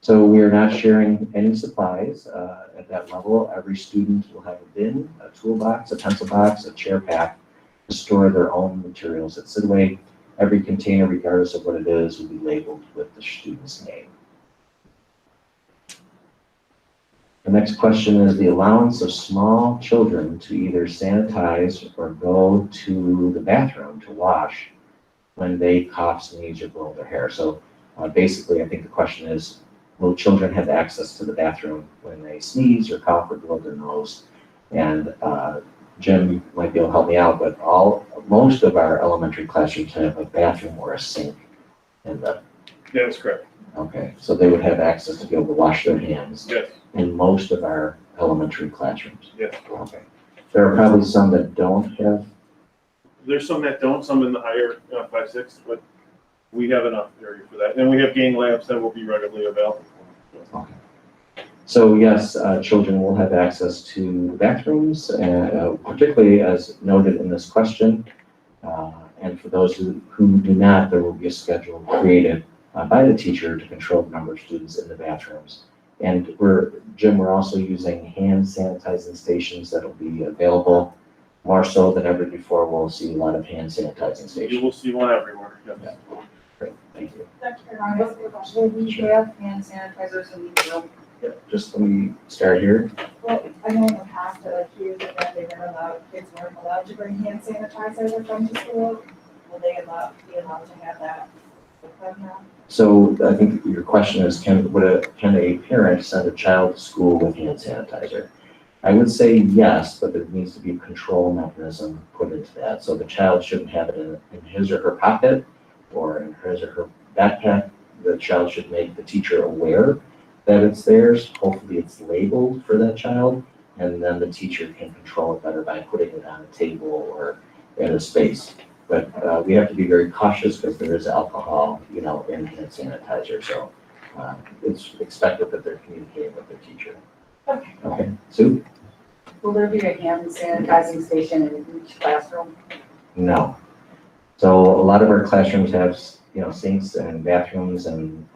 So we are not sharing any supplies at that level. Every student will have a bin, a toolbox, a pencil box, a chair pack to store their own materials at Sidway. Every container, regardless of what it is, will be labeled with the student's name. The next question is the allowance of small children to either sanitize or go to the bathroom to wash when they cough, sneeze, or blow their hair. So basically, I think the question is, will children have access to the bathroom when they sneeze or cough or blow their nose? And Jim might be able to help me out, but most of our elementary classrooms have a bathroom or a sink in them. That is correct. Okay, so they would have access to be able to wash their hands. Yes. In most of our elementary classrooms. Yes. Okay. There are probably some that don't have. There's some that don't, some in the higher 5-6, but we have enough area for that. And we have game labs that will be readily available. Okay. So yes, children will have access to bathrooms, particularly as noted in this question. And for those who do not, there will be a schedule created by the teacher to control the number of students in the bathrooms. And Jim, we're also using hand sanitizing stations that will be available more so than ever before. We'll see a lot of hand sanitizing stations. You will see one everywhere. Yes. Yeah. Great, thank you. Will we have hand sanitizers in each room? Yeah, just let me start here. Well, I know in the past that like years ago, kids weren't allowed to bring hand sanitizer from to school. Will they be allowed to have that with them now? So I think your question is, can a parent send a child to school with hand sanitizer? I would say yes, but there needs to be a control mechanism put into that. So the child shouldn't have it in his or her pocket or in his or her backpack. The child should make the teacher aware that it's theirs. Hopefully it's labeled for that child, and then the teacher can control it better by putting it on a table or in a space. But we have to be very cautious because there is alcohol, in hand sanitizer. So it's expected that they're communicating with their teacher. Okay. Okay, Sue? Will there be a hand sanitizing station in each classroom? No. So a lot of our classrooms have, sinks and bathrooms and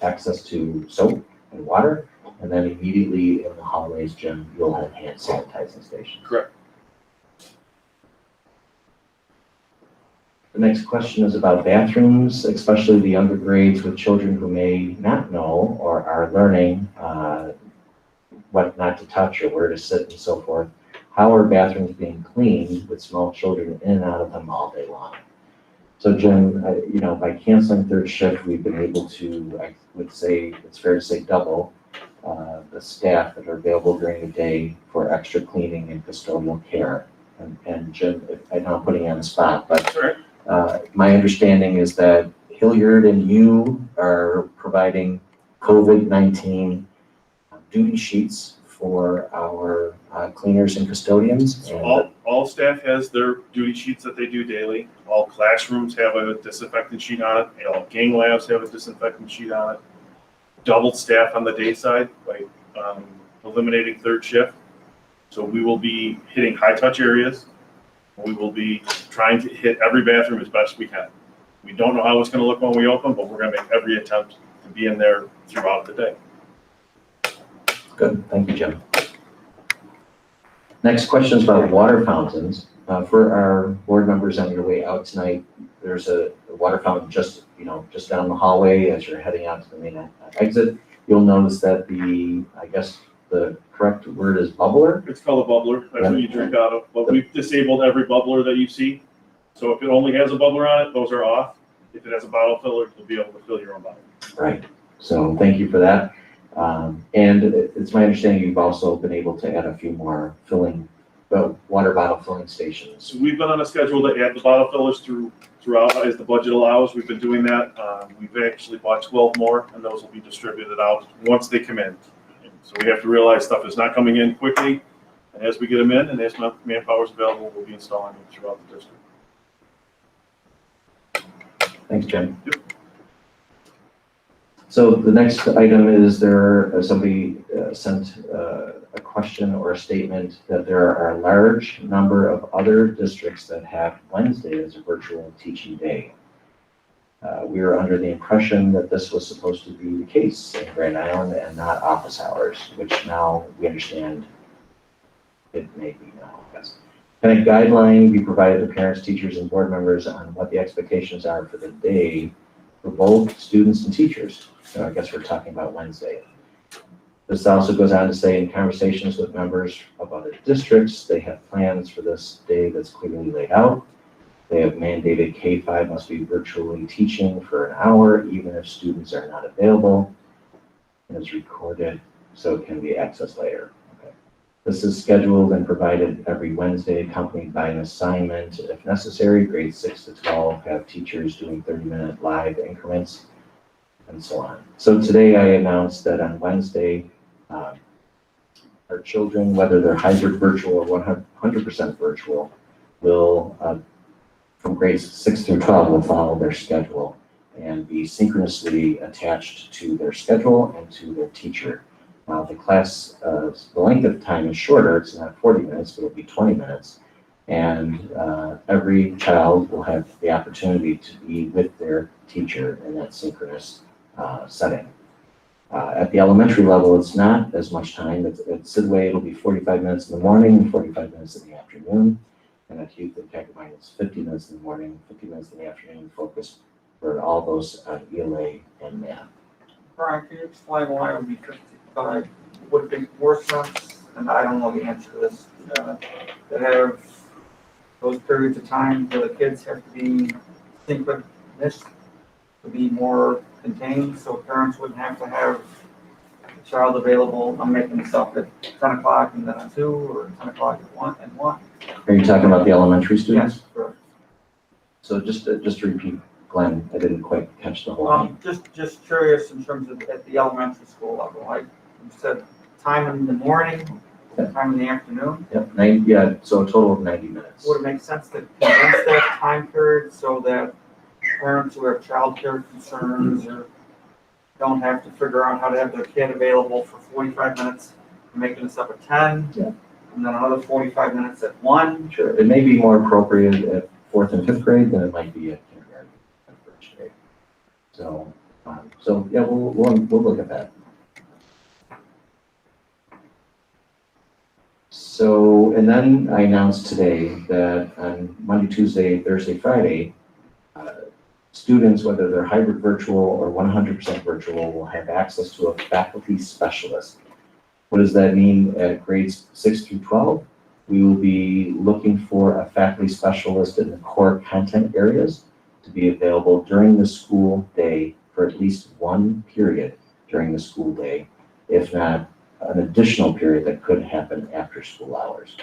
access to soap and water. And then immediately in the hallways, Jim, you'll have hand sanitizing stations. Correct. The next question is about bathrooms, especially the younger grades with children who may not know or are learning what not to touch or where to sit and so forth. How are bathrooms being cleaned with small children in and out of them all day long? So Jim, by canceling third shift, we've been able to, I would say, it's fair to say double the staff that are available during the day for extra cleaning and custodial care. And Jim, I know I'm putting you on the spot, but my understanding is that Hilliard and you are providing COVID-19 duty sheets for our cleaners and custodians. So all staff has their duty sheets that they do daily. All classrooms have a disinfectant sheet on it. All gang labs have a disinfectant sheet on it. Doubled staff on the day side by eliminating third shift. So we will be hitting high touch areas. We will be trying to hit every bathroom as best we can. We don't know how it's going to look when we open, but we're going to make every attempt to be in there throughout the day. Good, thank you, Jim. Next question is about water fountains. For our board members on your way out tonight, there's a water fountain just, just down the hallway as you're heading out to the main exit. You'll notice that I guess the correct word is bubbler. It's called a bubbler. That's what you drink out of. But we've disabled every bubbler that you see. So if it only has a bubbler on it, those are off. If it has a bottle filler, you'll be able to fill your own bottle. Right. So thank you for that. And it's my understanding you've also been able to add a few more water bottle filling stations. So we've been on a schedule to add the bottle fillers throughout as the budget allows. We've been doing that. We've actually bought 12 more, and those will be distributed out once they come in. So we have to realize stuff is not coming in quickly. And as we get them in and as manpower is available, we'll be installing them throughout the district. Thanks, Jim. Yep. So the next item is somebody sent a question or a statement that there are a large number of other districts that have Wednesday as a virtual teaching day. We were under the impression that this was supposed to be the case in Grand Island and not office hours, which now we understand it may be now. Yes. Can a guideline be provided to parents, teachers, and board members on what the expectations are for the day for both students and teachers? So I guess we're talking about Wednesday. This also goes on to say, in conversations with members of other districts, they have plans for this day that's clearly laid out. They have mandated K-5 must be virtually teaching for an hour, even if students are not available. And it's recorded so it can be accessed later. Okay. This is scheduled and provided every Wednesday, accompanied by an assignment. If necessary, grades 6 to 12 have teachers doing 30-minute live increments, and so on. So today I announced that on Wednesday, our children, whether they're hybrid virtual or 100% virtual, will, from grades 6 through 12, will follow their schedule and be synchronously attached to their schedule and to their teacher. Now the class, the length of time is shorter. It's not 40 minutes, but it'll be 20 minutes. And every child will have the opportunity to be with their teacher in that synchronous setting. At the elementary level, it's not as much time. At Sidway, it'll be 45 minutes in the morning and 45 minutes in the afternoon. And at Youth and Kagamine, it's 50 minutes in the morning, 50 minutes in the afternoon, focused for all those on ELA and math. Brian, can you explain why it would be 55? Would it make more sense, and I don't know the answer to this, to have those periods of time where the kids have to be synchronous to be more contained, so parents wouldn't have to have the child available, I'm making this up, at 10 o'clock and then at 2, or 10 o'clock at 1 and 1. Are you talking about the elementary students? Yes, correct. So just to repeat, Glenn, I didn't quite catch the whole thing. Just curious in terms of at the elementary school level, like you said, time in the morning, time in the afternoon. Yep, so a total of 90 minutes. Would it make sense to condense that time period so that parents who have childcare concerns or don't have to figure out how to have their kid available for 45 minutes, making this up at 10, and then another 45 minutes at 1? Sure, it may be more appropriate at 4th and 5th grade than it might be at kindergarten and first grade. So yeah, we'll look at that. So, and then I announced today that on Monday, Tuesday, Thursday, Friday, students, whether they're hybrid virtual or 100% virtual, will have access to a faculty specialist. What does that mean at grades 6 through 12? We will be looking for a faculty specialist in the core content areas to be available during the school day for at least one period during the school day, if not an additional period that could happen after school hours.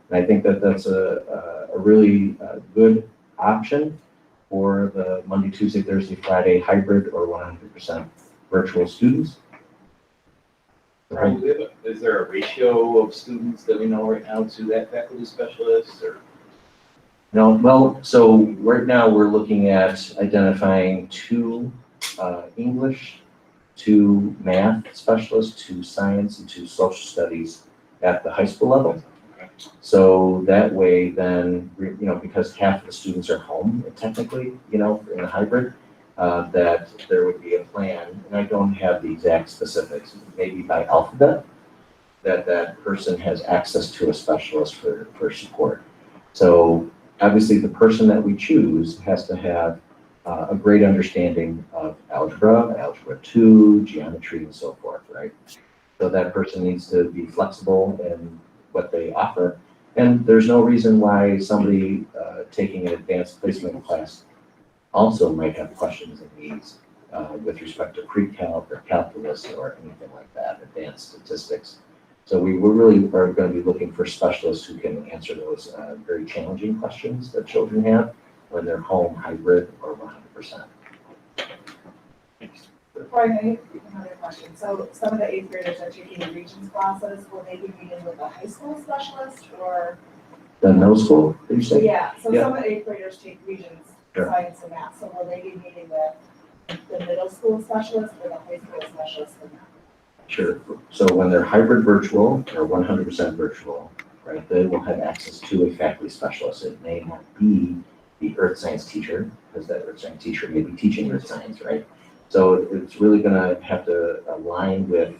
And I think that that's a really good option for the Monday, Tuesday, Thursday, Friday hybrid or 100% virtual students. Right. Is there a ratio of students that we know right now to that faculty specialist, or? No, well, so right now we're looking at identifying 2 English, 2 math specialists, 2 science, and 2 social studies at the high school level. So that way then, because half of the students are home technically, in a hybrid, that there would be a plan, and I don't have the exact specifics, maybe by alphabet, that person has access to a specialist for support. So obviously the person that we choose has to have a great understanding of algebra, algebra 2, geometry, and so forth, right? So that person needs to be flexible in what they offer. And there's no reason why somebody taking an advanced placement class also might have questions and needs with respect to pre-calc or calculus or anything like that, advanced statistics. So we really are going to be looking for specialists who can answer those very challenging questions that children have when they're home, hybrid, or 100%. Brian, I have another question. So some of the eighth graders are taking the regions classes. Will they be meeting with a high school specialist or? The middle school, did you say? Yeah, so Yeah. some of the eighth graders take regions, Sure. science and math. So will they be meeting with the middle school specialist or the high school specialist for math? Sure. So when they're hybrid virtual or 100% virtual, right, they will have access to a faculty specialist. It may not be the earth science teacher, because that earth science teacher may be teaching earth science, right? So it's really going to have to align with,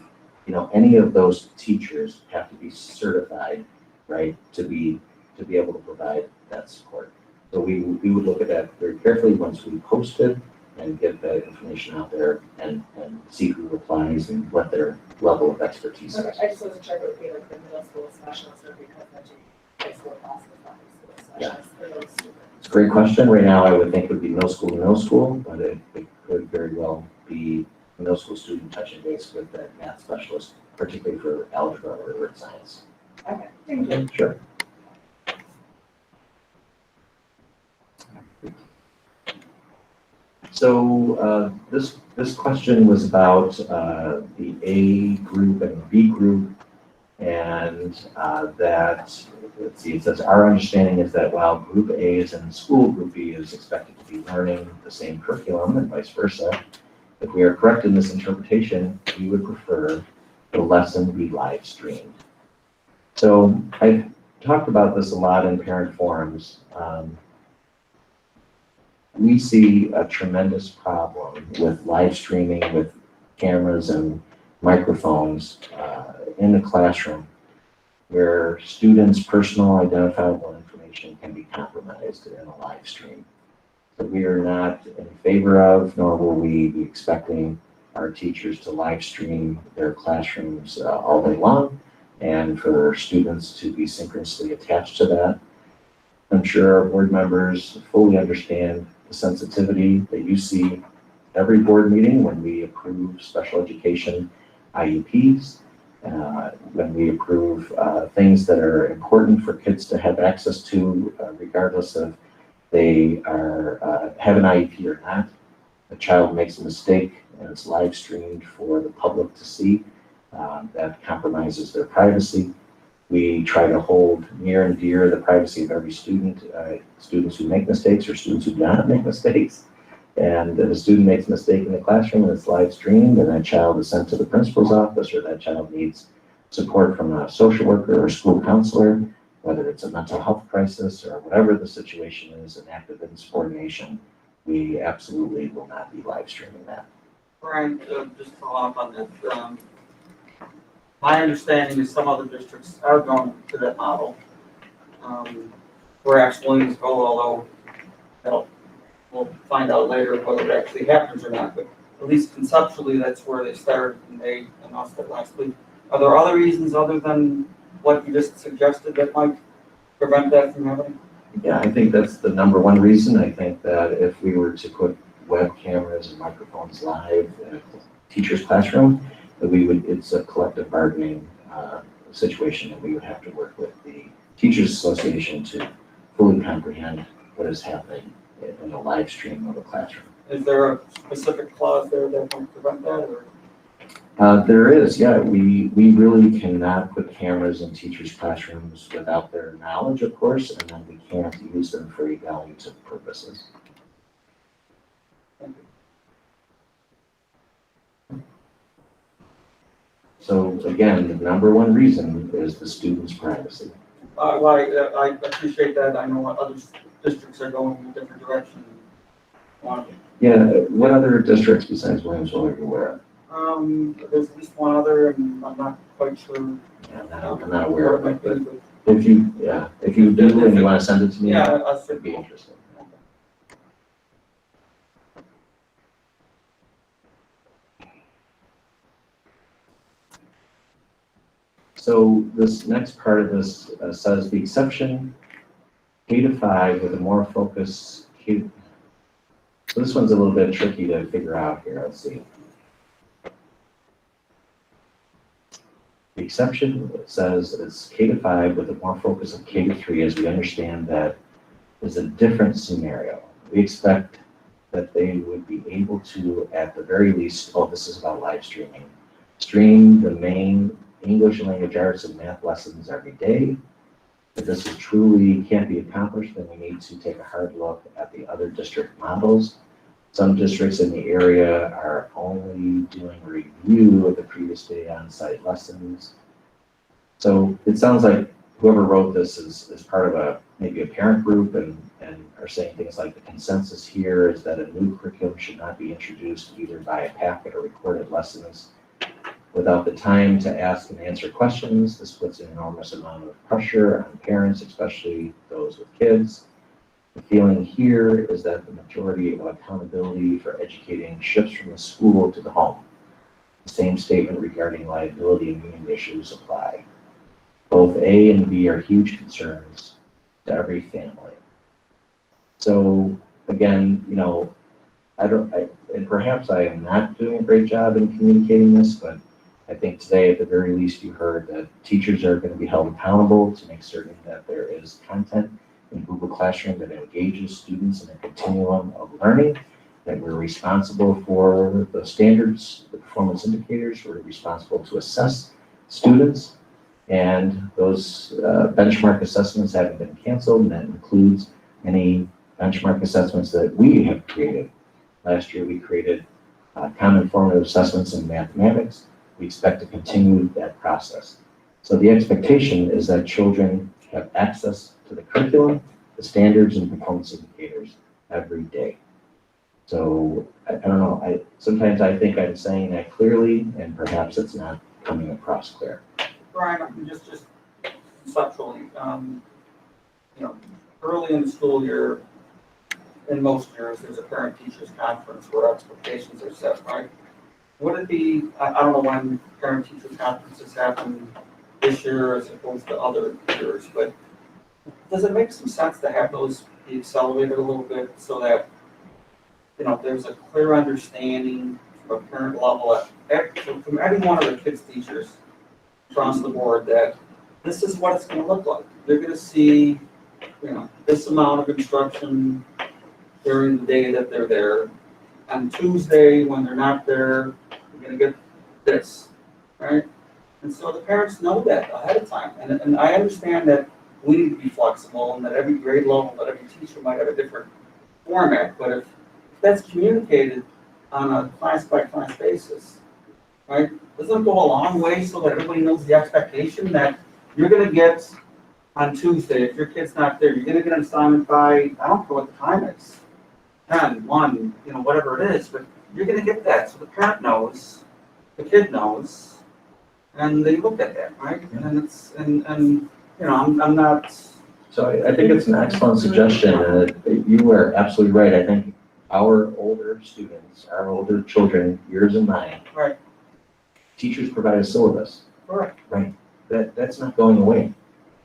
any of those teachers have to be certified, right, to be able to provide that support. So we would look at that very carefully once we post it and get that information out there and see who replies and what their level of expertise Okay, is. I just wasn't sure if it would be like the middle school specialist or because they're taking high school classes, not high school specialist for those students. It's a great question. Right now, I would think it would be middle school, but it could very well be a middle school student touching base with that math specialist, particularly for algebra or earth science. Okay, thank you. Sure. So this question was about the A group and the B group, and that, let's see, it says, our understanding is that while Group A is in school, Group B is expected to be learning the same curriculum and vice versa. If we are correct in this interpretation, we would prefer the lesson be live streamed. So I've talked about this a lot in parent forums. We see a tremendous problem with live streaming, with cameras and microphones in the classroom, where students' personal identifiable information can be compromised in a live stream. So we are not in favor of, nor will we be expecting our teachers to live stream their classrooms all day long, and for students to be synchronously attached to that. I'm sure our board members fully understand the sensitivity that you see every board meeting when we approve special education IEPs, when we approve things that are important for kids to have access to, regardless of they are have an IEP or not. A child makes a mistake and it's live streamed for the public to see. That compromises their privacy. We try to hold near and dear the privacy of every student, students who make mistakes or students who do not make mistakes. And if a student makes a mistake in the classroom and it's live streamed, and that child is sent to the principal's office, or that child needs support from a social worker or a school counselor, whether it's a mental health crisis or whatever the situation is, an act of insubordination, we absolutely will not be live streaming that. Brian, just to follow up on that, my understanding is some other districts are going to that model. Perhaps Williams go, although we'll find out later whether it actually happens or not, but at least conceptually, that's where they started, and they announced it last week. Are there other reasons other than what you just suggested that might prevent that from happening? Yeah, I think that's the number one reason. I think that if we were to put web cameras and microphones live in a teacher's classroom, that it's a collective bargaining situation that we would have to work with the Teachers Association to fully comprehend what is happening in a live stream of a classroom. Is there a specific clause there that might prevent that, or? There is, yeah. We really cannot put cameras in teachers' classrooms without their knowledge, of course, and then we can't use them for evaluative purposes. So again, the number one reason is the student's privacy. Well, I appreciate that. I know what other districts are going in a different direction. Yeah, what other districts besides Williamsville are you aware of? There's at least one other, and I'm not quite sure. Yeah, I'm not aware of it, but If you, yeah, if you do and you want to send it to me, Yeah, it'd be interesting. So this next part of this says the exception K-5 with a more focused K. So this one's a little bit tricky to figure out here. Let's see. The exception says it's K-5 with a more focus of K-3, as we understand that is a different scenario. We expect that they would be able to, at the very least, oh, this is about live streaming, stream the main English language arts and math lessons every day. If this is truly can't be accomplished, then we need to take a hard look at the other district models. Some districts in the area are only doing review of the previous day on-site lessons. So it sounds like whoever wrote this is part of maybe a parent group and are saying things like the consensus here is that a new curriculum should not be introduced either by a packet or recorded lessons without the time to ask and answer questions. This puts an enormous amount of pressure on parents, especially those with kids. The feeling here is that the majority of accountability for educating shifts from the school to the home. The same statement regarding liability and union issues apply. Both A and B are huge concerns to every family. So again, you know, and perhaps I am not doing a great job in communicating this, but I think today at the very least you heard that teachers are going to be held accountable to make certain that there is content in Google Classroom that engages students in a continuum of learning, that we're responsible for the standards, the performance indicators, we're responsible to assess students, and those benchmark assessments haven't been canceled, and that includes any benchmark assessments that we have created. Last year we created common formative assessments in mathematics. We expect to continue that process. So the expectation is that children have access to the curriculum, the standards and performance indicators every day. So I don't know, sometimes I think I'm saying that clearly and perhaps it's not coming across clear. Brian, just conceptually, you know, early in the school year, in most years, there's a parent-teachers conference where expectations are set, right? Would it be, I don't know when parent-teacher conferences happen this year as opposed to other years, but does it make some sense to have those be accelerated a little bit so that, you know, there's a clear understanding from a parent level from every one of the kids' teachers across the board that this is what it's going to look like. They're going to see, you know, this amount of instruction during the day that they're there. On Tuesday, when they're not there, you're going to get this, right? And so the parents know that ahead of time. And I understand that we need to be flexible and that every grade level, that every teacher might have a different format. But if that's communicated on a class-by-class basis, right? Doesn't it go a long way so that everybody knows the expectation that you're going to get on Tuesday, if your kid's not there, you're going to get an assignment by, I don't care what the time is, 10, 1, you know, whatever it is, but you're going to get that. So the parent knows, the kid knows, and they look at that, right? And it's, and you know, I'm not. So I think it's an excellent suggestion, and you are absolutely right. I think our older students, our older children, yours and mine, right. Teachers provide a syllabus. Correct. Right. That's not going away.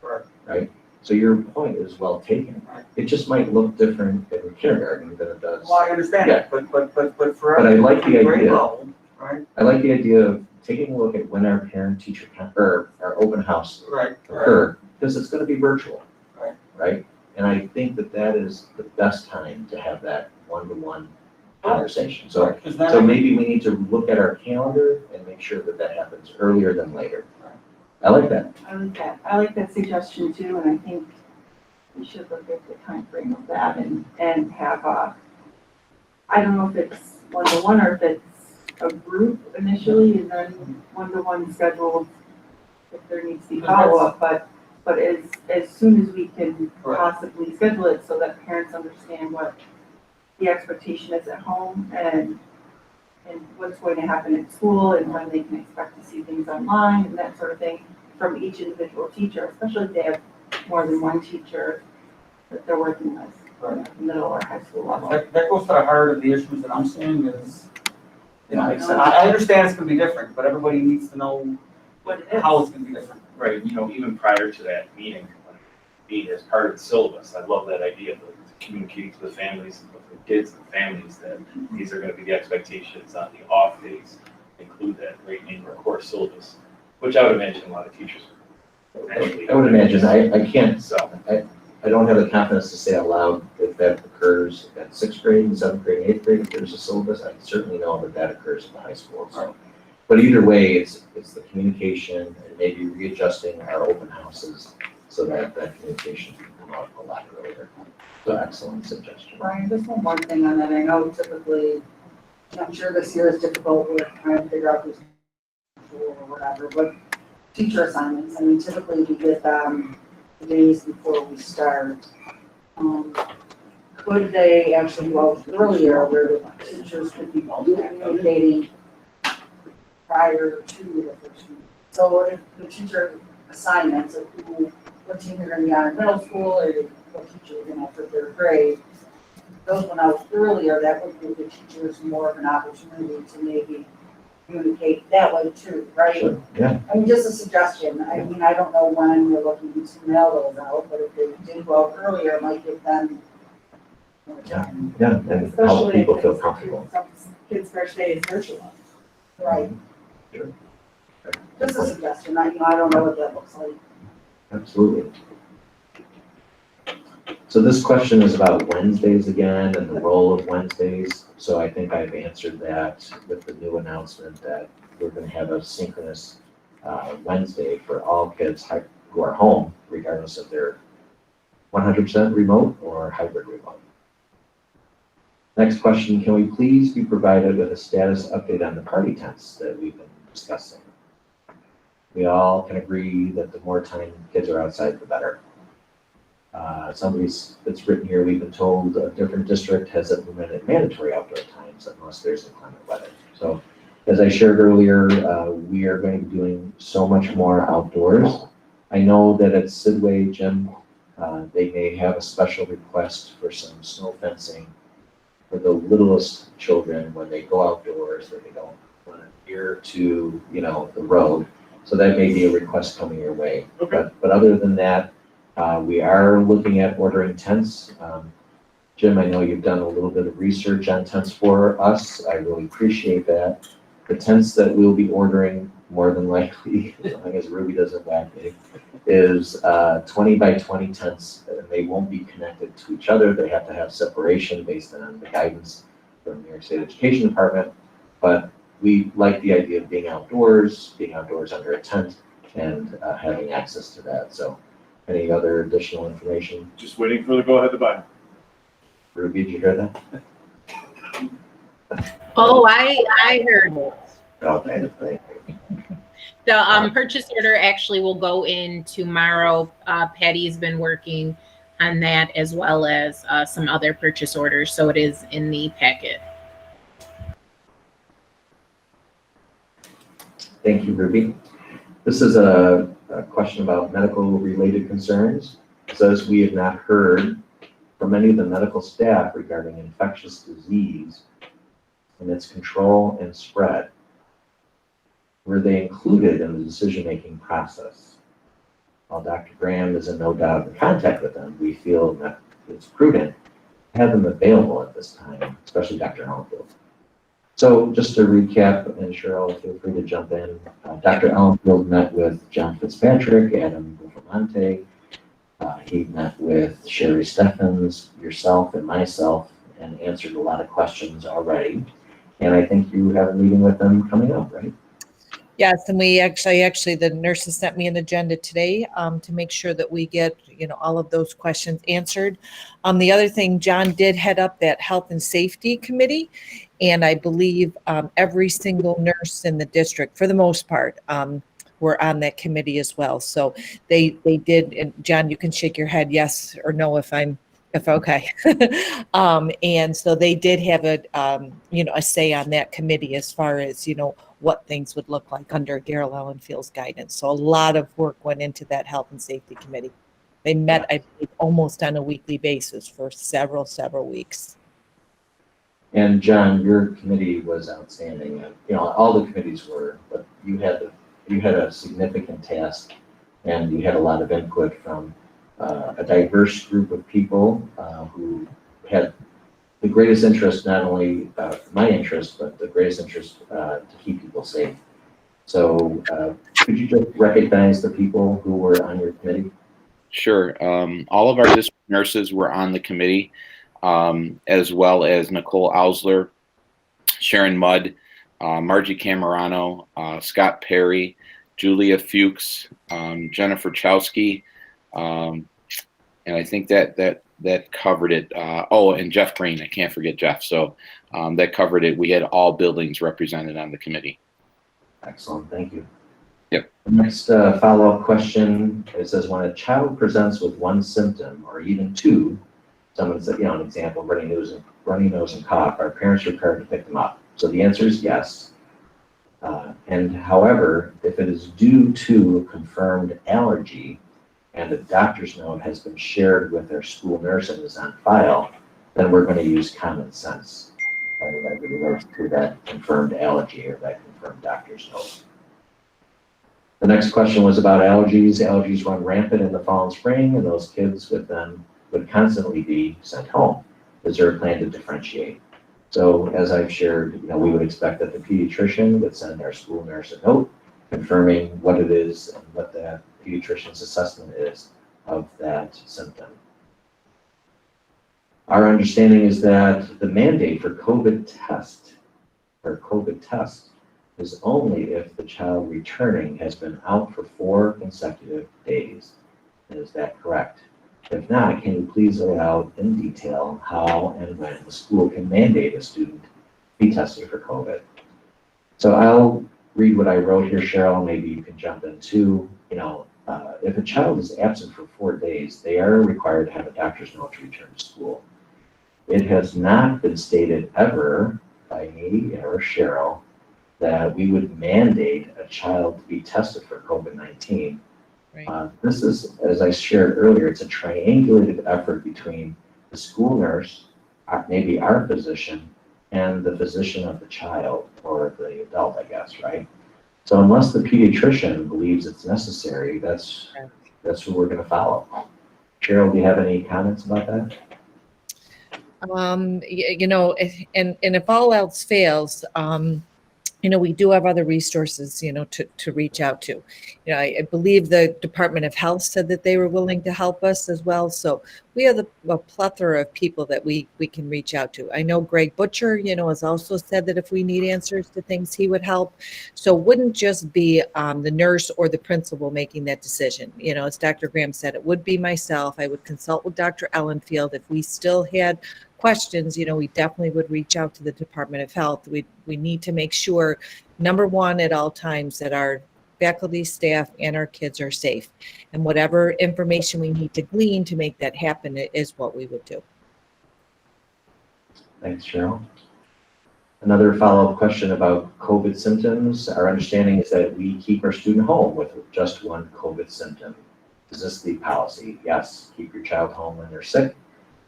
Correct. Right. So your point is well taken. Right. It just might look different in kindergarten than it does. Well, I understand yeah. that, but for I like the idea. Level, right? I like the idea of taking a look at when our parent-teacher or our open house occur, because it's going to be virtual. Right. Right. And I think that is the best time to have that one-to-one conversation. So, so maybe we need to look at our calendar and make sure that happens earlier than later. I like that. I like that. I like that suggestion too, and I think we should look at the time frame of that and have I don't know if it's one-to-one or if it's a group initially and then one-to-one scheduled if there needs to be follow-up, but as soon as we can possibly schedule it so that parents understand what the expectation is at home and what's going to happen at school and when they can expect to see things online and that sort of thing. from each individual teacher, especially if they have more than one teacher that they're working with, or middle or high school level. That goes to the heart of the issues that I'm seeing is, I understand it's gonna be different, but everybody needs to know What it is. how it's gonna be different. Right, you know, even prior to that meeting, being as part of the syllabus, I love that idea of communicating to the families, with the kids and families that these are gonna be the expectations on the off days. Include that right in your core syllabus, which I would imagine a lot of teachers. I would imagine, I can't, So, I don't have the confidence to say out loud if that occurs at 6th grade and 7th grade and 8th grade, if there's a syllabus, I certainly know that that occurs in the high school, so. But either way, it's the communication and maybe readjusting our open houses so that that communication can come out a lot earlier. So excellent suggestion. Brian, just one more thing on that. I know typically, I'm sure this year is difficult with trying to figure out who's or whatever, but teacher assignments, I mean, typically we get them the days before we start. Could they actually go out earlier where the teachers could be communicating prior to the first week? So if the teacher assignments of what team you're gonna be on in middle school or what teacher you're gonna have for 3rd grade, those went out earlier, that would give the teachers more of an opportunity to maybe communicate that way too, right? Sure, yeah. I mean, just a suggestion, I mean, I don't know when we're looking to mail those out, but if they did go out earlier, it might give them more time. Yeah, and help Especially people if feel it's- comfortable. Some kids' first day is virtual. Right, Sure. just a suggestion, I don't know what that looks like. Absolutely. So this question is about Wednesdays again and the role of Wednesdays. So I think I've answered that with the new announcement that we're going to have a synchronous Wednesday for all kids who are home, regardless if they're 100% remote or hybrid remote. Next question, can we please be provided with a status update on the party tents that we've been discussing? We all can agree that the more time kids are outside, the better. It's written here, we've been told a different district has implemented mandatory outdoor times unless there's inclement weather. So as I shared earlier, we are going to be doing so much more outdoors. I know that at Sidway Gym, they may have a special request for some snow fencing for the littlest children when they go outdoors, that they don't want to near to, the road. So that may be a request coming your way. Okay. But other than that, we are looking at ordering tents. Jim, I know you've done a little bit of research on tents for us. I really appreciate that. The tents that we'll be ordering, more than likely, as long as Ruby doesn't whack me, is 20 by 20 tents. And they won't be connected to each other. They have to have separation based on the guidance from the New York State Education Department. But we like the idea of being outdoors under a tent, and having access to that. So any other additional information? Just waiting for the go-ahead to buy. Ruby, did you hear that? Oh, I heard it. Okay, thank you. The purchase order actually will go in tomorrow. Patty's been working on that as well as some other purchase orders, so it is in the packet. Thank you, Ruby. This is a question about medical-related concerns. It says we have not heard from any of the medical staff regarding infectious disease and its control and spread. Were they included in the decision-making process? While Dr. Graham is in no doubt in contact with them, we feel that it's prudent to have them available at this time, especially Dr. Ellenfield. So just to recap, and Cheryl, feel free to jump in. Dr. Ellenfield met with John Fitzpatrick, Adam Bufamonte. He met with Sherry Steffens, yourself, and myself, and answered a lot of questions already. And I think you have a meeting with them coming up, right? Yes, and we actually, the nurses sent me an agenda today to make sure that we get, all of those questions answered. The other thing, John did head up that health and safety committee, and I believe every single nurse in the district, for the most part, were on that committee as well. So they did, and John, you can shake your head yes or no if okay. And so they did have a say on that committee as far as, what things would look like under Daryl Ellenfield's guidance. So a lot of work went into that health and safety committee. They met, I believe, almost on a weekly basis for several weeks. And John, your committee was outstanding. You know, all the committees were, but you had a significant task, and you had a lot of input from a diverse group of people who had the greatest interest, not only my interest, but the greatest interest to keep people safe. So could you just recognize the people who were on your committee? Sure. All of our district nurses were on the committee, as well as Nicole Ausler, Sharon Mudd, Margie Camerano, Scott Perry, Julia Fuchs, Jennifer Chowski, and I think that covered it. Oh, and Jeff Green, I can't forget Jeff. So that covered it. We had all buildings represented on the committee. Excellent, thank you. Yep. The next follow-up question, it says, when a child presents with one symptom or even two, someone said, you know, an example, runny nose and cough, are parents required to pick them up? So the answer is yes. And however, if it is due to a confirmed allergy and a doctor's note has been shared with their school nurse and is on file, then we're going to use common sense as it relates to that confirmed allergy or that confirmed doctor's note. The next question was about allergies. Allergies run rampant in the fall and spring, and those kids would constantly be sent home. Is there a plan to differentiate? So as I've shared, you know, we would expect that the pediatrician would send our school nurse a note confirming what it is and what the pediatrician's assessment is of that symptom. Our understanding is that the mandate for COVID test is only if the child returning has been out for 4 consecutive days. Is that correct? If not, can you please lay out in detail how and when the school can mandate a student be tested for COVID? So I'll read what I wrote here, Cheryl. Maybe you can jump in too. You know, if a child is absent for 4 days, they are required to have a doctor's note to return to school. It has not been stated ever by me or Cheryl that we would mandate a child to be tested for COVID-19. This is, as I shared earlier, it's a triangulated effort between the school nurse, maybe our physician, and the physician of the child or the adult, I guess, right? So unless the pediatrician believes it's necessary, that's who we're going to follow. Cheryl, do you have any comments about that? You know, and if all else fails, you know, we do have other resources, you know, to reach out to. You know, I believe the Department of Health said that they were willing to help us as well. So we have a plethora of people that we can reach out to. I know Greg Butcher, you know, has also said that if we need answers to things, he would help. So it wouldn't just be the nurse or the principal making that decision. You know, as Dr. Graham said, it would be myself. I would consult with Dr. Ellenfield. If we still had questions, you know, we definitely would reach out to the Department of Health. We need to make sure, number one, at all times, that our faculty, staff, and our kids are safe. And whatever information we need to glean to make that happen is what we would do. Thanks, Cheryl. Another follow-up question about COVID symptoms. Our understanding is that we keep our student home with just one COVID symptom. Is this the policy? Yes, keep your child home when they're sick.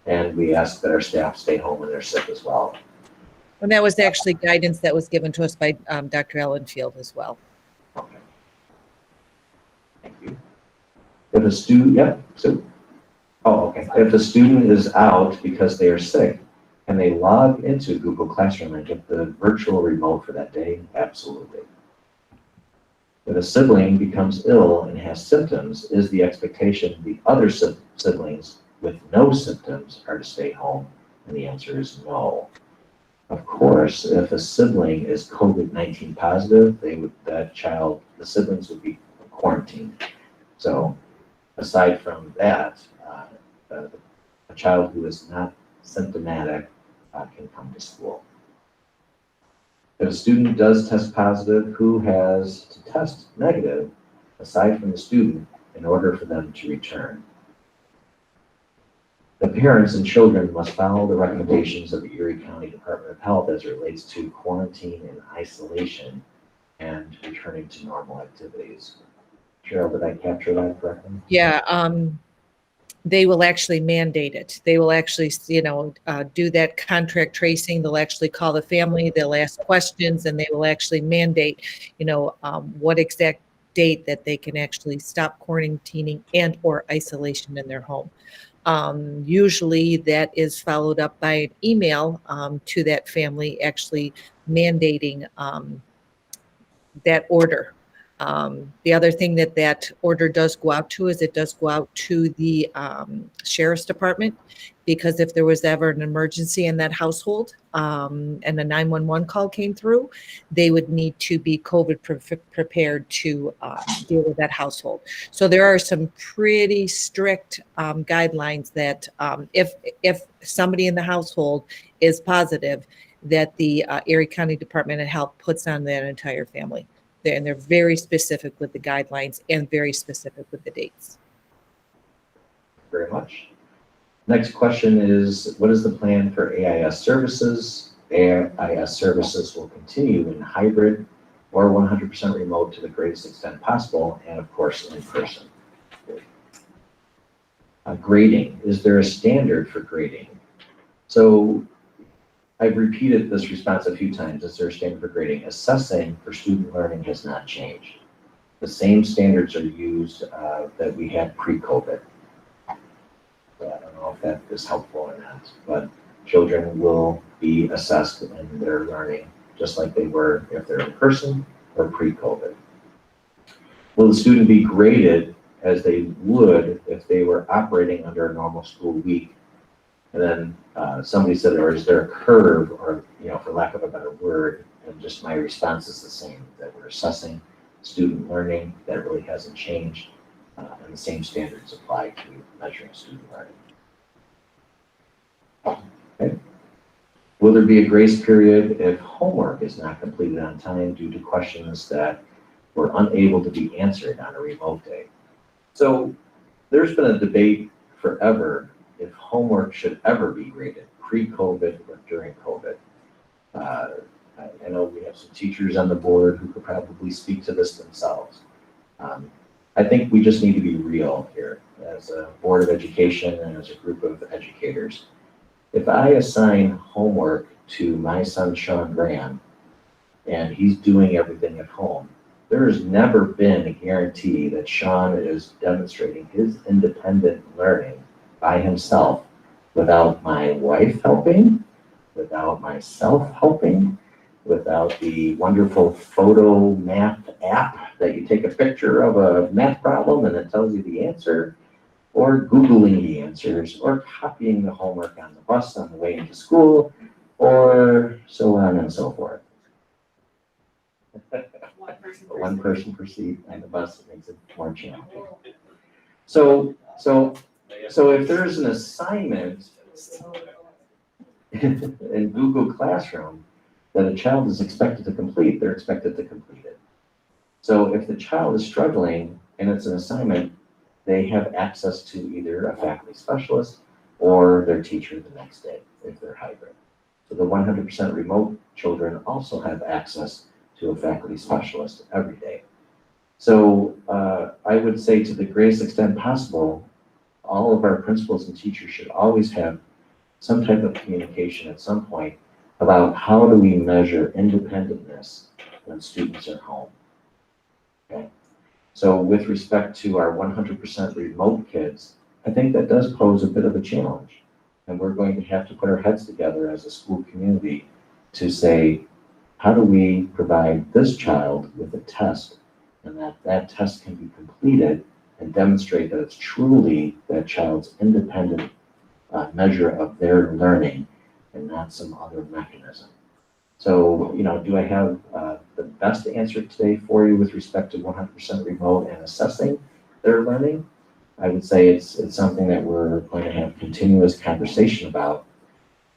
And we ask that our staff stay home when they're sick as well. And that was actually guidance that was given to us by Dr. Ellenfield as well. Okay. Thank you. If a student, If a student is out because they are sick, can they log into Google Classroom and get the virtual remote for that day? Absolutely. If a sibling becomes ill and has symptoms, is the expectation the other siblings with the symptoms are to stay home? And the answer is no. Of course, if a sibling is COVID-19 positive, the siblings would be quarantined. So aside from that, a child who is not symptomatic can come to school. If a student does test positive, who has to test negative, aside from the student, in order for them to return? The parents and children must follow the recommendations of the Erie County Department of Health as it relates to quarantine and isolation and returning to normal activities. Cheryl, did I capture that correctly? Yeah, they will actually mandate it. They will actually, do that contract tracing. They'll actually call the family, they'll ask questions, and they will actually mandate, what exact date that they can actually stop quarantining and or isolation in their home. Usually that is followed up by an email to that family actually mandating that order. The other thing that order does go out to is it does go out to the sheriff's department, because if there was ever an emergency in that household and a 911 call came through, they would need to be COVID prepared to deal with that household. So there are some pretty strict guidelines that if somebody in the household is positive, that the Erie County Department of Health puts on that entire family. And they're very specific with the guidelines and very specific with the dates. Very much. Next question is, what is the plan for AIS services? AIS services will continue in hybrid or 100% remote to the greatest extent possible, and of course in person. Grading, is there a standard for grading? So I've repeated this response a few times. Is there a standard for grading? Assessing for student learning has not changed. The same standards are used that we had pre-COVID. So I don't know if that is helpful or not, but children will be assessed in their learning just like they were if they're in person or pre-COVID. Will the student be graded as they would if they were operating under a normal school week? And then somebody said, or is there a curve, or, for lack of a better word, and just my response is the same, that we're assessing student learning, that really hasn't changed, and the same standards apply to measuring student learning. Okay. Will there be a grace period if homework is not completed on time due to questions that were unable to be answered on a remote day? So there's been a debate forever if homework should ever be graded, pre-COVID or during COVID. I know we have some teachers on the board who could probably speak to this themselves. I think we just need to be real here as a Board of Education and as a group of educators. If I assign homework to my son, Sean Graham, and he's doing everything at home, there has never been a guarantee that Sean is demonstrating his independent learning by himself without my wife helping, without myself helping, without the wonderful photo math app that you take a picture of a math problem and it tells you the answer, or Googling the answers, or copying the homework on the bus on the way into school, or so on and so forth. One person per seat on the bus makes it more challenging. So if there's an assignment in Google Classroom that a child is expected to complete, they're expected to complete it. So if the child is struggling and it's an assignment, they have access to either a faculty specialist or their teacher the next day if they're hybrid. So the 100% remote children also have access to a faculty specialist every day. So I would say, to the greatest extent possible, all of our principals and teachers should always have some type of communication at some point about how do we measure independentness when students are home. Okay. So with respect to our 100% remote kids, I think that does pose a bit of a challenge. And we're going to have to put our heads together as a school community to say, how do we provide this child with a test, and that test can be completed and demonstrate that it's truly that child's independent measure of their learning and not some other mechanism. So, do I have the best answer today for you with respect to 100% remote and assessing their learning? I would say it's something that we're going to have continuous conversation about,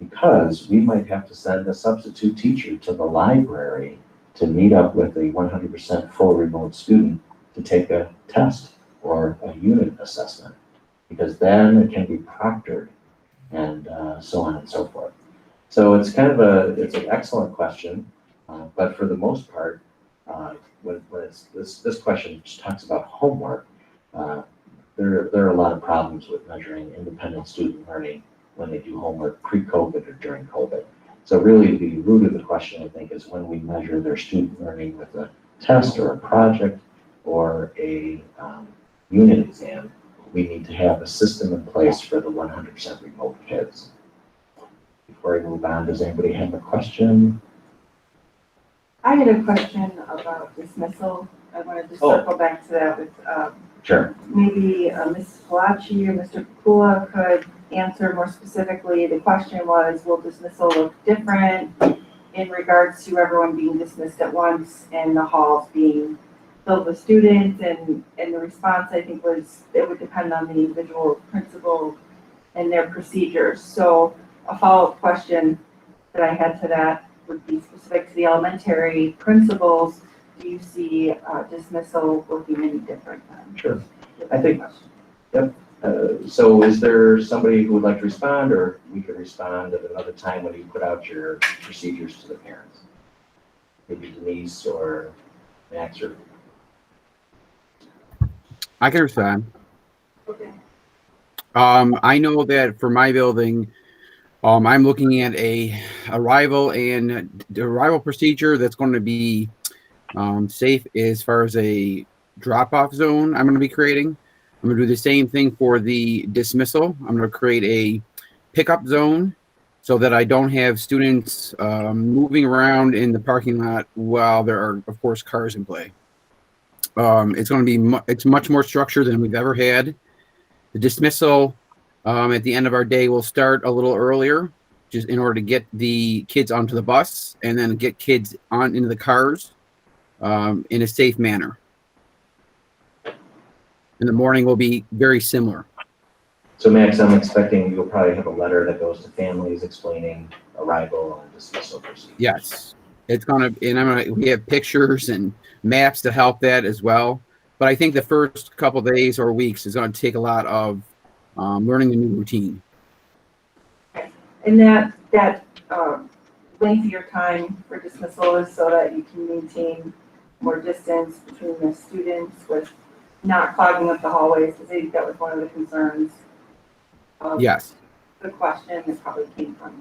because we might have to send a substitute teacher to the library to meet up with a 100% full remote student to take a test or a unit assessment, because then it can be proctored and so on and so forth. So it's kind of it's an excellent question, but for the most part, this question just talks about homework, there are a lot of problems with measuring independent student learning when they do homework pre-COVID or during COVID. So really the root of the question, I think, is when we measure their student learning with a test or a project or a unit exam, we need to have a system in place for the 100% remote kids. Before I move on, does anybody have a question? I had a question about dismissal. I wanted to circle back to that with, Sure. maybe Ms. Falachi or Mr. Kukula could answer more specifically. The question was, will dismissal look different in regards to everyone being dismissed at once and the halls being filled with students? And the response, I think, was it would depend on the individual principal and their procedures. So a follow-up question that I had to that would be specific to the elementary principals. Do you see dismissal looking any different then? Sure. I think, yep. So is there somebody who would like to respond, or we could respond at another time when you put out your procedures to the parents? Maybe Denise or Max or. I can respond. Okay. I know that for my building, I'm looking at a arrival procedure that's going to be safe as far as a drop-off zone I'm going to be creating. I'm going to do the same thing for the dismissal. I'm going to create a pickup zone so that I don't have students moving around in the parking lot while there are, of course, cars in play. It's going to be it's much more structured than we've ever had. The dismissal at the end of our day will start a little earlier, just in order to get the kids onto the bus and then get kids on into the cars in a safe manner. And the morning will be very similar. So Max, I'm expecting you'll probably have a letter that goes to families explaining arrival and dismissal procedures. Yes, it's gonna, and we have pictures and maps to help that as well. But I think the first couple of days or weeks is going to take a lot of learning the new routine. And that lengthier time for dismissal is so that you can maintain more distance between the students with not clogging up the hallways, because I think that was one of the concerns. Yes. The question that probably came from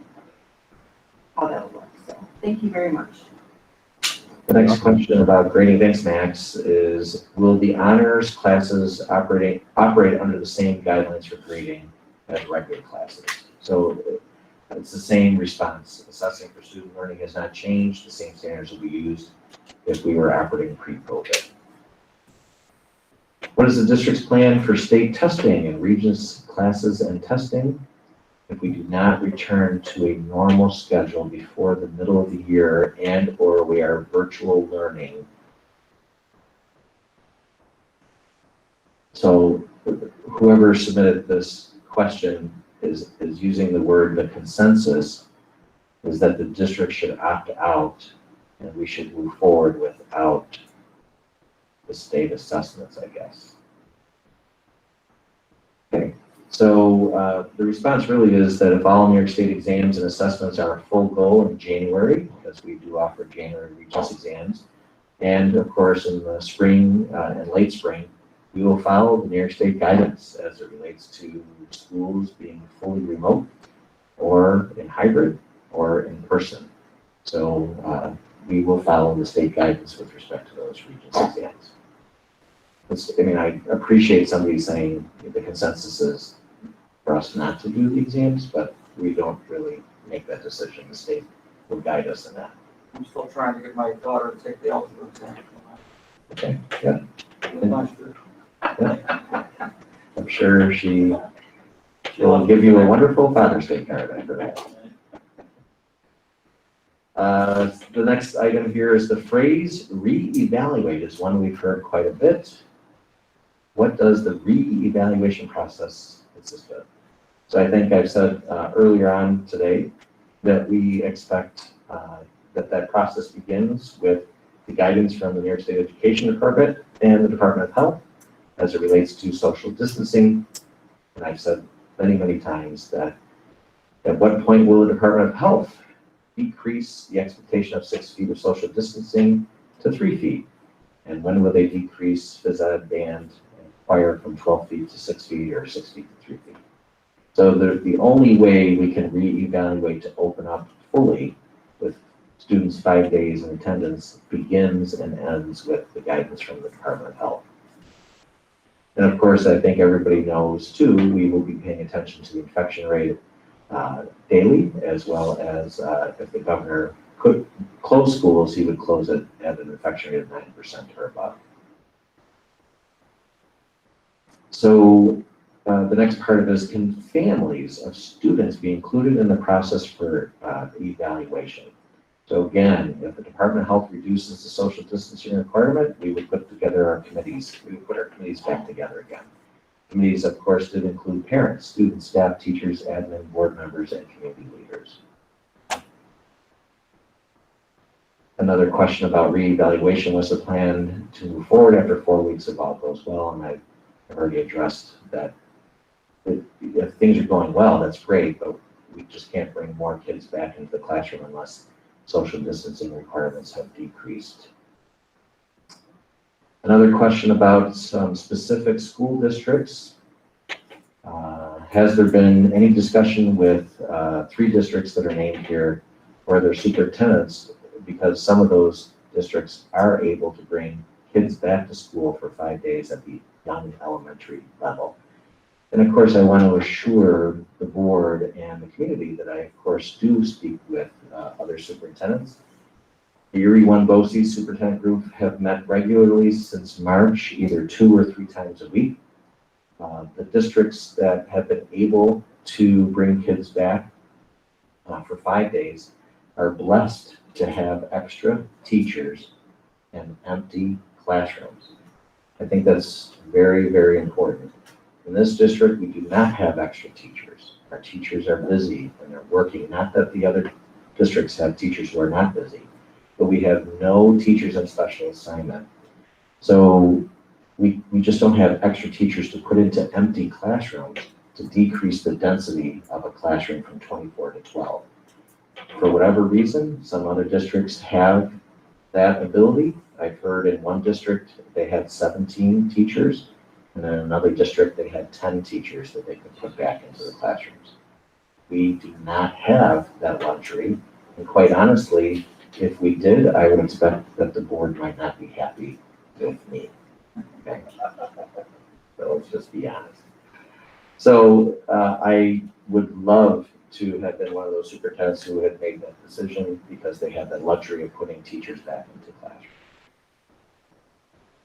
how that would work. So thank you very much. The next question about grading, thanks Max, is will the honors classes operate under the same guidelines for grading as regular classes? So it's the same response. Assessing for student learning has not changed. The same standards will be used if we were operating pre-COVID. What is the district's plan for state testing and Regents classes and testing if we do not return to a normal schedule before the middle of the year and or we are virtual learning? So whoever submitted this question is using the word, the consensus is that the district should opt out and we should move forward without the state assessments, I guess. Okay, so the response really is that if all New York State exams and assessments are a full goal in January, because we do offer January Regents exams, and of course in the spring and late spring, we will follow the New York State guidance as it relates to schools being fully remote or in hybrid or in person. So we will follow the state guidance with respect to those Regents exams. I mean, I appreciate somebody saying the consensus is for us not to do the exams, but we don't really make that decision. The state will guide us in that. I'm still trying to get my daughter to take the algebra exam. Okay, yeah. Last year. Yeah. I'm sure she will give you a wonderful Father's Day card after that. The next item here is the phrase reevaluate is one we've heard quite a bit. What does the reevaluation process consist of? So I think I've said earlier on today that we expect that process begins with the guidance from the New York State Education Department and the Department of Health as it relates to social distancing. And I've said many, many times that at what point will the Department of Health decrease the expectation of 6 feet of social distancing to 3 feet? And when will they decrease phys ed, band, and choir from 12 feet to 6 feet or 6 feet to 3 feet? So the only way we can reevaluate to open up fully with students 5 days in attendance begins and ends with the guidance from the Department of Health. And of course, I think everybody knows too, we will be paying attention to the infection rate daily, as well as if the governor could close schools, he would close it at an infection rate of 9% or above. So the next part of this, can families of students be included in the process for evaluation? So again, if the Department of Health reduces the social distancing requirement, we would put together our committees. We would put our committees back together again. Committees, of course, did include parents, students, staff, teachers, admin, board members, and community leaders. Another question about reevaluation: was the plan to move forward after 4 weeks if all goes well? And I've already addressed that. If things are going well, that's great, but we just can't bring more kids back into the classroom unless social distancing requirements have decreased. Another question about some specific school districts. Has there been any discussion with 3 districts that are named here or their superintendents, because some of those districts are able to bring kids back to school for 5 days at the young elementary level? And of course, I want to assure the board and the community that I, of course, do speak with other superintendents. The Erie One BOCE superintendent group have met regularly since March, either 2 or 3 times a week. The districts that have been able to bring kids back for 5 days are blessed to have extra teachers and empty classrooms. I think that's very, very important. In this district, we do not have extra teachers. Our teachers are busy and they're working. Not that the other districts have teachers who are not busy, but we have no teachers on special assignment. So we just don't have extra teachers to put into empty classrooms to decrease the density of a classroom from 24 to 12. For whatever reason, some other districts have that ability. I've heard in one district they had 17 teachers, and in another district they had 10 teachers that they could put back into the classrooms. We do not have that luxury, and quite honestly, if we did, I would expect that the board might not be happy with me. Okay? So let's just be honest. So I would love to have been one of those superintendents who had made that decision because they had the luxury of putting teachers back into classrooms.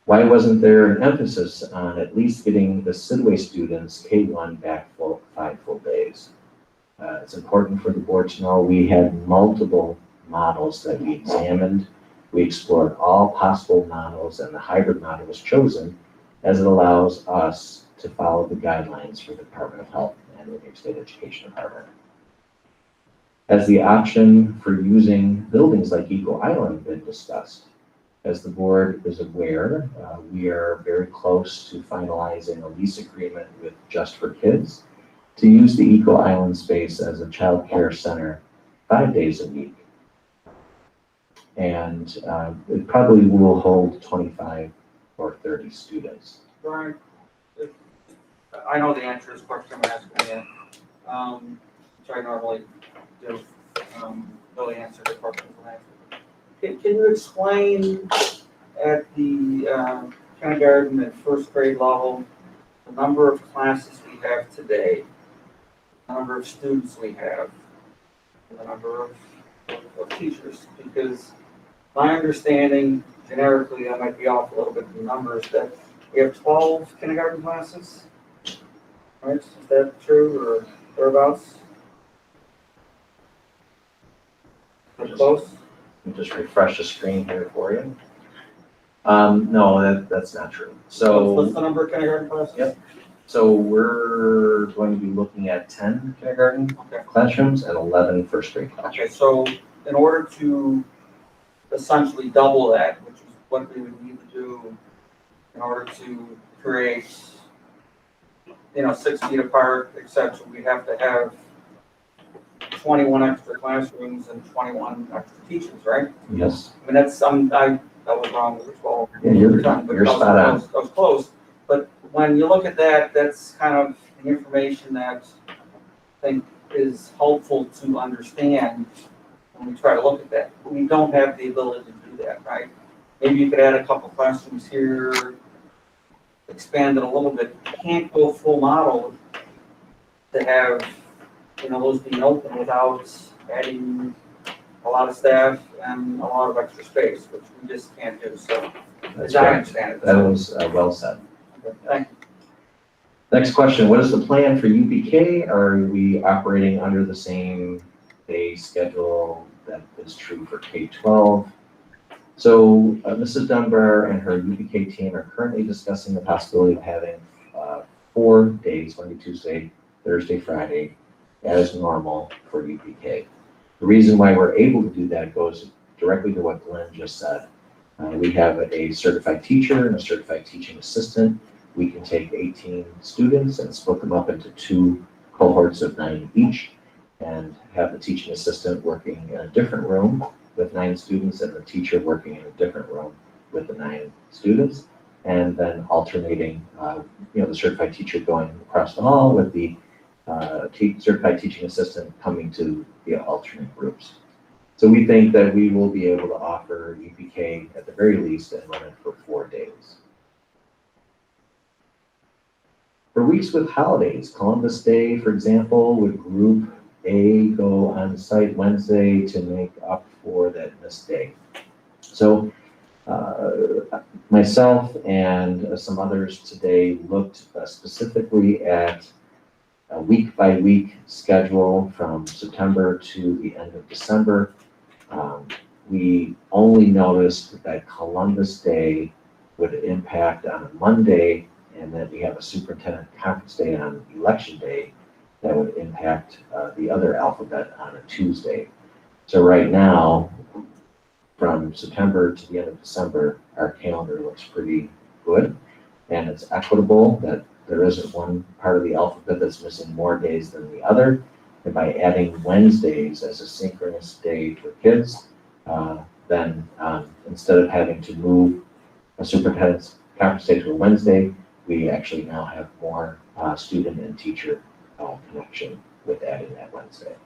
Why wasn't there an emphasis on at least getting the Sidway students K1 back 5 full days? It's important for the board to know we had multiple models that we examined. We explored all possible models, and the hybrid model was chosen as it allows us to follow the guidelines for the Department of Health and the New York State Education Department. Has the option for using buildings like Eagle Island been discussed? As the board is aware, we are very close to finalizing a lease agreement with Just for Kids to use the Eagle Island space as a child care center 5 days a week. And it probably will hold 25 or 30 students. Brian, I know the answer to this question I'm asking you, which I normally do, really answer the question from that. Can you explain at the kindergarten and first grade level the number of classes we have today, the number of students we have, and the number of teachers? Because my understanding, generically, I might be off a little bit from the numbers, that we have 12 kindergarten classes, right? Is that true or thereabouts? Close? Just refresh the screen here for you. No, that's not true. So What's the number of kindergarten classes? Yep. So we're going to be looking at 10 kindergarten classrooms and 11 first grade classrooms. Okay, so in order to essentially double that, which is what we would need to do in order to create, 6 feet apart, etc., we have to have 21 extra classrooms and 21 extra teachers, right? Yes. I mean, that's that was wrong, it was 12. Yeah, you're But spot on. I was close, but when you look at that, that's kind of the information that I think is helpful to understand when we try to look at that. We don't have the ability to do that, right? Maybe you could add a couple classrooms here, expand it a little bit. You can't go full model to have, those being open without adding a lot of staff and a lot of extra space, which we just can't do, so, That's as I right. understand it. That was well said. Okay, thank you. Next question, what is the plan for UPK? Are we operating under the same day schedule that is true for K-12? So Mrs. Dunbar and her UPK team are currently discussing the possibility of having 4 days, Monday, Tuesday, Thursday, Friday, as normal for UPK. The reason why we're able to do that goes directly to what Glenn just said. We have a certified teacher and a certified teaching assistant. We can take 18 students and split them up into 2 cohorts of 9 each and have the teaching assistant working in a different room with 9 students and the teacher working in a different room with the 9 students. And then alternating, the certified teacher going across the hall with the certified teaching assistant coming to the alternate groups. So we think that we will be able to offer UPK at the very least and run it for 4 days. For weeks with holidays, Columbus Day, for example, would Group A go on site Wednesday to make up for that missed day. So myself and some others today looked specifically at a week-by-week schedule from September to the end of December. We only noticed that Columbus Day would impact on a Monday, and then we have a superintendent conference day on election day that would impact the other alphabet on a Tuesday. So right now, from September to the end of December, our calendar looks pretty good, and it's equitable that there isn't one part of the alphabet that's missing more days than the other. And by adding Wednesdays as a synchronous day for kids, then instead of having to move a superintendent's conference day to a Wednesday, we actually now have more student and teacher connection with adding that Wednesday.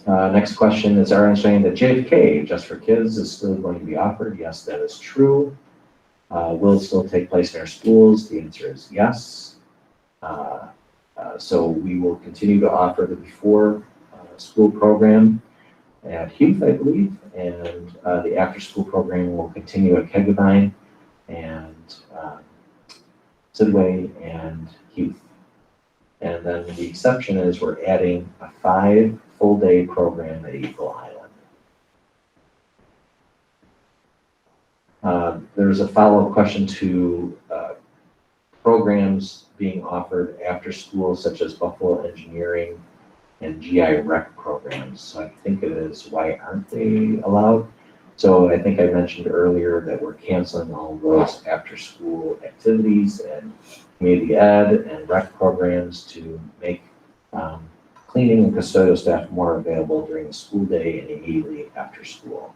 Next question is our understanding that JFK, Just for Kids, is still going to be offered. Yes, that is true. Will it still take place in our schools? The answer is yes. So we will continue to offer the before school program at Heath, I believe, and the after school program will continue at Kegavine and Sidway and Heath. And then the exception is we're adding a 5 full-day program at Eagle Island. There's a follow-up question to programs being offered after school, such as Buffalo Engineering and GI Rec programs. So I think it is, why aren't they allowed? So I think I mentioned earlier that we're canceling all those after-school activities and community ed and rec programs to make cleaning and custodial staff more available during the school day and immediately after school.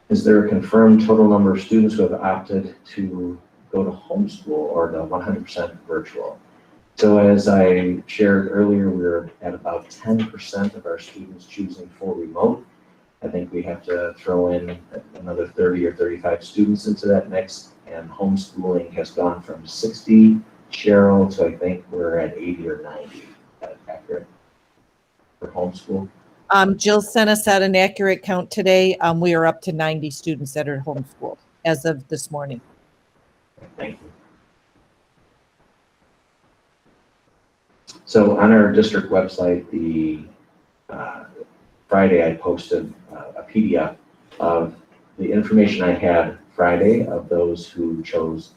Is there a confirmed total number of students who have opted to go to homeschool or to 100% virtual? So as I shared earlier, we're at about 10% of our students choosing full remote. I think we have to throw in another 30 or 35 students into that mix, and homeschooling has gone from 60, Cheryl, to I think we're at 80 or 90. Is that accurate for homeschool? Jill sent us out an accurate count today. We are up to 90 students that are homeschooled as of this morning. Thank you. So on our district website, the Friday I posted a PDF of the information I had Friday of those who chose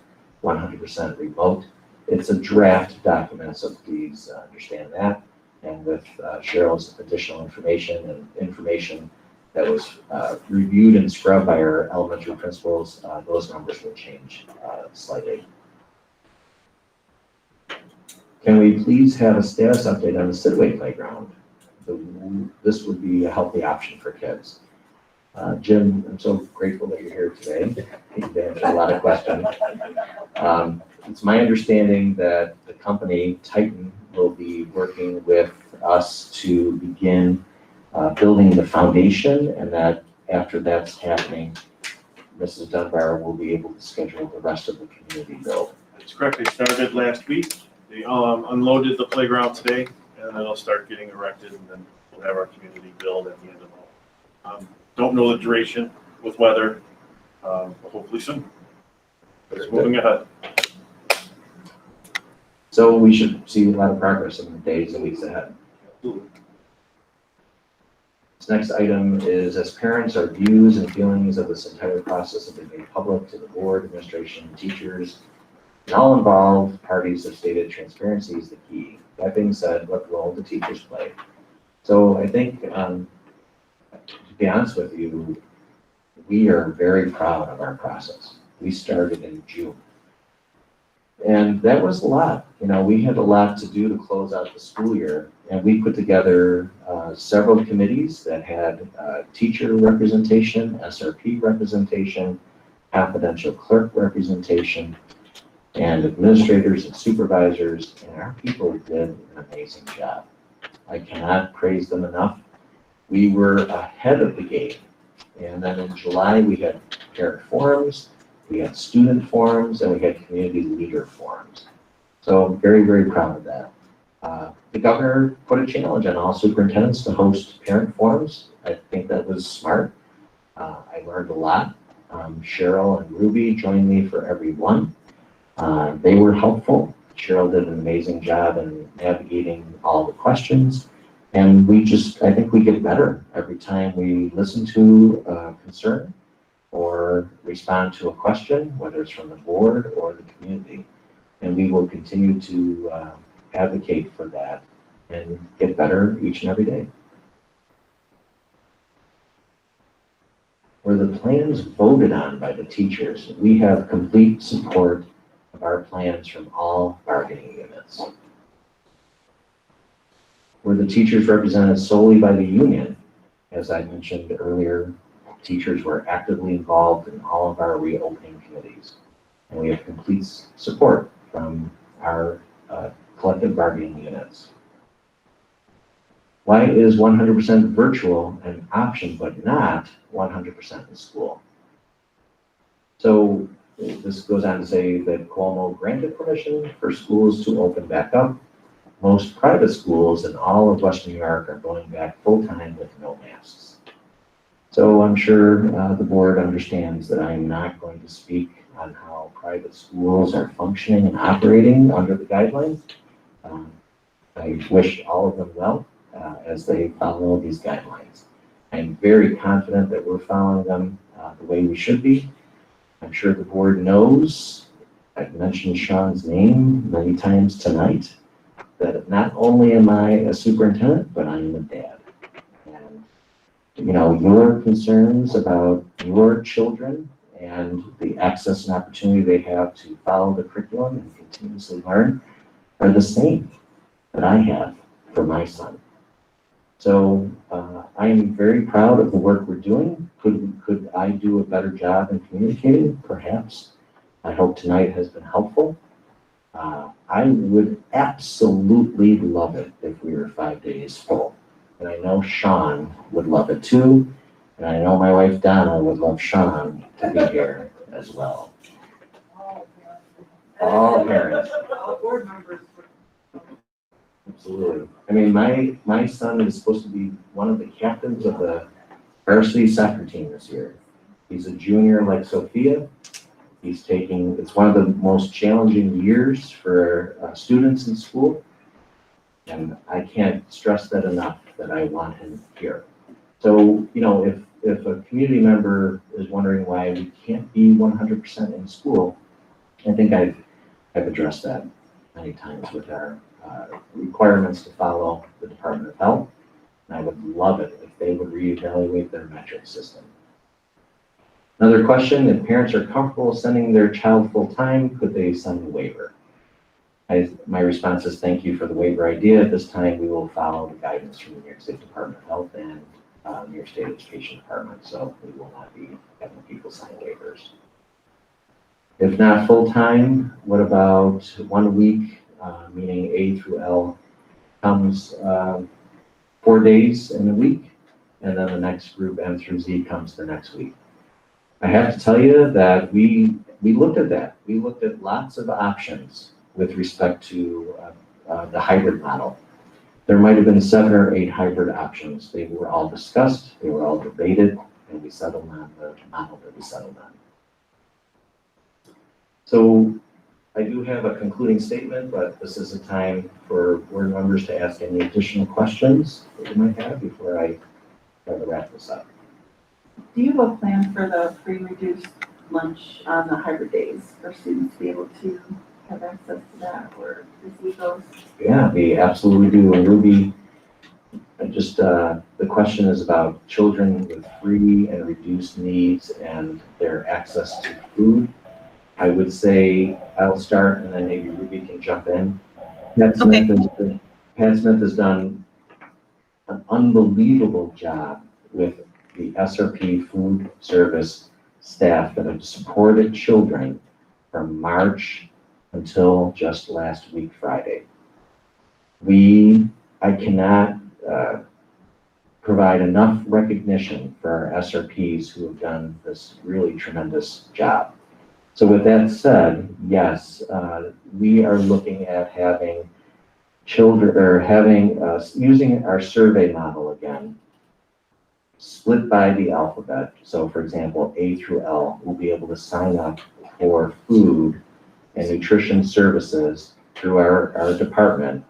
100% remote. It's a draft document, so please understand that. And with Cheryl's additional information and information that was reviewed and scrubbed by our elementary principals, those numbers will change slightly. Can we please have a status update on the Sidway playground? this would be a healthy option for kids. Jim, I'm so grateful that you're here today. You've answered a lot of questions. It's my understanding that the company, Titan, will be working with us to begin building the foundation, and that after that's happening, Mrs. Dunbar will be able to schedule the rest of the community build. That's correct. They started last week. They unloaded the playground today, and then it'll start getting erected, and then we'll have our community build at the end of the month. Don't know the duration with weather, but hopefully soon. It's moving ahead. So we should see a lot of progress in the days and weeks ahead. This next item is, as parents, our views and feelings of this entire process have been made public to the board, administration, teachers, and all involved parties have stated transparency is the key. That being said, what role do teachers play? So I think, to be honest with you, we are very proud of our process. We started in June. And that was a lot. You know, we had a lot to do to close out the school year. And we put together several committees that had teacher representation, SRP representation, confidential clerk representation, and administrators and supervisors. And our people did an amazing job. I cannot praise them enough. We were ahead of the game. And then in July, we had parent forums, we had student forums, and we had community leader forums. So I'm very, very proud of that. The governor put a challenge on all superintendents to host parent forums. I think that was smart. I learned a lot. Cheryl and Ruby joined me for every one. They were helpful. Cheryl did an amazing job in navigating all the questions. And I think we get better every time we listen to a concern or respond to a question, whether it's from the board or the community. And we will continue to advocate for that and get better each and every day. Were the plans voted on by the teachers? We have complete support of our plans from all bargaining units. Were the teachers represented solely by the union? As I mentioned earlier, teachers were actively involved in all of our reopening committees. And we have complete support from our collective bargaining units. Why is 100% virtual an option but not 100% in school? So this goes on to say that Cuomo granted permission for schools to open back up. Most private schools in all of Western New York are going back full-time with no masks. So I'm sure the board understands that I'm not going to speak on how private schools are functioning and operating under the guidelines. I wish all of them well as they follow these guidelines. I'm very confident that we're following them the way we should be. I'm sure the board knows, I've mentioned Sean's name many times tonight, that not only am I a superintendent, but I'm a dad. And, you know, your concerns about your children and the access and opportunity they have to follow the curriculum and continuously learn are the same that I have for my son. So I am very proud of the work we're doing. Could I do a better job in communicating? Perhaps. I hope tonight has been helpful. I would absolutely love it if we were 5 days full. And I know Sean would love it too. And I know my wife Donna would love Sean to be here as well. All parents. Absolutely. I mean, my son is supposed to be one of the captains of the varsity soccer team this year. He's a junior like Sophia. It's one of the most challenging years for students in school. And I can't stress that enough that I want him here. So, you know, if a community member is wondering why we can't be 100% in school, I think I've addressed that many times with our requirements to follow the Department of Health. And I would love it if they would reevaluate their metric system. Another question, if parents are comfortable sending their child full-time, could they sign a waiver? My response is thank you for the waiver idea. At this time, we will follow the guidance from the New York State Department of Health and New York State Education Department, so we will not be having people sign waivers. If not full-time, what about 1 week, meaning A through L comes 4 days in a week, and then the next group, M through Z, comes the next week. I have to tell you that we looked at that. We looked at lots of options with respect to the hybrid model. There might have been 7 or 8 hybrid options. They were all discussed, they were all debated, and we settled on the model that we settled on. So I do have a concluding statement, but this is a time for board members to ask any additional questions that you might have before I try to wrap this up. Do you have a plan for the free reduced lunch on the hybrid days for students to be able to have access to that or receive those? Yeah, we absolutely do. And Ruby, the question is about children with free and reduced needs and their access to food. I would say I'll start and then maybe Ruby can jump in. Pat Smith has done an unbelievable job with the SRP food service staff that have supported children from March until just last week, Friday. I cannot provide enough recognition for our SRPs who have done this really tremendous job. So with that said, yes, we are looking at having children, or using our survey model again, split by the alphabet. So for example, A through L will be able to sign up for food and nutrition services through our department.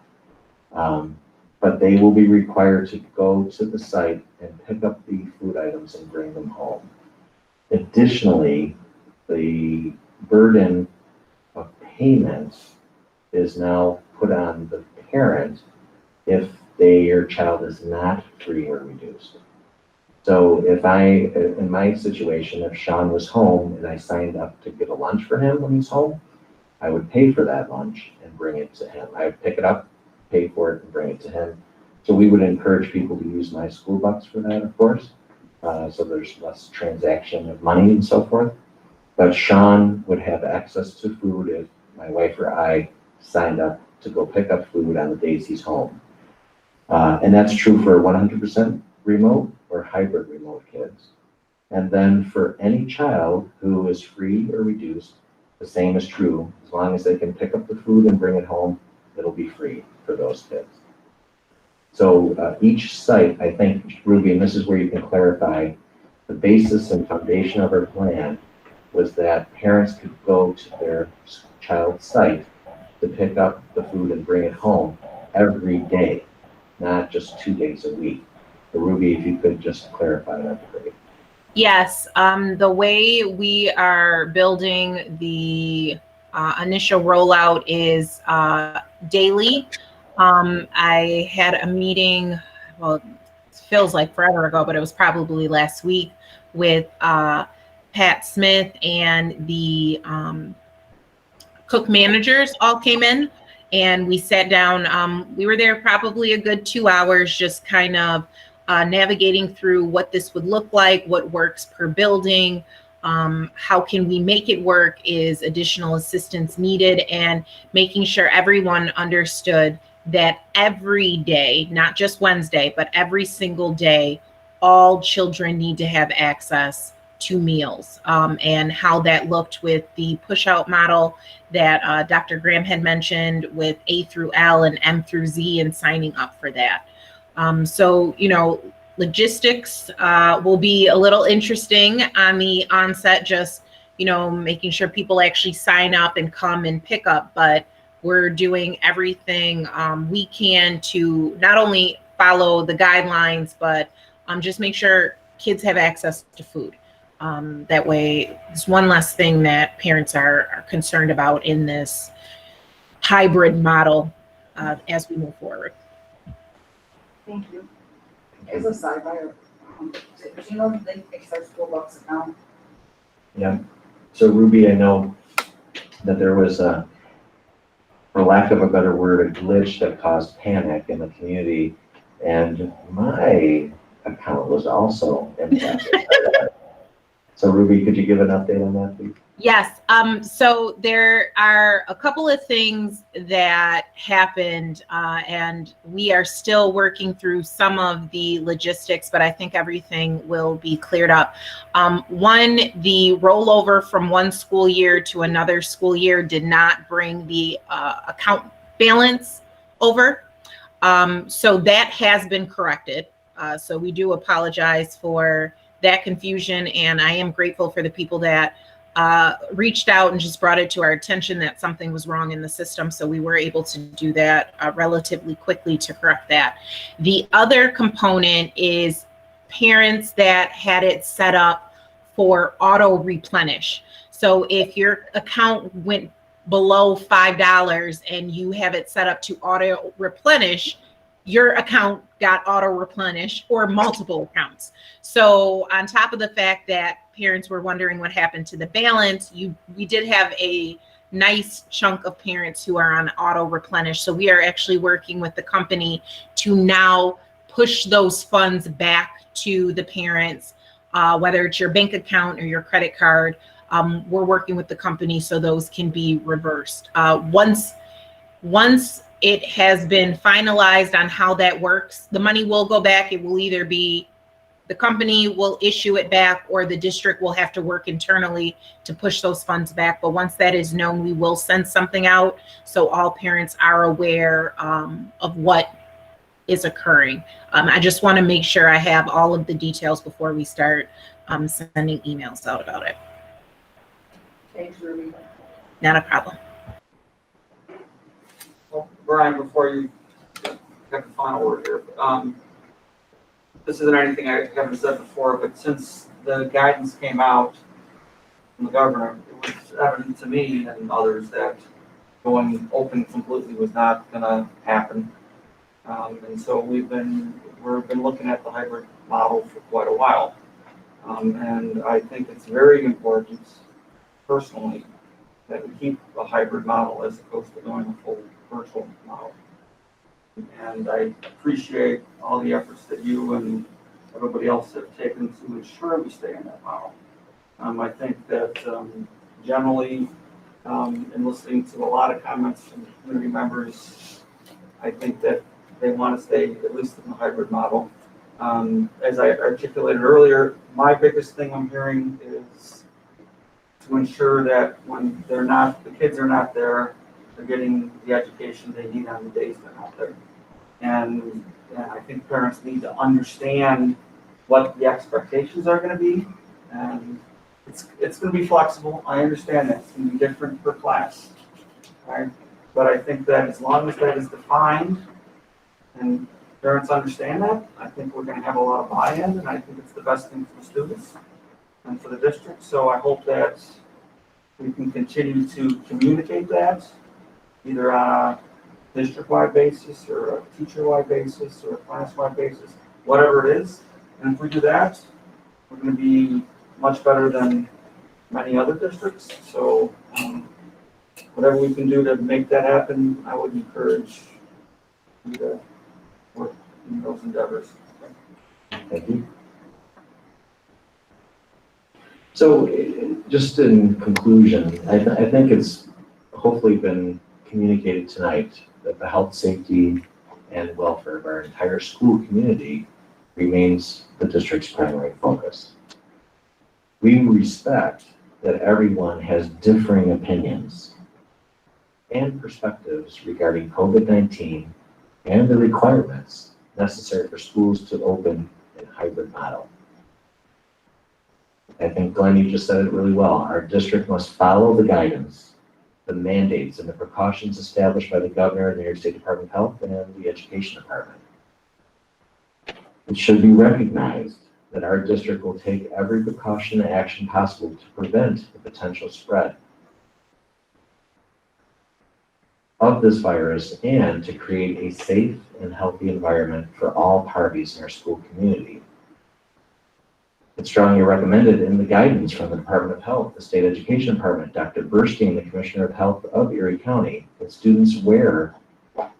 But they will be required to go to the site and pick up the food items and bring them home. Additionally, the burden of payment is now put on the parent if your child is not free or reduced. So in my situation, if Sean was home and I signed up to get a lunch for him when he's home, I would pay for that lunch and bring it to him. I would pick it up, pay for it, and bring it to him. So we would encourage people to use my school bucks for that, of course. So there's less transaction of money and so forth. But Sean would have access to food if my wife or I signed up to go pick up food on the days he's home. And that's true for 100% remote or hybrid remote kids. And then for any child who is free or reduced, the same is true. As long as they can pick up the food and bring it home, it'll be free for those kids. So each site, I think, Ruby, and this is where you can clarify, the basis and foundation of our plan was that parents could go to their child's site to pick up the food and bring it home every day, not just 2 days a week. So Ruby, if you could just clarify that, great. Yes, the way we are building the initial rollout is daily. I had a meeting, well, it feels like forever ago, but it was probably last week with Pat Smith, and the cook managers all came in and we sat down. We were there probably a good 2 hours, just kind of navigating through what this would look like, what works per building, how can we make it work, is additional assistance needed, and making sure everyone understood that every day, not just Wednesday, but every single day, all children need to have access to meals, and how that looked with the push-out model that Dr. Graham had mentioned with A through L and M through Z, and signing up for that. So, logistics will be a little interesting on the onset, just, making sure people actually sign up and come and pick up. But we're doing everything we can to not only follow the guidelines, but just make sure kids have access to food. That way, it's one less thing that parents are concerned about in this hybrid model as we move forward. Thank you. As a sidebar, did you know that they fix our school books now? Yeah. So Ruby, I know that there was from for lack of a better word, a glitch that caused panic in the community. And my account was also impacted. So Ruby, could you give an update on that, please? Yes. So there are a couple of things that happened, and we are still working through some of the logistics, but I think everything will be cleared up. One, the rollover from one school year to another school year did not bring the account balance over. So that has been corrected. So we do apologize for that confusion, and I am grateful for the people that reached out and just brought it to our attention that something was wrong in the system. So we were able to do that relatively quickly to correct that. The other component is parents that had it set up for auto replenish. So if your account went below $5 and you have it set up to auto replenish, your account got auto replenish, or multiple accounts. So on top of the fact that parents were wondering what happened to the balance, we did have a nice chunk of parents who are on auto replenish. So we are actually working with the company to now push those funds back to the parents, whether it's your bank account or your credit card. We're working with the company so those can be reversed. Once it has been finalized on how that works, the money will go back. It will either be the company will issue it back, or the district will have to work internally to push those funds back. But once that is known, we will send something out so all parents are aware of what is occurring. I just want to make sure I have all of the details before we start sending emails out about it. Thanks, Ruby. Not a problem. Well, Brian, before you have the final word here, this isn't anything I haven't said before, but since the guidance came out from the governor, it was evident to me and others that going open completely was not going to happen. And so we've been looking at the hybrid model for quite a while. And I think it's very important, personally, that we keep a hybrid model as opposed to going a full virtual model. And I appreciate all the efforts that you and everybody else have taken to ensure we stay in that model. I think that generally, in listening to a lot of comments from community members, I think that they want to stay at least in the hybrid model. As I articulated earlier, my biggest thing I'm hearing is to ensure that when the kids are not there, they're getting the education they need on the days they're not there. And I think parents need to understand what the expectations are going to be. And it's going to be flexible. I understand that. It's going to be different per class. Right? But I think that as long as that is defined and parents understand that, I think we're going to have a lot of buy-in, and I think it's the best thing for the students and for the district. So I hope that we can continue to communicate that, either on a district-wide basis or a teacher-wide basis or a class-wide basis, whatever it is. And if we do that, we're going to be much better than many other districts. So whatever we can do to make that happen, I would encourage you to work in those endeavors. Thank you. So just in conclusion, I think it's hopefully been communicated tonight that the health, safety, and welfare of our entire school community remains the district's primary focus. We respect that everyone has differing opinions and perspectives regarding COVID-19 and the requirements necessary for schools to open in hybrid model. I think, Glenn, you just said it really well. Our district must follow the guidance, the mandates, and the precautions established by the governor and the New York State Department of Health and the Education Department. It should be recognized that our district will take every precaution and action possible to prevent the potential spread of this virus and to create a safe and healthy environment for all parties in our school community. It's strongly recommended in the guidance from the Department of Health, the State Education Department, Dr. Burstein, the Commissioner of Health of Erie County, that students wear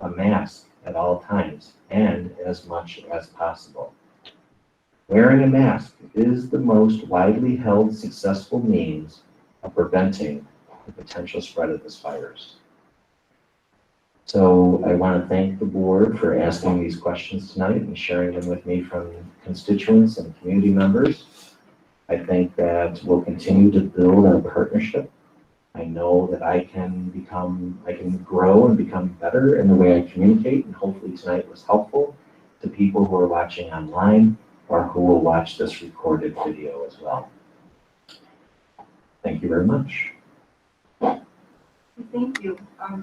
a mask at all times and as much as possible. Wearing a mask is the most widely held successful means of preventing the potential spread of this virus. So I want to thank the board for asking these questions tonight and sharing them with me from constituents and community members. I think that we'll continue to build our partnership. I know that I can grow and become better in the way I communicate, and hopefully tonight was helpful to people who are watching online or who will watch this recorded video as well. Thank you very much. Thank you.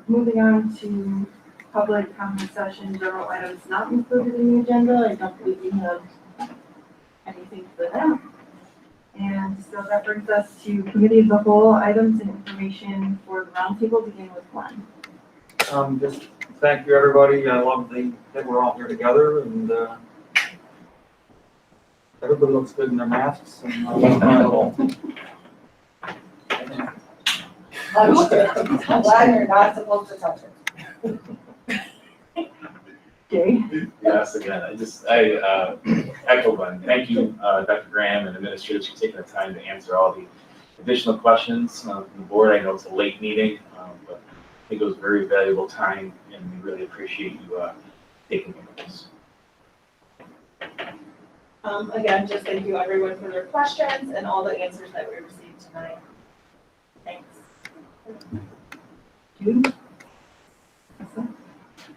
Moving on to public comment session, general items not included in the agenda. I don't believe we have anything for that. And so that brings us to committee of the whole items and information for the roundtable, beginning with Glenn. Just thank you, everybody. I love that we're all here together, and everybody looks good in their masks. And I'm glad you're not supposed to touch it. Jay? Yes, again, I echo Glenn. Thank you, Dr. Graham and administrators for taking the time to answer all the additional questions from the board. I know it's a late meeting, but I think it was very valuable time, and we really appreciate you taking it with us. Again, just thank you everyone for their questions and all the answers that we received tonight. Thanks. Jude?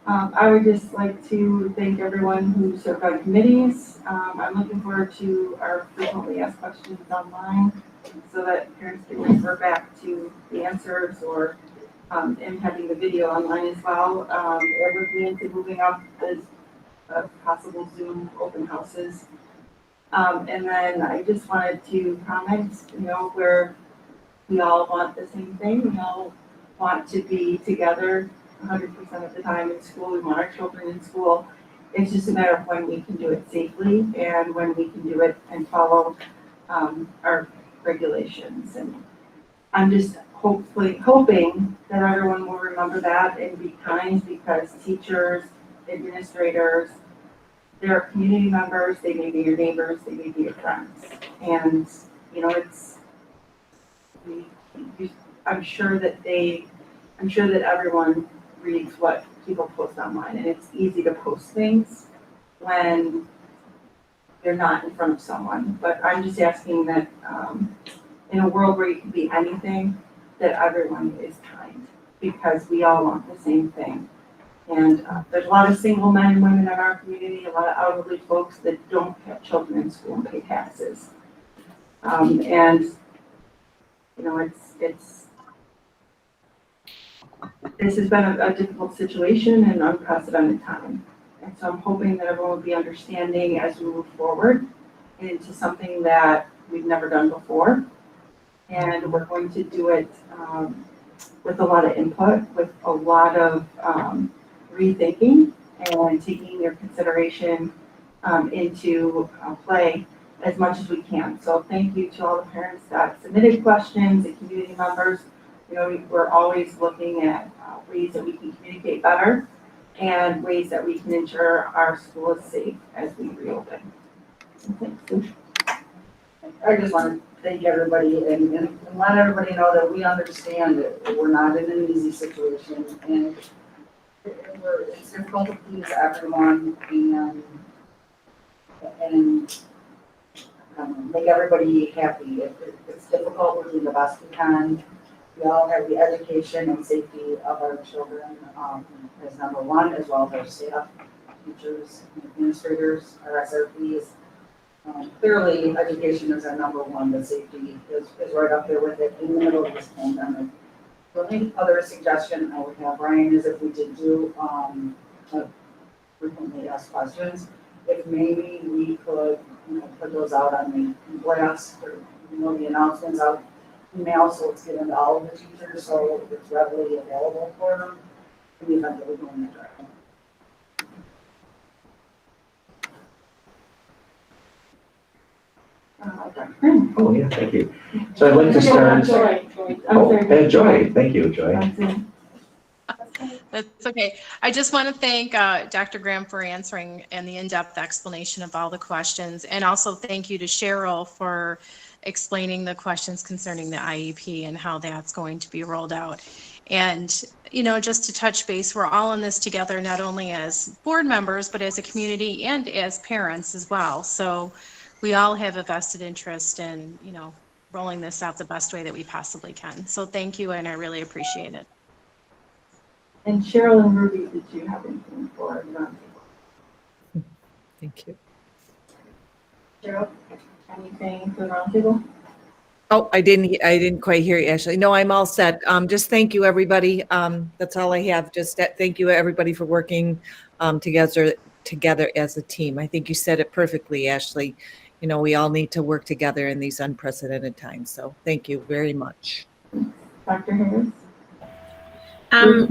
I would just like to thank everyone who served on committees. I'm looking forward to our frequently asked questions online so that parents can refer back to the answers, or and having the video online as well. We're looking into moving up as possible Zoom open houses. And then I just wanted to comment, where we all want the same thing. We all want to be together 100% of the time in school. We want our children in school. It's just a matter of when we can do it safely and when we can do it and follow our regulations. And I'm just hoping that everyone will remember that and be kind, because teachers, administrators, they're community members, they may be your neighbors, they may be your friends. And, I'm sure that everyone reads what people post online, and it's easy to post things when they're not in front of someone. But I'm just asking that in a world where you can be anything, that everyone is kind, because we all want the same thing. And there's a lot of single men and women in our community, a lot of elderly folks that don't have children in school and pay taxes. This has been a difficult situation and unprecedented time. And so I'm hoping that everyone will be understanding as we move forward into something that we've never done before. And we're going to do it with a lot of input, with a lot of rethinking and taking their consideration into play as much as we can. So thank you to all the parents that submitted questions and community members. We're always looking at ways that we can communicate better and ways that we can ensure our school is safe as we reopen. So thanks. I just want to thank everybody and let everybody know that we understand that we're not in an easy situation, and it's difficult to please everyone and make everybody happy. It's difficult. We're doing the best we can. We all have the education and safety of our children as number one, as well as our staff, teachers, administrators, our SRPs. Clearly, education is our number one, but safety is right up there with it in the middle of this pandemic. The only other suggestion I would have, Brian, is if we did do frequently asked questions, if maybe we could put those out on the blast or the announcements out email, so it's given to all of the teachers, so it's readily available for them in the event that we're going that direction. Dr. Graham. Oh, yeah, thank you. So I'd like to start. Joy, thank you, Joy. That's okay. I just want to thank Dr. Graham for answering and the in-depth explanation of all the questions. And also thank you to Cheryl for explaining the questions concerning the IEP and how that's going to be rolled out. And, you know, just to touch base, we're all in this together, not only as board members, but as a community and as parents as well. So we all have a vested interest in, you know, rolling this out the best way that we possibly can. So thank you, and I really appreciate it. And Cheryl and Ruby, did you have anything for them? Thank you. Cheryl, anything for the roundtable? Oh, I didn't quite hear you, Ashley. No, I'm all set. Just thank you, everybody. That's all I have. Just thank you, everybody, for working together as a team. I think you said it perfectly, Ashley. You know, we all need to work together in these unprecedented times. So thank you very much. Dr. Harris?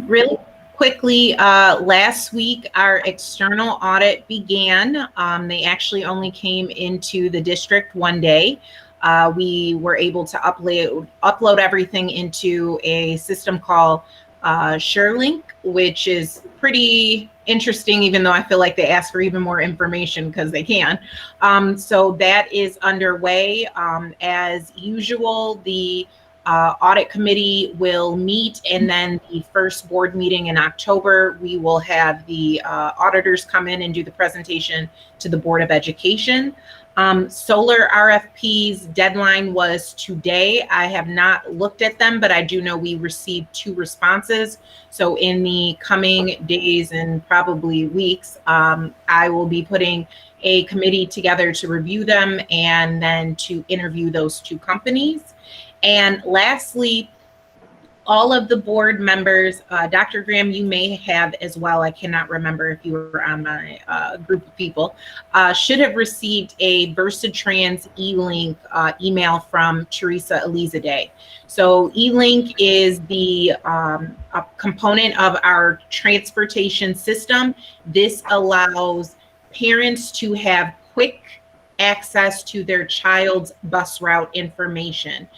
Really quickly, last week our external audit began. They actually only came into the district one day. We were able to upload everything into a system called SureLink, which is pretty interesting, even though I feel like they ask for even more information because they can. So that is underway. As usual, the audit committee will meet, and then the first board meeting in October, we will have the auditors come in and do the presentation to the Board of Education. Solar RFP's deadline was today. I have not looked at them, but I do know we received 2 responses. So in the coming days and probably weeks, I will be putting a committee together to review them and then to interview those 2 companies. And lastly, all of the board members, Dr. Graham, you may have as well, I cannot remember if you were on my group of people, should have received a VersaTrans e-link email from Teresa Elizade. So e-link is the a component of our transportation system. This allows parents to have quick access to their child's bus route information.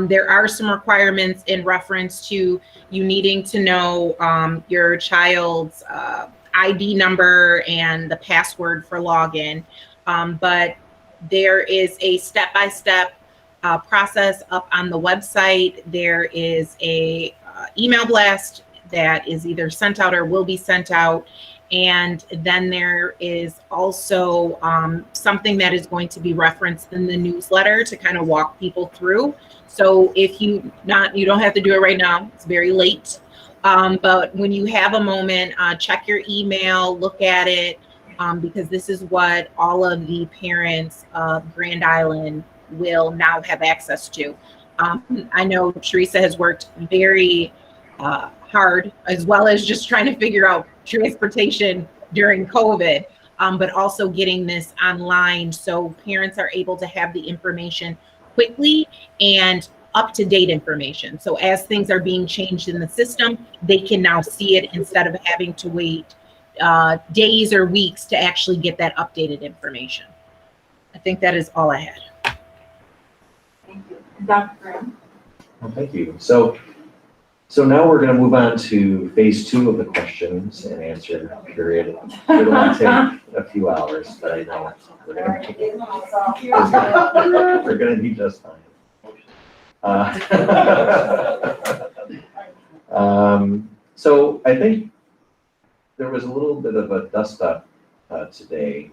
There are some requirements in reference to you needing to know your child's ID number and the password for login. But there is a step-by-step process up on the website. There is a email blast that is either sent out or will be sent out. And then there is also something that is going to be referenced in the newsletter to kind of walk people through. So if you don't have to do it right now, it's very late. But when you have a moment, check your email, look at it, because this is what all of the parents of Grand Island will now have access to. I know Teresa has worked very hard, as well as just trying to figure out transportation during COVID, but also getting this online so parents are able to have the information quickly and up-to-date information. So as things are being changed in the system, they can now see it instead of having to wait days or weeks to actually get that updated information. I think that is all I had. Thank you. Dr. Graham? Well, thank you. So now we're going to move on to phase 2 of the questions and answer period. It'll only take a few hours, but I know we're going to be just fine. So I think there was a little bit of a dust up today,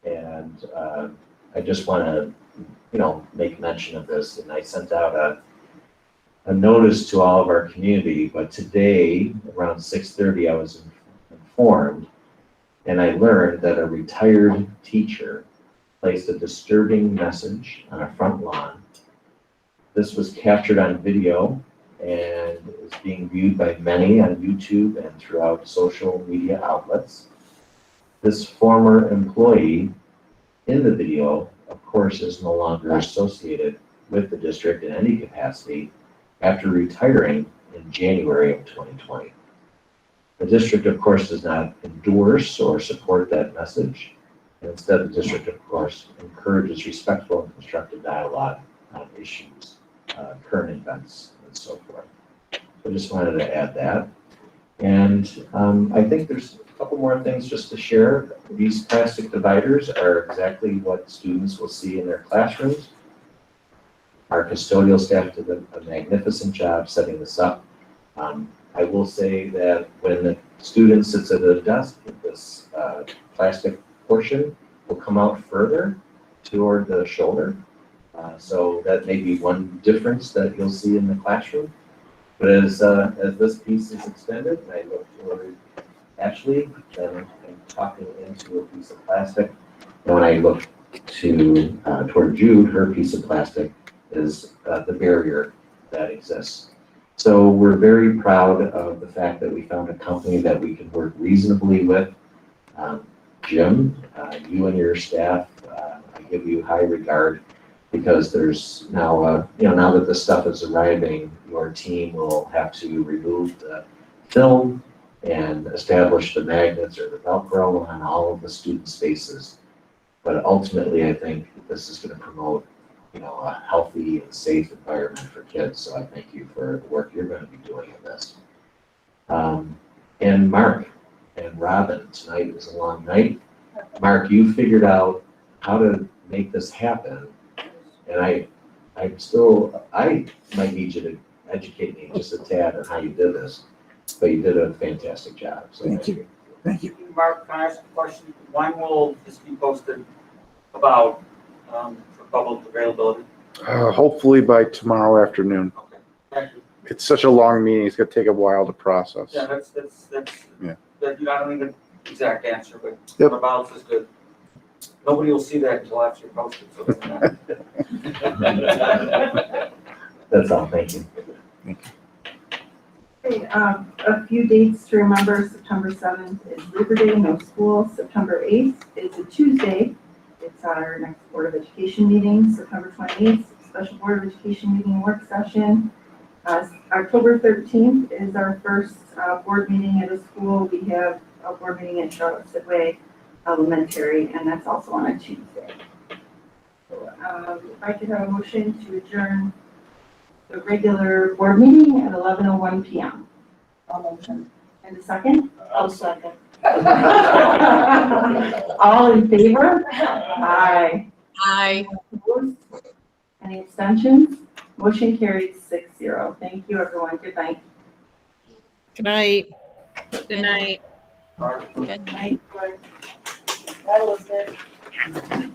and I just want to, make mention of this. And I sent out a notice to all of our community, but today around 6:30 I was informed, and I learned that a retired teacher placed a disturbing message on a front lawn. This was captured on video and is being viewed by many on YouTube and throughout social media outlets. This former employee in the video, of course, is no longer associated with the district in any capacity after retiring in January of 2020. The district, of course, does not endorse or support that message, And instead, the district, of course, encourages respectful and constructive dialogue on issues, current events, and so forth. I just wanted to add that. And I think there's a couple more things just to share. These plastic dividers are exactly what students will see in their classrooms. Our custodial staff did a magnificent job setting this up. I will say that when the student sits at a desk, this plastic portion will come out further toward the shoulder. So that may be one difference that you'll see in the classroom. But as this piece is extended, and I look toward Ashley, then I'm talking into a piece of plastic. And when I look toward Jude, her piece of plastic is the barrier that exists. So we're very proud of the fact that we found a company that we can work reasonably with. Jim, you and your staff, I give you high regard because there's now, now that the stuff is arriving, your team will have to remove the film and establish the magnets or the Velcro on all of the student spaces. But ultimately, I think this is going to promote, a healthy and safe environment for kids. So I thank you for the work you're going to be doing in this. And Mark and Robin, tonight was a long night. Mark, you figured out how to make this happen. And I might need you to educate me just a tad on how you did this, but you did a fantastic job. So Thank you. Thank you. Mark, can I ask a question? When will this be posted about, for public availability? Hopefully by tomorrow afternoon. Okay, thank you. It's such a long meeting, it's gonna take a while to process. Yeah, that's, Yeah. that, I don't need an exact answer, but Yep. about is good. Nobody will see that until after you post it, so it doesn't matter. That's all, thank you. Okay, a few dates to remember. September 7th is Labor Day, no school. September 8th is a Tuesday. It's our next Board of Education meeting. September 28th, special Board of Education meeting work session. October 13th is our first board meeting at a school. We have a board meeting at Charlotte Sidway Elementary, and that's also on a Tuesday. So, if I could have a motion to adjourn the regular board meeting at 11:01 p.m. I'll motion. And a second? I'll second. All in favor? Aye. Aye. Opposed? Any abstentions? Motion carried 6-0. Thank you, everyone. Good night. Good night. Good night. Good night. That was it.